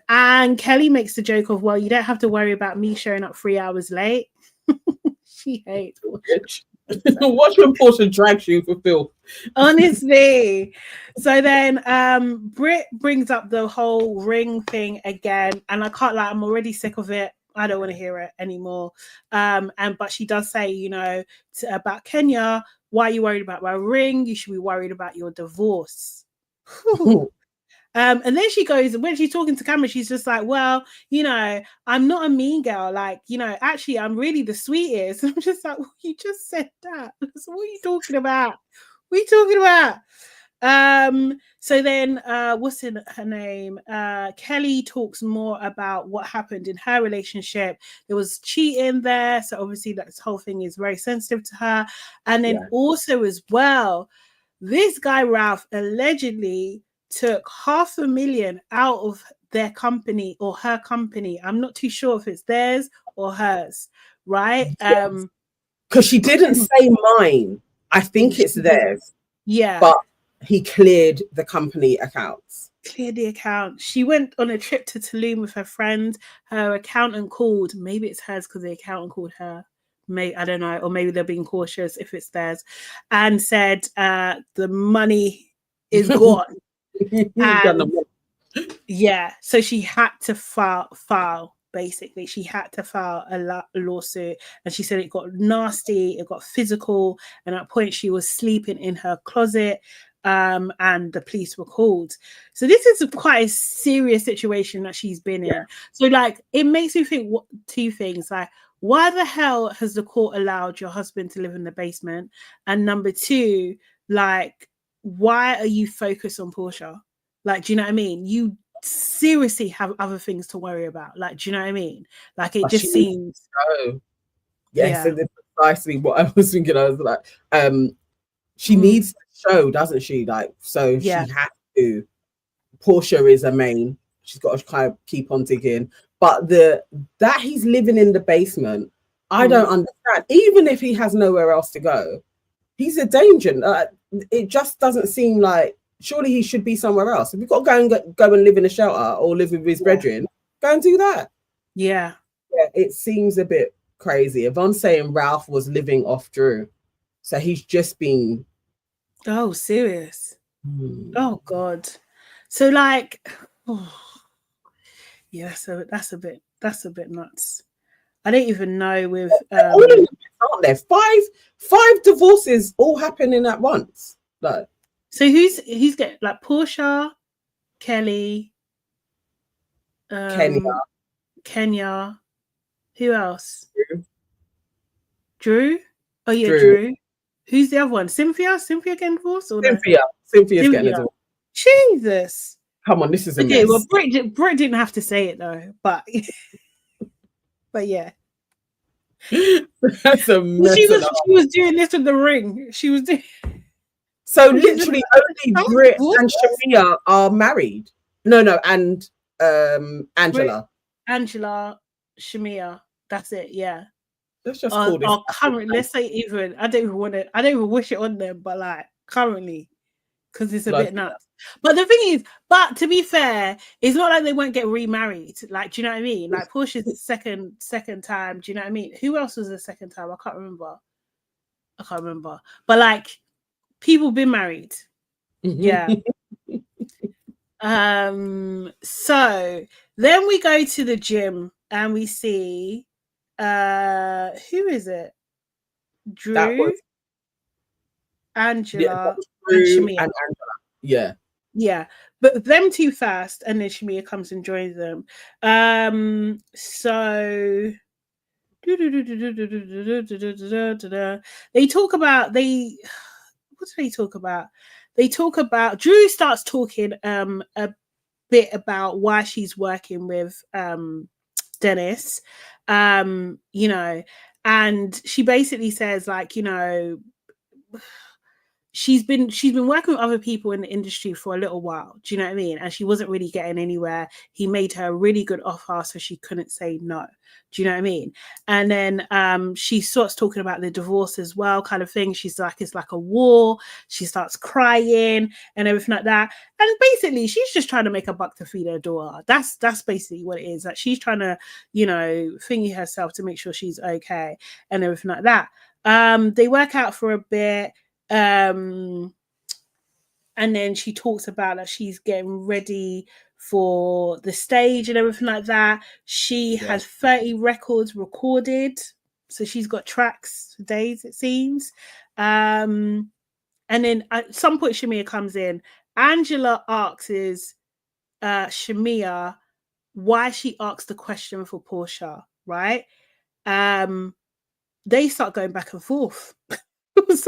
And Kelly makes the joke of, well, you don't have to worry about me showing up 3 hours late. She hates watch when Portia drags you for filth. Honestly. So then Britt brings up the whole ring thing again, and I can't lie, I'm already sick of it. I don't want to hear it anymore. But she does say, you know, about Kenya, why are you worried about my ring? You should be worried about your divorce. And then she goes, when she's talking to camera, she's just like, well, you know, I'm not a mean girl. Like, you know, actually, I'm really the sweetest. And I'm just like, well, you just said that. So what are you talking about? What are you talking about? So then what's her name? Kelly talks more about what happened in her relationship. There was cheating there. So obviously this whole thing is very sensitive to her. And then also as well, this guy, Ralph, allegedly took $500,000 out of their company or her company. I'm not too sure if it's theirs or hers, right? Because she didn't say mine. I think it's theirs. Yeah. But he cleared the company accounts. Cleared the account. She went on a trip to Tulum with her friend. Her accountant called. Maybe it's hers because the accountant called her. Maybe, I don't know, or maybe they're being cautious if it's theirs, and said the money is gone. And, yeah, so she had to file. Basically, she had to file a lawsuit, and she said it got nasty, it got physical, and at a point she was sleeping in her closet, and the police were called. So this is quite a serious situation that she's been in. So like, it makes me think two things, like, why the hell has the court allowed your husband to live in the basement? And number two, like, why are you focused on Portia? Like, do you know what I mean? You seriously have other things to worry about. Like, do you know what I mean? Like, it just seems. Yes, and precisely what I was thinking. I was like, she needs to show, doesn't she? Like, so she has to. Portia is a main. She's got to kind of keep on digging. But that he's living in the basement, I don't understand. Even if he has nowhere else to go, he's a danger. It just doesn't seem like. Surely he should be somewhere else. If you've got to go and live in a shelter or live with his brethren, go and do that. Yeah, it seems a bit crazy. Yvonne's saying Ralph was living off Drew, so he's just been. Oh, serious. Oh God. So like, yeah. So that's a bit nuts. I don't even know with all of them, aren't there? Five divorces all happening at once. Like, so who's getting, like, Portia, Kelly, Kenya. Who else? Drew. Oh yeah, Drew. Who's the other one? Cynthia getting divorced, or Cynthia's getting a divorce. Jesus. Come on, this is a okay, mess. Well, Britt didn't have to say it though, but yeah. That's a mess. She was doing this with the ring. She was doing. So literally only Britt and Shamia are married. No, and Angela. Angela, Shamia. That's it. Yeah. Let's just call this. Or current, let's say even, I don't even wish it on them, but like currently, because it's a bit nuts. But the thing is, but to be fair, it's not like they won't get remarried. Like, do you know what I mean? Like Portia's second time. Do you know what I mean? Who else was the second time? I can't remember. But like, people been married. Yeah. So then we go to the gym and we see who is it? Drew, Angela, and Shamia. Yeah, but them two first, and then Shamia comes and joins them. So they talk about what do they talk about? They talk about Drew starts talking a bit about why she's working with Dennis, you know, and she basically says like, you know, she's been working with other people in the industry for a little while. Do you know what I mean? And she wasn't really getting anywhere. He made her a really good offer, so she couldn't say no. Do you know what I mean? And then she starts talking about the divorce as well, kind of thing. She's like, it's like a war. She starts crying and everything like that. And basically, she's just trying to make a buck to feed her daughter. That's basically what it is. That she's trying to, you know, thingy herself to make sure she's okay and everything like that. They work out for a bit. And then she talks about that she's getting ready for the stage and everything like that. She has 30 records recorded, so she's got tracks for days, it seems. And then at some point Shamia comes in. Angela asks Shamia why she asked the question for Portia, right? They start going back and forth. It was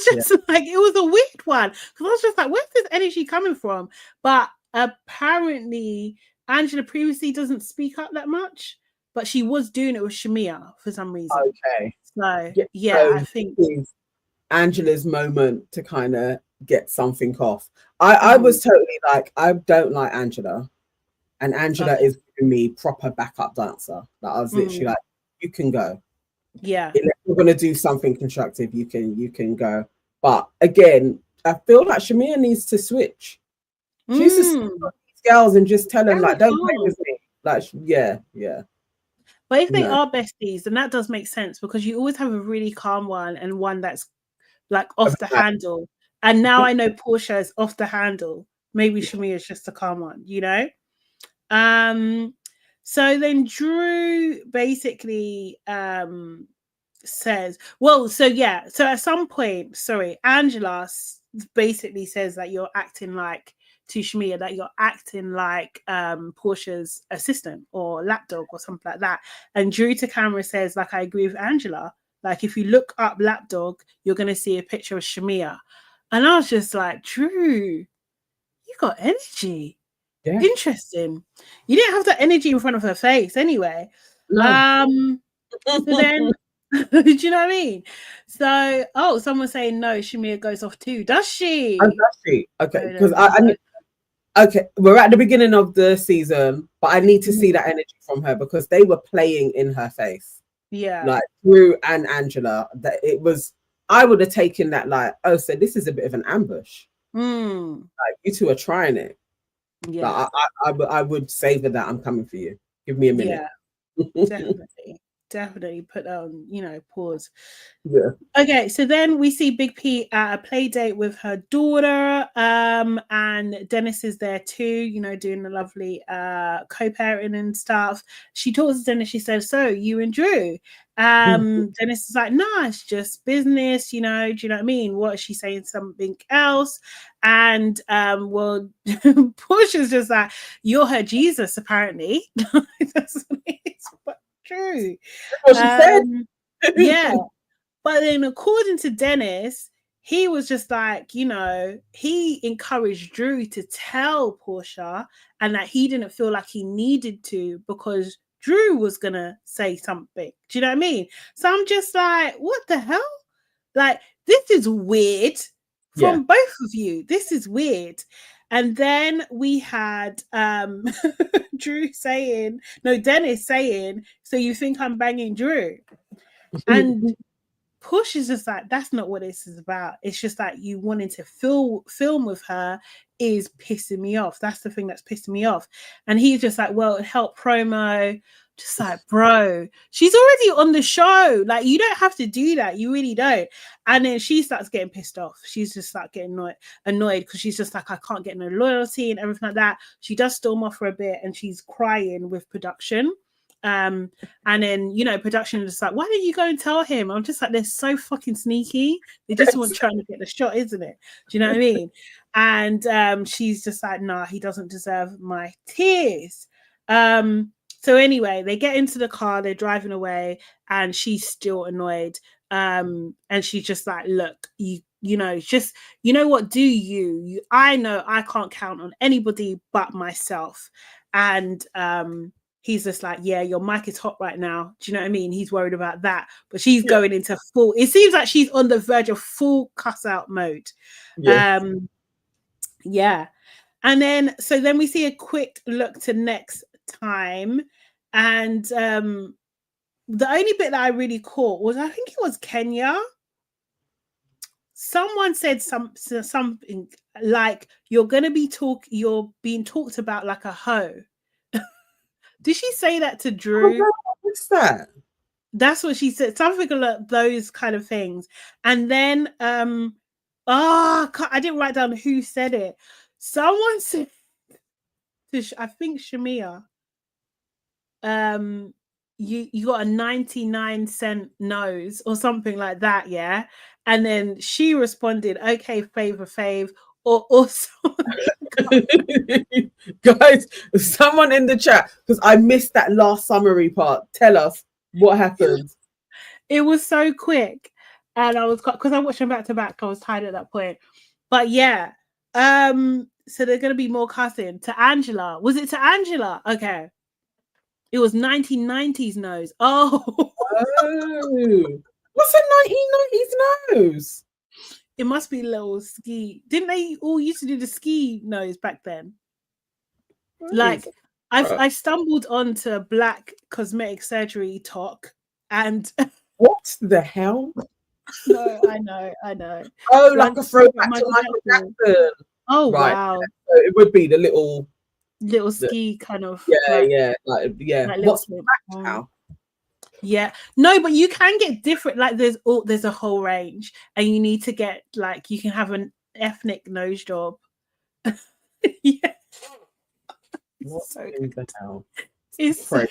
just like, it was a weird one. Because I was just like, where's this energy coming from? But apparently, Angela previously doesn't speak up that much, but she was doing it with Shamia for some reason. Okay. So, so I think Angela's moment to kind of get something off. I was totally like, I don't like Angela. And Angela is giving me proper backup dancer. Like, I was literally like, you can go. Yeah, if you're gonna do something constructive, you can go. But again, I feel like Shamia needs to switch. She needs to switch these girls and just tell them like, don't play with me. Like, yeah. But if they are besties, then that does make sense, because you always have a really calm one and one that's like off the handle. And now I know Portia is off the handle. Maybe Shamia is just a calm one, you know. So then Drew basically says, so at some point, Angela basically says that you're acting like, to Shamia, that you're acting like Portia's assistant or lapdog or something like that. And Drew to camera says, like, I agree with Angela. Like, if you look up lapdog, you're going to see a picture of Shamia. And I was just like, Drew, you got energy. Yeah. Interesting. You didn't have that energy in front of her face anyway. No. So then, do you know what I mean? So, someone's saying no, Shamia goes off too. Does she? Oh, does she? Okay, because okay, we're at the beginning of the season, but I need to see that energy from her, because they were playing in her face. Yeah. Like Drew and Angela, that it was, I would have taken that like, oh, so this is a bit of an ambush. Like, you two are trying it. Yeah, like, I would savor that. I'm coming for you. Give me a minute. Yeah, definitely put on, pause. Yeah. Okay, so then we see Big P at a play date with her daughter, and Dennis is there too, doing the lovely co-parenting and stuff. She talks to Dennis. She says, "So you and Drew?" Dennis is like, "No, it's just business, do you know what I mean?" What is she saying? Something else? And well, Portia's just like, "You're her Jesus, apparently." That's what it is. But true. That's what she said. Yeah. But then according to Dennis, he was just like, he encouraged Drew to tell Portia, and that he didn't feel like he needed to, because Drew was going to say something. Do you know what I mean? So I'm just like, what the hell? Like, this is weird from both of you. This is weird. And then we had Dennis saying, so you think I'm banging Drew? And Push is just like, that's not what this is about. It's just like you wanting to film with her is pissing me off. That's the thing that's pissing me off. And he's just like, well, it helped promo. Just like, bro, she's already on the show. Like, you don't have to do that. You really don't. And then she starts getting pissed off. She's just like getting annoyed because she's just like, I can't get no loyalty and everything like that. She does storm off for a bit and she's crying with production. And then, you know, production is just like, why don't you go and tell him? I'm just like, they're so fucking sneaky. They just want trying to get the shot, isn't it? Do you know what I mean? And she's just like, nah, he doesn't deserve my tears. So anyway, they get into the car, they're driving away, and she's still annoyed. And she's just like, look, you know, just, you know what, do you I know I can't count on anybody but myself. And he's just like, yeah, your mic is hot right now. Do you know what I mean? He's worried about that. But she's going into full, it seems like she's on the verge of full cuss out mode. Yeah. And then, so then we see a quick look to next time. And the only bit that I really caught was, I think it was Kenya. Someone said something like, you're being talked about like a hoe. Did she say that to Drew? Oh, what's that? That's what she said. Something like those kind of things. And then, I didn't write down who said it. Someone said to, I think Shamia, you got a 99-cent nose or something like that, yeah? And then she responded, okay, fave, or guys, someone in the chat, because I missed that last summary part. Tell us what happened. It was so quick, and I was, because I watched them back to back, I was tired at that point. But yeah, so there's gonna be more cussing to Angela. Was it to Angela? Okay, it was 1990s nose. Oh, what's a 1990s nose? It must be little ski. Didn't they all used to do the ski nose back then? Like, I stumbled onto Black cosmetic surgery talk, and what the hell? No, I know. Oh, like a throwback to Michael Jackson. Oh, right. Wow. So it would be the little ski kind of. Yeah, like what's back now? Yeah, no, but you can get different. Like, there's a whole range, and you need to get, like, you can have an ethnic nose job. Yeah. What the hell? It's so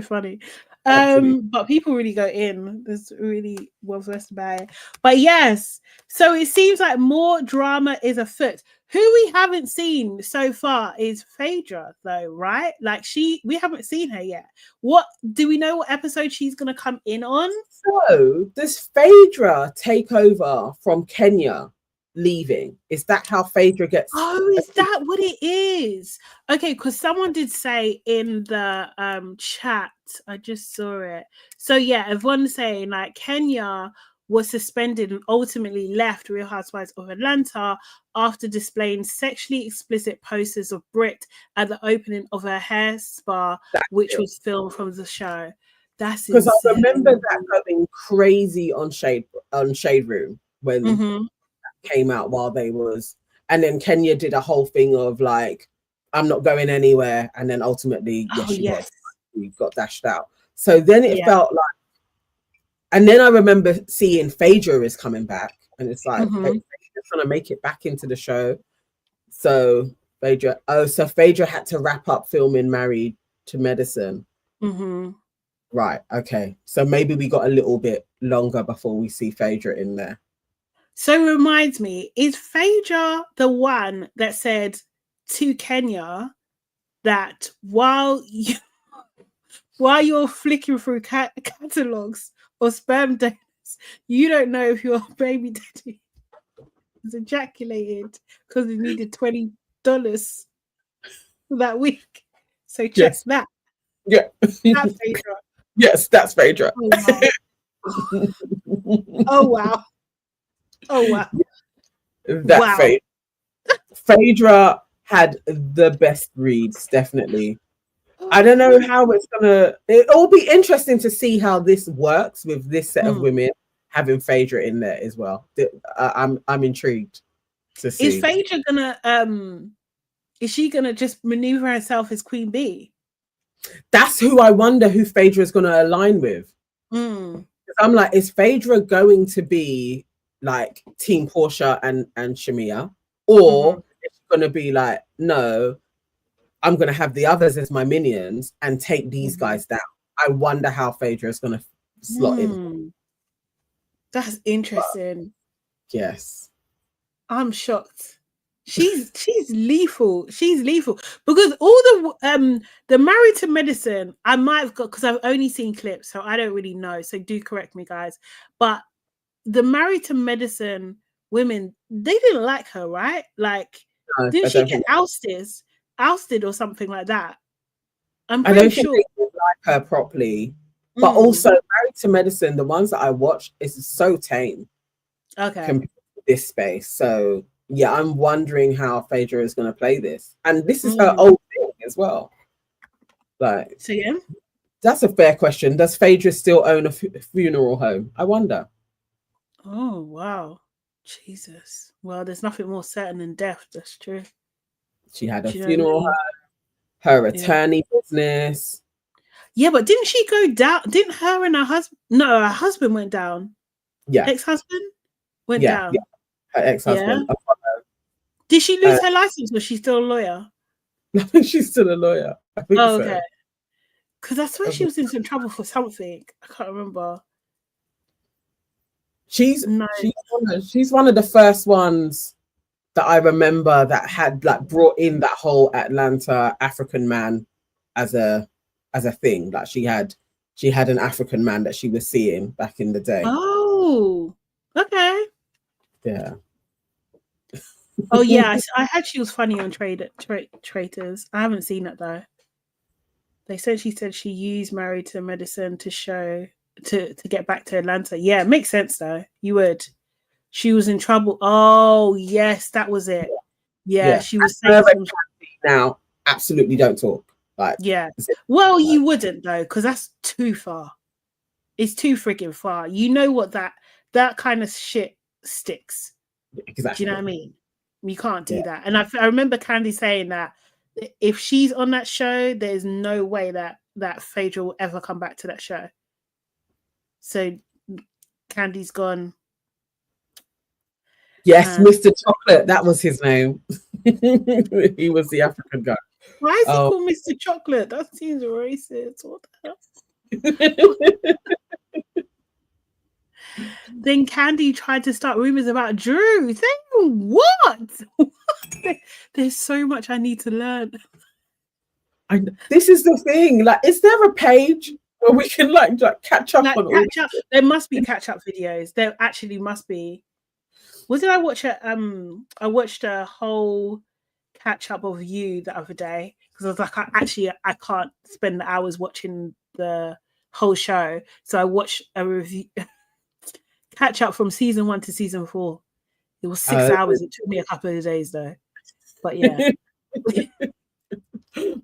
funny. But people really go in. There's really well versed about it. But yes, so it seems like more drama is afoot. Who we haven't seen so far is Phaedra, though, right? Like, we haven't seen her yet. What do we know? What episode she's gonna come in on? So does Phaedra take over from Kenya leaving? Is that how Phaedra gets? Oh, is that what it is? Okay, because someone did say in the chat, I just saw it. So yeah, everyone's saying like Kenya was suspended and ultimately left Real Housewives of Atlanta after displaying sexually explicit posters of Brit at the opening of her hair spa, which was filmed from the show. That's because I remember that going crazy on Shade Room when that came out while they was, and then Kenya did a whole thing of like, I'm not going anywhere, and then ultimately she got dashed out. So then it felt like. And then I remember seeing Phaedra is coming back, and it's like Phaedra's trying to make it back into the show. So Phaedra had to wrap up filming Married to Medicine. Right. Okay. So maybe we got a little bit longer before we see Phaedra in there. So it reminds me, is Phaedra the one that said to Kenya that while you're flicking through catalogs or sperm donors, you don't know if your baby daddy was ejaculated because he needed $20 that week. So check that. Yeah. That's Phaedra. Yes, that's Phaedra. Oh wow. Oh wow. That's Phaedra. Phaedra had the best reads, definitely. I don't know how it'll be interesting to see how this works with this set of women having Phaedra in there as well. I'm intrigued to see. Is Phaedra gonna is she gonna just maneuver herself as Queen Bee? That's who I wonder who Phaedra is gonna align with. I'm like, is Phaedra going to be like Team Portia and Shamia, or is she gonna be like, no, I'm going to have the others as my minions and take these guys down? I wonder how Phaedra is going to slot in. That's interesting. But, yes. I'm shocked. She's lethal. She's lethal because all the Married to Medicine, I might have got, because I've only seen clips, so I don't really know. So do correct me, guys. But the Married to Medicine women, they didn't like her, right? Like, didn't she get ousted or something like that? I'm pretty sure. Think they like her properly, but also Married to Medicine, the ones that I watched, is so tame. Okay. Compared to this space, so yeah, I'm wondering how Phaedra is going to play this, and this is her old thing as well. Like, so yeah, that's a fair question. Does Phaedra still own a funeral home? I wonder. Oh wow, Jesus! Well, there's nothing more certain than death. That's true. She had a funeral home, her attorney business. Yeah, but didn't she go down? Didn't her and her husband? No, her husband went down. Yeah, ex-husband went down. Yeah, her ex-husband. Yeah. Did she lose her license? Was she still a lawyer? I think she's still a lawyer. I think so. Okay. Because I swear she was in some trouble for something. I can't remember. She's one of the first ones that I remember that had like brought in that whole Atlanta African man as a thing. Like she had an African man that she was seeing back in the day. Oh, okay. Yeah. Oh yeah, I heard she was funny on Traitors. I haven't seen it though. They said she used Married to Medicine to show to get back to Atlanta. Yeah, it makes sense though. You would. She was in trouble. Oh yes, that was it. Yeah. She was saying now absolutely don't talk. Like, yeah. Well, you wouldn't though, because that's too far. It's too freaking far. You know what that kind of shit sticks. Exactly. Do you know what I mean? You can't do that. And I remember Candy saying that if she's on that show, there's no way that Phaedra will ever come back to that show. So Candy's gone. Yes, Mr. Chocolate, that was his name. He was the African guy. Why is he called Mr. Chocolate? That seems racist. What the hell? Then Candy tried to start rumors about Drew. What? There's so much I need to learn. This is the thing. Like, is there a page where we can like catch up on all? There must be catch up videos. There actually must be. What did I watch? I watched a whole catch up of You the other day because I was like, I can't spend the hours watching the whole show, so I watched a review. Catch up from season 1 to season 4. It was 6 hours. It took me a couple of days though. But yeah.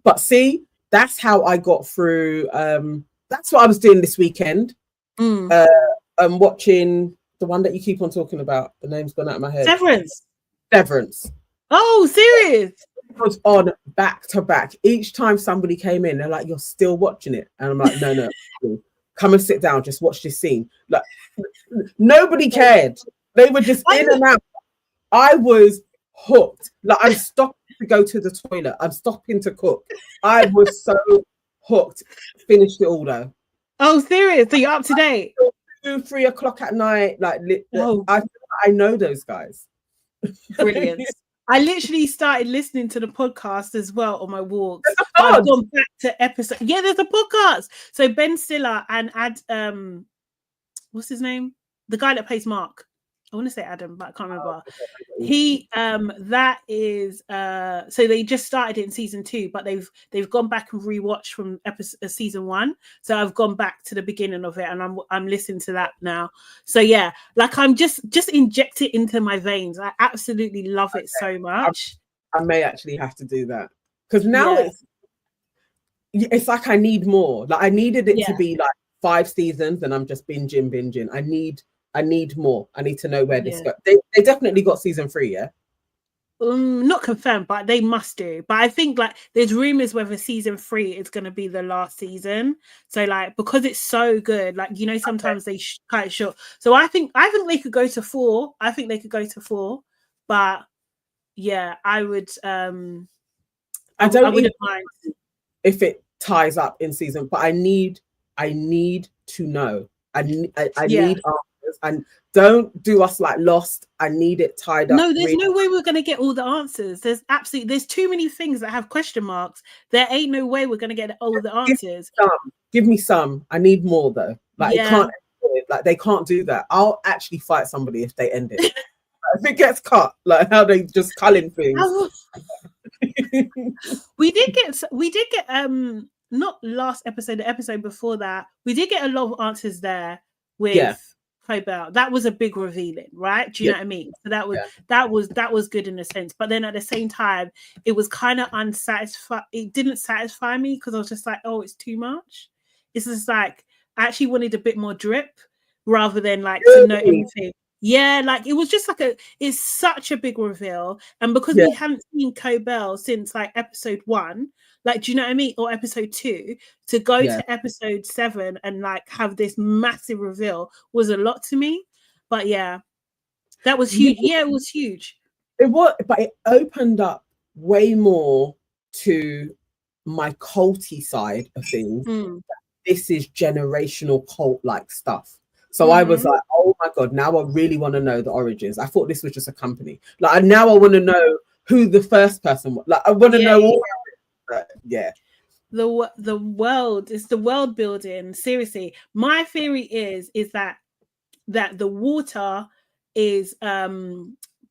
But see, that's how I got through. That's what I was doing this weekend. I'm watching the one that you keep on talking about. The name's gone out of my head. Severance. Oh, serious? It was on back to back. Each time somebody came in, they're like, "You're still watching it?" And I'm like, "No. Come and sit down. Just watch this scene." Like, nobody cared. They were just in and out. I was hooked. Like, I'm stopping to go to the toilet. I'm stopping to cook. I was so hooked. Finished it all though. Oh, serious? So you're up to date? 2-3 o'clock at night. Like, I know those guys. Brilliant. I literally started listening to the podcast as well on my walks. I've gone back to episode. Yeah, there's a podcast. So Ben Stiller and what's his name? The guy that plays Mark. want to say Adam, but I can't remember. He that is so they just started it in season 2, but they've gone back and rewatched from season 1. So I've gone back to the beginning of it, and I'm listening to that now. So yeah, like I'm just inject it into my veins. I absolutely love it so much. I may actually have to do that, because now it's like I need more. Like I needed it to be like 5 seasons, and I'm just binging. I need more. I need to know where this goes. They definitely got season 3, yeah? Not confirmed, but they must do. But I think like there's rumors whether season 3 is going to be the last season. So like, because it's so good, like, you know, sometimes they cut it short. So I think they could go to 4. I think they could go to 4. But yeah, I would I wouldn't mind if it ties up in season, but I need to know. I need answers, and don't do us like Lost. I need it tied up. No, there's no way we're going to get all the answers. There's too many things that have question marks. There ain't no way we're going to get all the answers. Give me some. I need more though. Like they can't do that. I'll actually fight somebody if they end it. If it gets cut, like how they just culling things. we did get not last episode, the episode before that, we did get a lot of answers there with Cobell. That was a big revealing, right? Do you know what I mean? So that was good in a sense, but then at the same time it was kind of unsatisfied. It didn't satisfy me, because I was just like, oh, it's too much. It's just like I actually wanted a bit more drip rather than like to know everything. Yeah, like it was just like it's such a big reveal, and because we haven't seen Cobell since like episode 1, like, do you know what I mean, or episode 2, to go to episode 7 and like have this massive reveal was a lot to me. But yeah, that was huge. Yeah, it was huge. It was, but it opened up way more to my culty side of things. This is generational cult like stuff. So I was like, oh my God, now I really want to know the origins. I thought this was just a company. Like now I want to know who the first person was. Like I want to know all of it. The world, it's the world building. Seriously. My theory is that the water is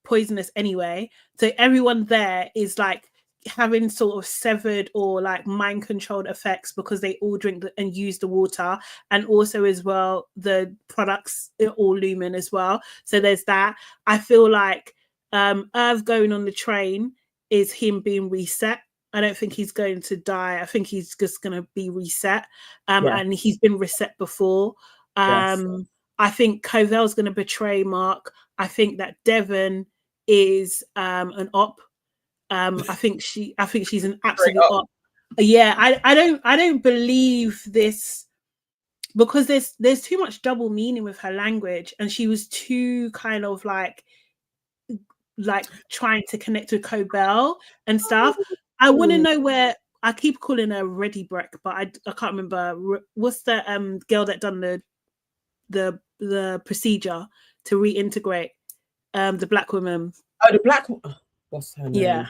poisonous anyway. So everyone there is like having sort of severed or like mind controlled effects because they all drink and use the water, and also as well the products are all lumen as well. So there's that. I feel like Irv going on the train is him being reset. I don't think he's going to die. I think he's just going to be reset, and he's been reset before. I think Covell's going to betray Mark. I think that Devon is an op. I think she's an absolute op. Yeah, I don't believe this, because there's too much double meaning with her language, and she was too kind of like trying to connect with Cobell and stuff. I want to know where, I keep calling her Ready Breck, but I can't remember what's the girl that done the procedure to reintegrate the black woman. Oh, the black, what's her name? Yeah,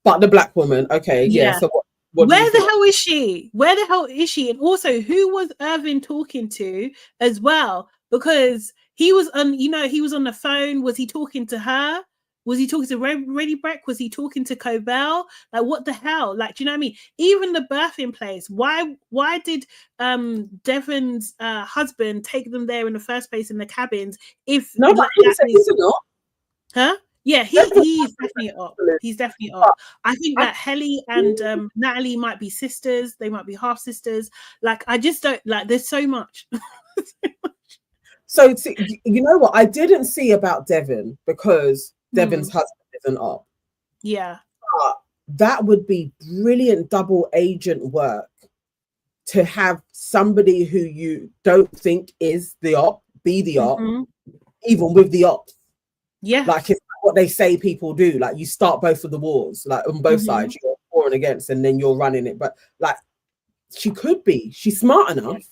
but the black woman. Okay, yeah. So what where the hell is she? Where the hell is she? And also, who was Irvin talking to as well? Because he was on, he was on the phone. Was he talking to her? Was he talking to Ready Breck? Was he talking to Cobell? Like, what the hell? Like, do you know what I mean? Even the birthing place. Why did Devon's husband take them there in the first place in the cabins? If no, but he's not. Huh? Yeah, he's definitely up. He's definitely up. I think that Helly and Natalie might be sisters. They might be half sisters. Like, I just don't like. There's so much. So you know what? I didn't see about Devon, because Devon's husband isn't up. Yeah, but that would be brilliant double agent work, to have somebody who you don't think is the op be the op, even with the ops. Yeah, like it's what they say people do. Like you start both of the wars, like on both sides, you're for and against, and then you're running it. But like she could be, she's smart enough.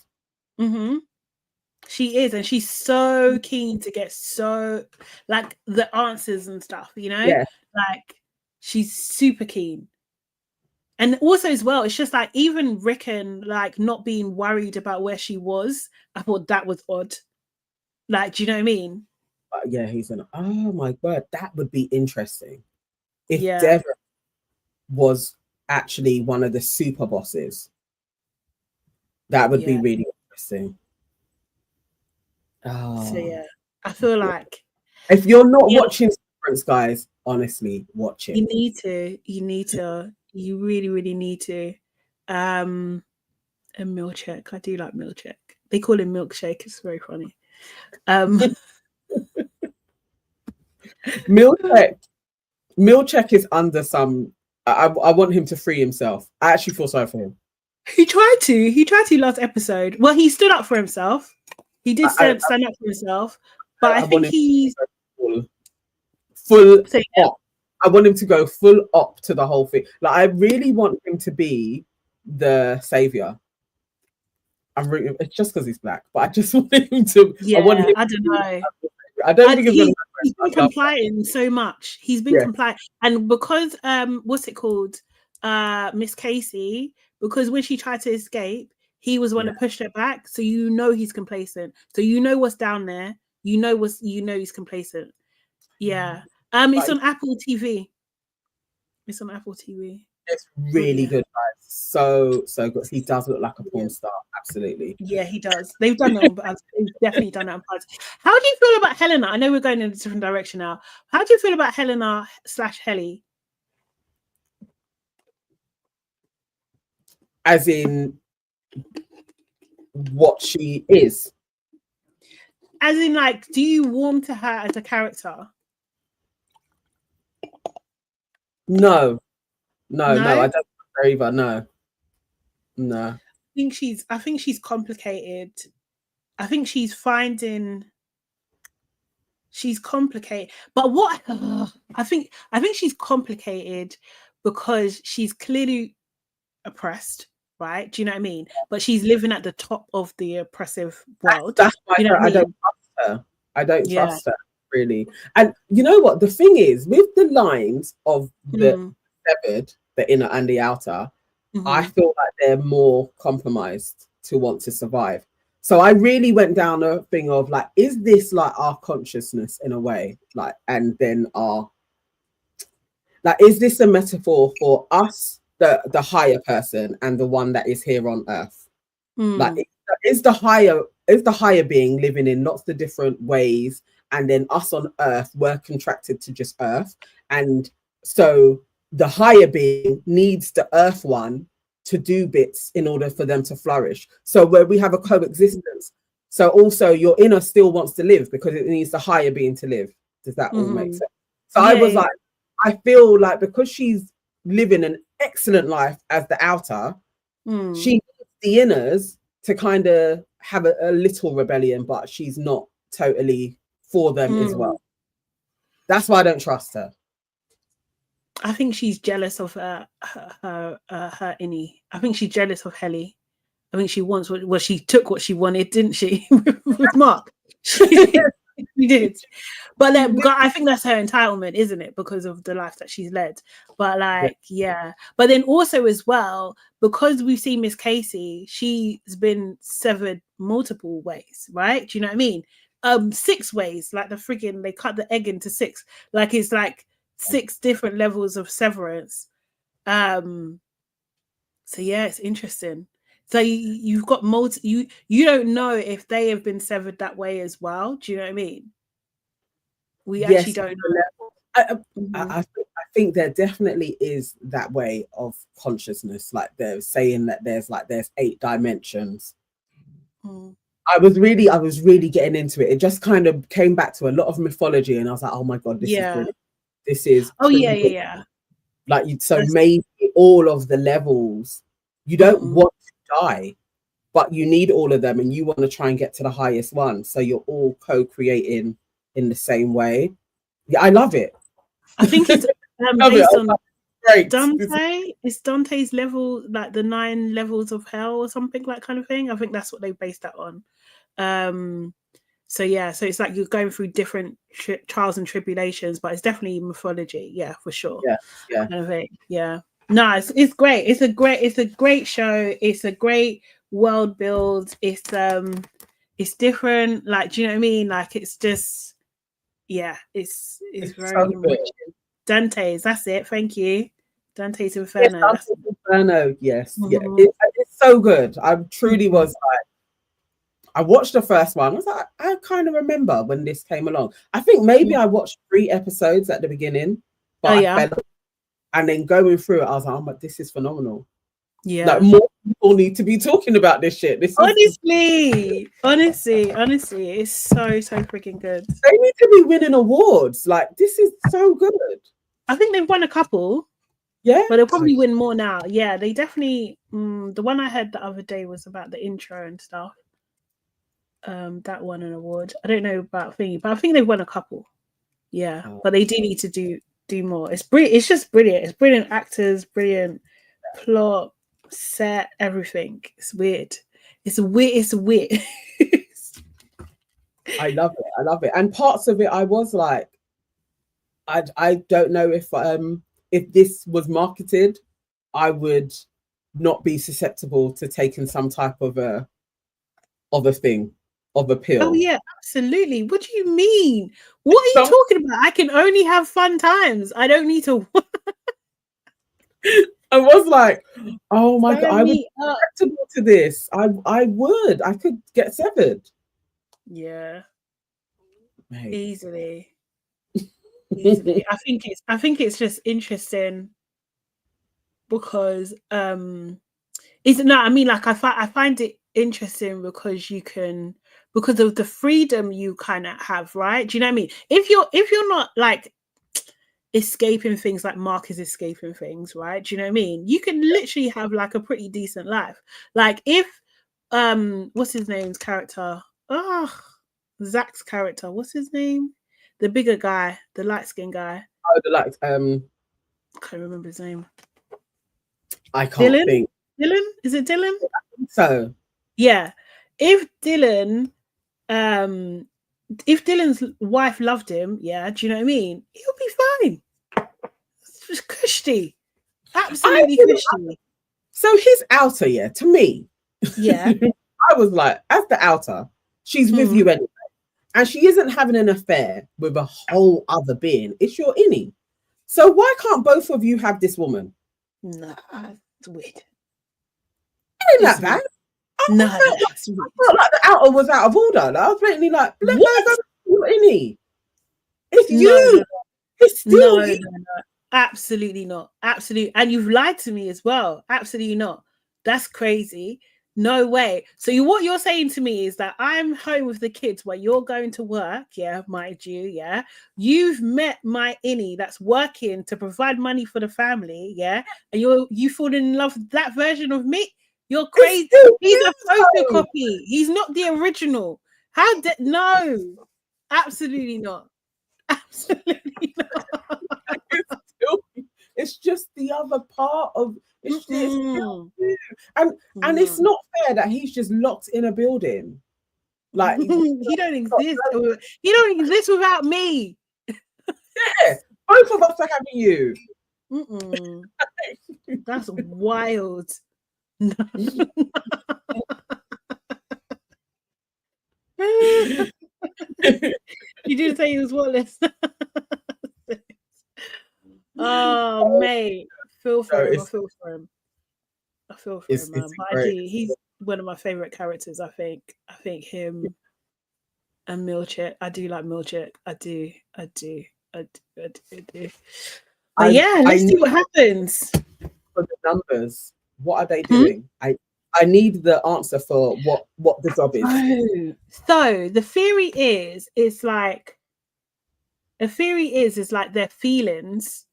She is, and she's so keen to get so like the answers and stuff, like she's super keen. And also as well, it's just like even Rickon like not being worried about where she was. I thought that was odd. Like, do you know what I mean? Yeah, he's an. Oh my word, that would be interesting if Yeah. Devon was actually one of the super bosses. That would be really interesting. So Oh, yeah, I feel like if you're not watching Severance, guys, honestly, watch it. you need to. You need to. You really, really need to. And Milkshake. I do like Milkshake. They call him Milkshake. It's very funny. Milchek is under some. I want him to free himself. I actually feel sorry for him. He tried to. He tried to last episode. Well, he stood up for himself. He did stand up for himself. But I think he's full op. I want him to go full op to the whole thing. Like, I really want him to be the savior. It's just because he's black, but I just want him to. Yeah, I don't know. I don't think he's been complying so much. He's been compliant, and because what's it called, Miss Casey? Because when she tried to escape, he was one that pushed her back. So you know he's complacent. So you know what's down there. You know he's complacent. Yeah. It's on Apple TV. It's on Apple TV. It's really good, guys. So good. He does look like a porn star. Absolutely. Yeah, he does. They've done that. They've definitely done that on parts. How do you feel about Helena? I know we're going in a different direction now. How do you feel about Helena / Helly? As in what she is. As in, like, do you warm to her as a character? No, I don't either. No. I think she's complicated. I think she's complicated. But what I think she's complicated because she's clearly oppressed, right? Do you know what I mean? But she's living at the top of the oppressive world. That's why I don't trust her. I don't trust her, really. And you know what? The thing is, with the lines of the severed, the inner and the outer, I feel like they're more compromised to want to survive. So I really went down a thing of like, is this like our consciousness in a way? Like, and then is this a metaphor for us, the higher person, and the one that is here on earth? Like, is the higher being living in lots of different ways, and then us on earth, we're contracted to just earth, and so the higher being needs the earth one to do bits in order for them to flourish. So where we have a coexistence. So also your inner still wants to live because it needs the higher being to live. Does that all make sense? So I was like, I feel like because she's living an excellent life as the outer, she needs the inners to kind of have a little rebellion, but she's not totally for them as well. That's why I don't trust her. I think she's jealous of her innie. I think she's jealous of Helly. I think she wants she took what she wanted, didn't she? With Mark. She did. But then I think that's her entitlement, isn't it? Because of the life that she's led. But like, yeah. But then also as well, because we've seen Miss Casey, she's been severed multiple ways, right? Do you know what I mean? 6 ways, like they cut the egg into 6. Like it's like 6 different levels of severance. So yeah, it's interesting. So you've got you don't know if they have been severed that way as well. Do you know what I mean? We actually don't know. I think there definitely is that way of consciousness. Like they're saying that there's 8 dimensions. I was really getting into it. It just kind of came back to a lot of mythology, and I was like, oh my god, this is brilliant. This is yeah. Like maybe all of the levels, you don't want to die, but you need all of them, and you want to try and get to the highest one. So you're all co-creating in the same way. Yeah, I love it. I think it's based on Dante. It's Dante's level, like the 9 levels of hell or something, like kind of thing. I think that's what they based that on. So yeah, so it's like you're going through different trials and tribulations, but it's definitely mythology. Yeah, for sure. Yeah. Kind of thing. Yeah. No, it's great. It's a great show. It's a great world build. It's different. Like, do you know what I mean? Like, it's just, Yeah, it's very so good. enriching. Dante's, that's it. Thank you. Dante's Yes, Inferno. Dante's Inferno. Yes, yeah, Mhm. it's so good. I truly Mhm. was like, I watched the first one. I was like, I kind of remember when this came along. I think maybe I watched 3 episodes at the beginning, but Oh I yeah, fell. And then going through it, I was like, oh, but this is phenomenal. Like yeah. more people need to be talking about this shit. This is Honestly, it's so freaking good. they need to be winning awards. Like this is so good. I think they've won a couple, Yeah. but they'll probably win more now. Yeah, they definitely. The one I heard the other day was about the intro and stuff. That won an award. I don't know about thingy, but I think they've won a couple. Yeah, but they do need to do more. It's brilliant. It's just brilliant. It's brilliant actors, brilliant plot, set, everything. It's weird. It's weird. It's weird. I love it. I love it. And parts of it, I was like, I don't know if this was marketed, I would not be susceptible to taking some type of a thing, of a pill. Oh yeah, absolutely. What do you mean? What are you talking about? I can only have fun times. I don't need to. I was like, oh my God, I would be up. susceptible to this. I would. I could get severed. Yeah. Mate. Easily. Easily. I think it's just interesting because isn't that, I mean, like I find it interesting because you can, because of the freedom you kind of have, right? Do you know what I mean? If you're not like escaping things like Mark is escaping things, right? Do you know what I mean? You can literally have like a pretty decent life. Like if what's his name's character? Zach's character, what's his name? The bigger guy, the light-skinned guy. Oh, I can't remember his name. I can't Dylan? think. Dylan? Is it Dylan? I think so. Yeah. If Dylan's wife loved him, yeah, do you know what I mean? He'll be fine. It's just cushy. Absolutely cushy. So his outer, yeah, to me, yeah, I was like, as the outer, she's with you anyway. And she isn't having an affair with a whole other being. It's your innie. So why can't both of you have this woman? Nah, it's weird. It ain't that bad. No, I felt like the outer was out of order. Like, I was blatantly like, let her go your innie. It's you. No. It's still you. No. Absolutely not. Absolutely. And you've lied to me as well. Absolutely not. That's crazy. No way. So what you're saying to me is that I'm home with the kids while you're going to work, yeah, mind you, yeah. You've met my innie that's working to provide money for the family, yeah, and you fall in love with that version of me. You're crazy. He's a photocopy. He's not the original. No, absolutely not. Absolutely not. It's just the other part of it's still you. And it's not fair that he's just locked in a building. Like he don't exist. He don't exist without me. Yeah, both of us are having you. That's wild. You didn't say he was Wallace. Oh, mate. I feel for him. I feel for him, man. But he's one of my favorite characters, I think. I think him and Milchick. I do like Milchick. I do. But yeah, let's see what happens. For the numbers, what are they doing? I need the answer for what the job is. Oh, so the theory is like their feelings.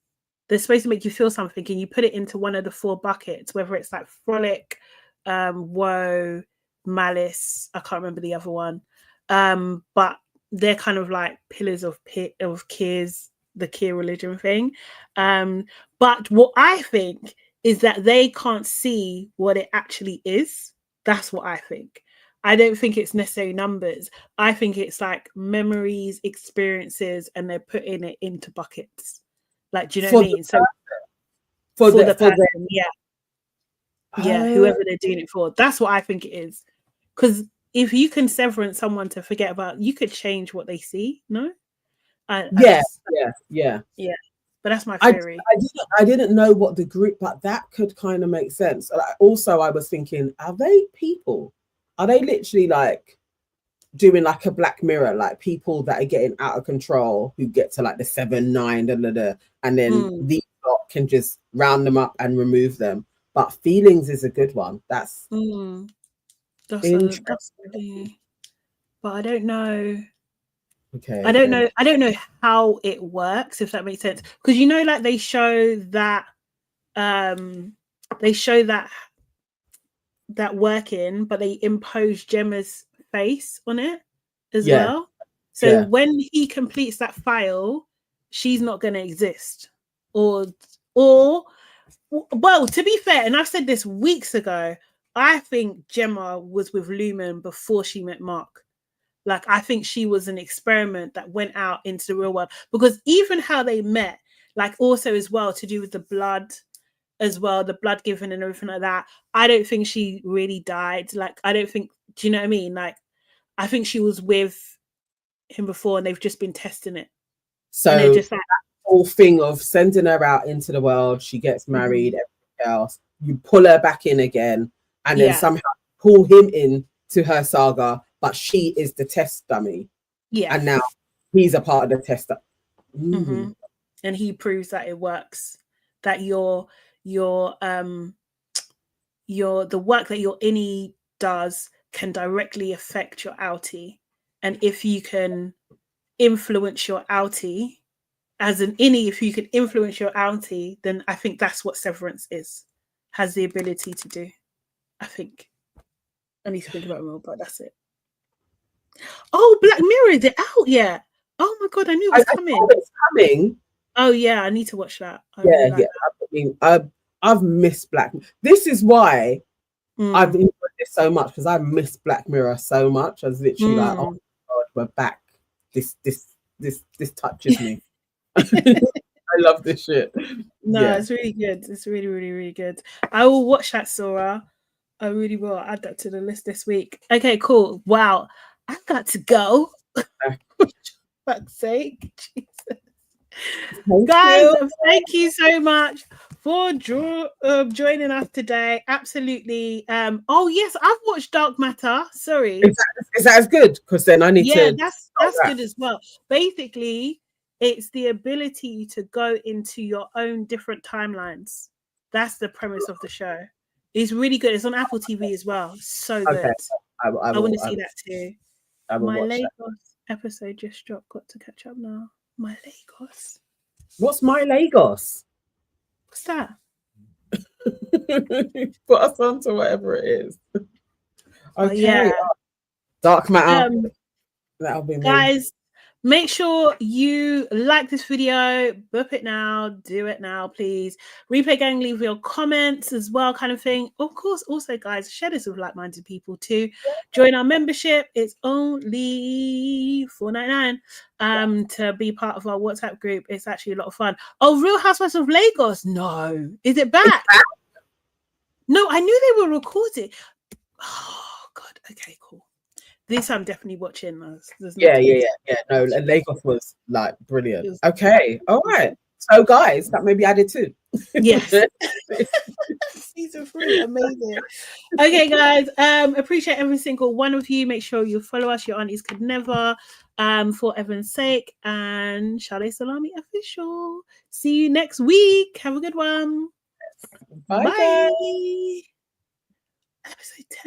They're supposed to make you feel something, and you put it into one of the 4 buckets, whether it's like frolic, woe, malice. I can't remember the other one. But they're kind of like pillars of Keir's, the Keir religion thing. But what I think is that they can't see what it actually is. That's what I think. I don't think it's necessarily numbers. I think it's like memories, experiences, and they're putting it into buckets. Like, do you know what I mean? So for the person, whoever they're doing it for. That's what I think it is. Because if you can severance someone to forget about, you could change what they see, no? Yeah, Just, yeah. but that's my theory. I didn't know what the group, but that could kind of make sense. Also, I was thinking, are they people? Are they literally like doing like a Black Mirror, like people that are getting out of control who get to like the 7, 9, and then the lot can just round them up and remove them? But feelings is a good one. That's interesting. But I don't know. Okay. I don't know. I don't know how it works, if that makes sense. Because you know, like they show that that working, but they impose Gemma's face on it as well. So when he completes that file, she's not going to exist. Or well, to be fair, and I've said this weeks ago, I think Gemma was with Lumen before she met Mark. Like, I think she was an experiment that went out into the real world, because even how they met, like also as well to do with the blood as well, the blood given and everything like that. I don't think she really died. Like, I don't think, do you know what I mean? Like, I think she was with him before and they've just been testing it. So and just like that whole thing of sending her out into the world, she gets married, everything else, you pull her back in again, and then somehow pull him in to her saga, but she is the test dummy. Yeah. And now he's a part of the test. And he proves that it works, that the work that your innie does can directly affect your outie. And if you can influence your outie as an innie, if you can influence your outie, then I think that's what Severance has the ability to do. I think I need to think about it more, but that's it. Oh, Black Mirror, is it out yet? Oh my god, I knew it was coming. It's coming. Oh yeah, I need to watch that. I've missed Black. This is why I've enjoyed this so much, because I miss Black Mirror so much. I was literally like, oh my god, we're back. This touches me. I love this shit. No, it's really good. It's really, really, really good. I will watch that, Sora. I really will. I'll add that to the list this week. Okay, cool. Wow. I've got to go. For fuck's sake. Jesus. Guys, thank you so much for joining us today. Absolutely. Oh yes, I've watched Dark Matter. Sorry. Is that as good? Because then I need to. Yeah, that's good as well. Basically, it's the ability to go into your own different timelines. That's the premise of the show. It's really good. It's on Apple TV as well. So good. Okay. I want to see that too. My Lagos that episode just dropped. Got to catch up now. My Lagos. What's My Lagos? What's that? Put us on to whatever it is. Okay. Yeah. Dark Matter. That'll be me. Guys, make sure you like this video. Boop it now. Do it now, please. Replay Gang, leave your comments as well, kind of thing. Of course, also, guys, share this with like-minded people too. Join our membership. It's only $4.99 to be part of our WhatsApp group. It's actually a lot of fun. Oh, Real Housewives of Lagos. No. Is it back? No, I knew they were recorded. Oh, God. Okay, cool. This I'm definitely watching. Yeah. No, Lagos was like brilliant. Okay, all right. So, guys, that may be added too. Yes. Season 3, amazing. Okay, guys. Appreciate every single one of you. Make sure you follow us. Your aunties could never. For Evan's sake, and Sade Salami official. See you next week. Have a good one. Bye. Episode 10.